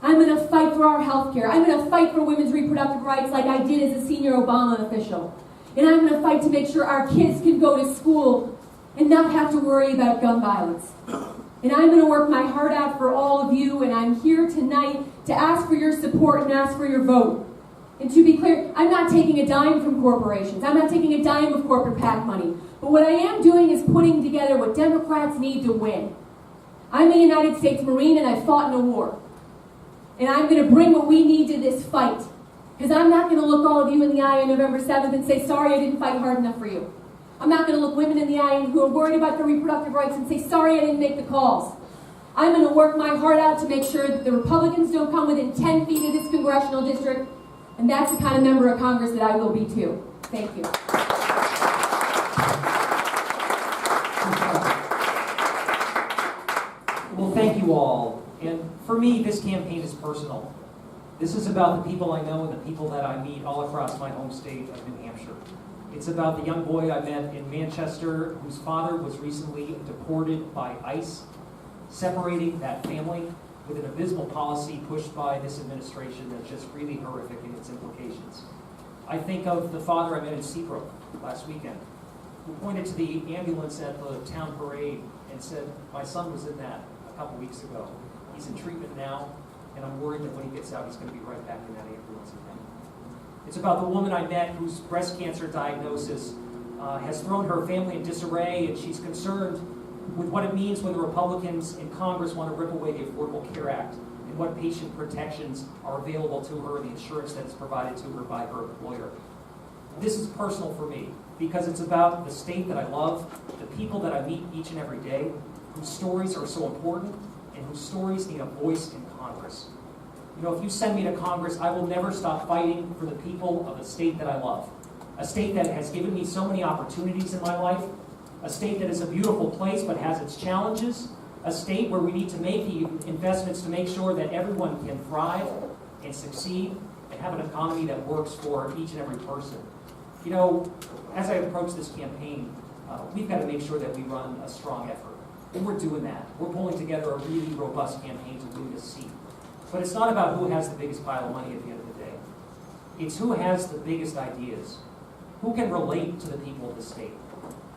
I'm going to fight for our health care. I'm going to fight for women's reproductive rights like I did as a senior Obama official. And I'm going to fight to make sure our kids can go to school and not have to worry about gun violence. And I'm going to work my heart out for all of you, and I'm here tonight to ask for your support and ask for your vote. And to be clear, I'm not taking a dime from corporations. I'm not taking a dime of corporate PAC money. But what I am doing is putting together what Democrats need to win. I'm a United States Marine, and I fought in a war. And I'm going to bring what we need to this fight. Because I'm not going to look all of you in the eye on November 7th and say, sorry, I didn't fight hard enough for you. I'm not going to look women in the eye who are worried about their reproductive rights and say, sorry, I didn't make the calls. I'm going to work my heart out to make sure that the Republicans don't come within 10 feet of this congressional district. And that's the kind of member of Congress that I will be too. Thank you. Well, thank you all. And for me, this campaign is personal. This is about the people I know and the people that I meet all across my home state of New Hampshire. It's about the young boy I met in Manchester whose father was recently deported by ICE, separating that family with an abysmal policy pushed by this administration that's just really horrific in its implications. I think of the father I met in Seabrook last weekend, who pointed to the ambulance at the town parade and said, my son was in that a couple weeks ago. He's in treatment now, and I'm worried that when he gets out, he's going to be right back in that ambulance again. It's about the woman I met whose breast cancer diagnosis has thrown her family in disarray, and she's concerned with what it means when the Republicans in Congress want to rip away the Affordable Care Act and what patient protections are available to her and the insurance that is provided to her by her employer. This is personal for me because it's about the state that I love, the people that I meet each and every day, whose stories are so important and whose stories need a voice in Congress. You know, if you send me to Congress, I will never stop fighting for the people of a state that I love. A state that has given me so many opportunities in my life. A state that is a beautiful place but has its challenges. A state where we need to make the investments to make sure that everyone can thrive and succeed and have an economy that works for each and every person. You know, as I approach this campaign, we've got to make sure that we run a strong effort. And we're doing that. We're pulling together a really robust campaign to win this seat. But it's not about who has the biggest pile of money at the end of the day. It's who has the biggest ideas. Who can relate to the people of the state.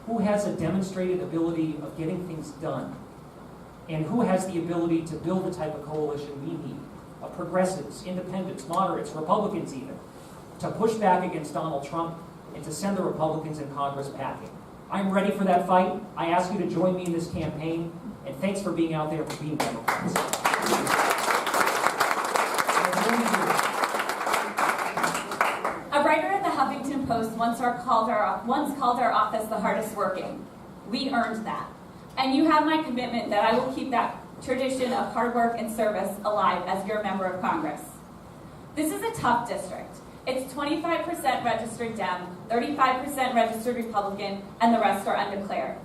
Who has a demonstrated ability of getting things done. And who has the ability to build the type of coalition we need. Of progressives, independents, moderates, Republicans even. To push back against Donald Trump and to send the Republicans in Congress packing. I'm ready for that fight. I ask you to join me in this campaign. And thanks for being out there, for being Democrats. A writer at the Huffington Post once called our office the hardest working. We earned that. And you have my commitment that I will keep that tradition of hard work and service alive as your member of Congress. This is a tough district. It's 25% registered Dem, 35% registered Republican, and the rest are undeclared.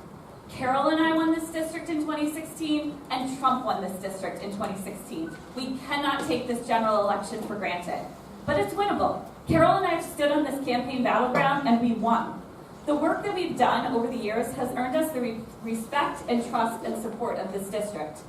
Carol and I won this district in 2016, and Trump won this district in 2016. We cannot take this general election for granted. But it's winnable. Carol and I have stood on this campaign battleground, and we won. The work that we've done over the years has earned us the respect and trust and support of this district.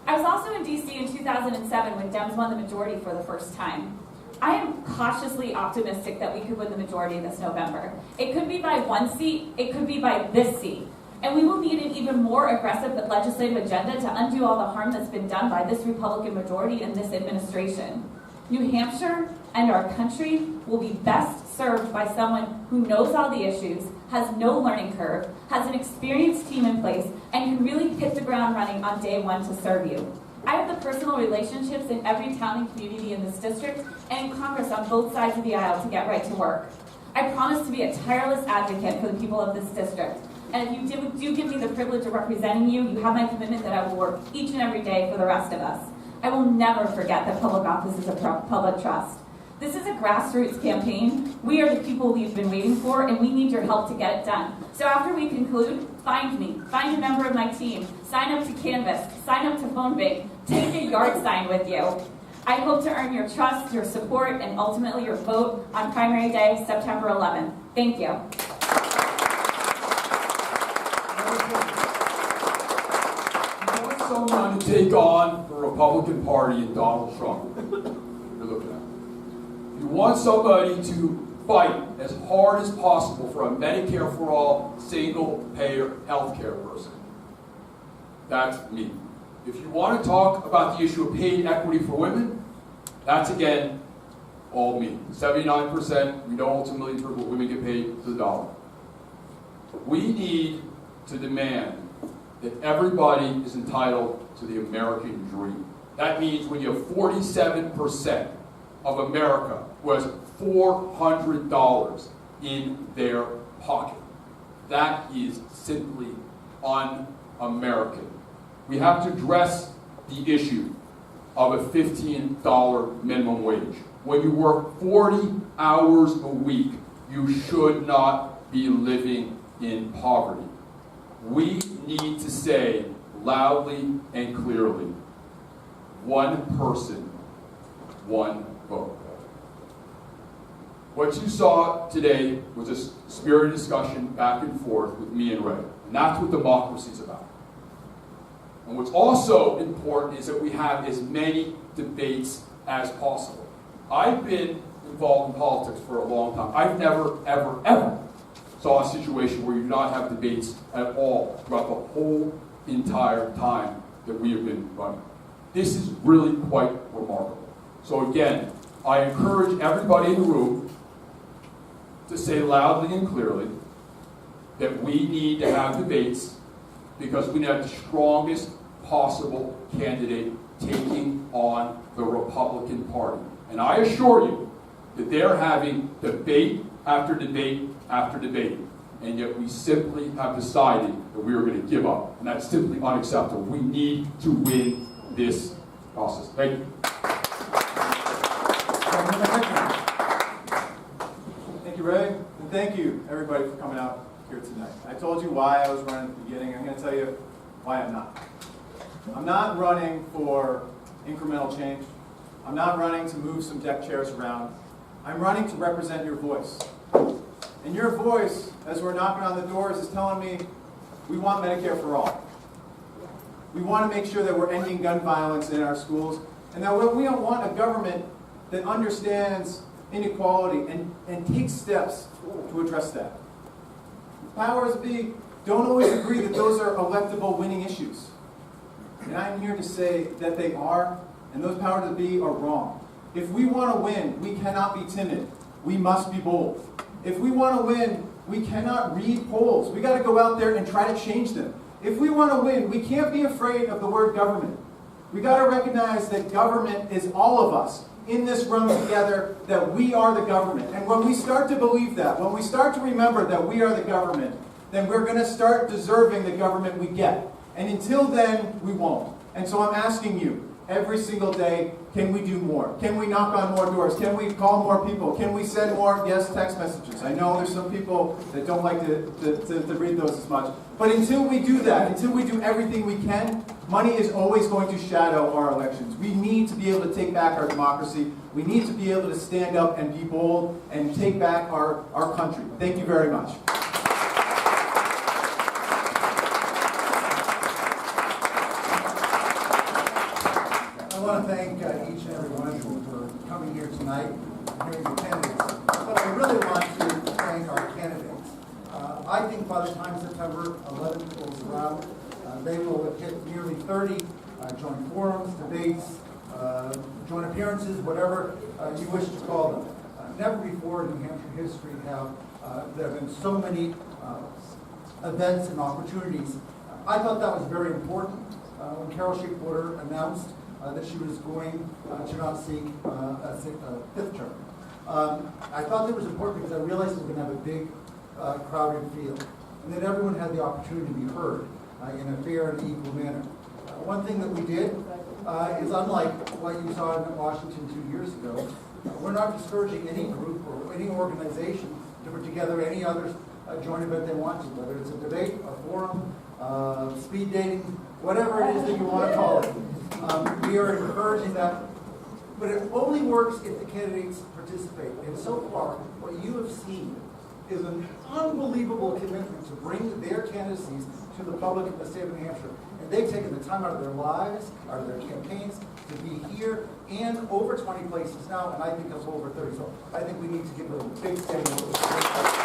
I was also in D.C. in 2007 when Dems won the majority for the first time. I am cautiously optimistic that we could win the majority this November. It could be by one seat, it could be by this seat. And we will need an even more aggressive legislative agenda to undo all the harm that's been done by this Republican majority and this administration. New Hampshire and our country will be best served by someone who knows all the issues, has no learning curve, has an experienced team in place, and can really hit the ground running on day one to serve you. I have the personal relationships in every town and community in this district and in Congress on both sides of the aisle to get right to work. I promise to be a tireless advocate for the people of this district. And if you do give me the privilege of representing you, you have my commitment that I will work each and every day for the rest of us. I will never forget that public office is a public trust. This is a grassroots campaign. We are the people we've been waiting for, and we need your help to get it done. So after we conclude, find me, find a member of my team, sign up to Canvas, sign up to Phone Bank, take a yard sign with you. I hope to earn your trust, your support, and ultimately your vote on primary day, September 11th. Thank you. You want someone to take on the Republican Party and Donald Trump, you're looking at. You want somebody to fight as hard as possible for a Medicare for all, single-payer healthcare person. That's me. If you want to talk about the issue of paid equity for women, that's again all me. 79%, we know ultimately what women get paid to the dollar. We need to demand that everybody is entitled to the American dream. That means when you have 47% of America who has $400 in their pocket. That is simply un-American. We have to address the issue of a $15 minimum wage. When you work 40 hours a week, you should not be living in poverty. We need to say loudly and clearly, one person, one vote. What you saw today was a spirited discussion back and forth with me and Ray. And that's what democracy is about. And what's also important is that we have as many debates as possible. I've been involved in politics for a long time. I've never, ever, ever saw a situation where you do not have debates at all throughout the whole entire time that we have been running. This is really quite remarkable. So again, I encourage everybody in the room to say loudly and clearly that we need to have debates because we have the strongest possible candidate taking on the Republican Party. And I assure you that they're having debate after debate after debate. And yet we simply have decided that we are going to give up. And that's simply unacceptable. We need to win this process. Thank you. Thank you, Ray. And thank you, everybody, for coming out here tonight. I told you why I was running at the beginning. I'm going to tell you why I'm not. I'm not running for incremental change. I'm not running to move some deck chairs around. I'm running to represent your voice. And your voice, as we're knocking on the doors, is telling me we want Medicare for all. We want to make sure that we're ending gun violence in our schools, and that we don't want a government that understands inequality and takes steps to address that. Powers that be don't always agree that those are electable winning issues. And I'm here to say that they are, and those powers that be are wrong. If we want to win, we cannot be timid. We must be bold. If we want to win, we cannot read polls. We got to go out there and try to change them. If we want to win, we can't be afraid of the word government. We got to recognize that government is all of us in this room together, that we are the government. And when we start to believe that, when we start to remember that we are the government, then we're going to start deserving the government we get. And until then, we won't. And so I'm asking you, every single day, can we do more? Can we knock on more doors? Can we call more people? Can we send more, text messages? I know there's some people that don't like to read those as much. But until we do that, until we do everything we can, money is always going to shadow our elections. We need to be able to take back our democracy. We need to be able to stand up and be bold and take back our country. Thank you very much. I want to thank each and every one of you for coming here tonight and hearing the candidates. But I really want to thank our candidates. I think by the time September 11th rolls around, they will have hit nearly 30 joint forums, debates, joint appearances, whatever you wish to call them. Never before in New Hampshire history have there been so many events and opportunities. I thought that was very important when Carol Shapewater announced that she was going to not seek a fifth term. I thought that was important because I realized we were going to have a big, crowded field, and that everyone had the opportunity to be heard in a fair and equal manner. One thing that we did is, unlike what you saw in Washington 2 years ago, We're not discouraging any group or any organization to put together any other joint event they want to, whether it's a debate, a forum, speed dating, whatever it is that you want to call it. We are encouraging that, but it only works if the candidates participate. And so far, what you have seen is an unbelievable commitment to bring their candidacies to the public in the state of New Hampshire. And they've taken the time out of their lives, out of their campaigns, to be here and over 20 places now, and I think of over 30. So I think we need to give them a big standing ovation.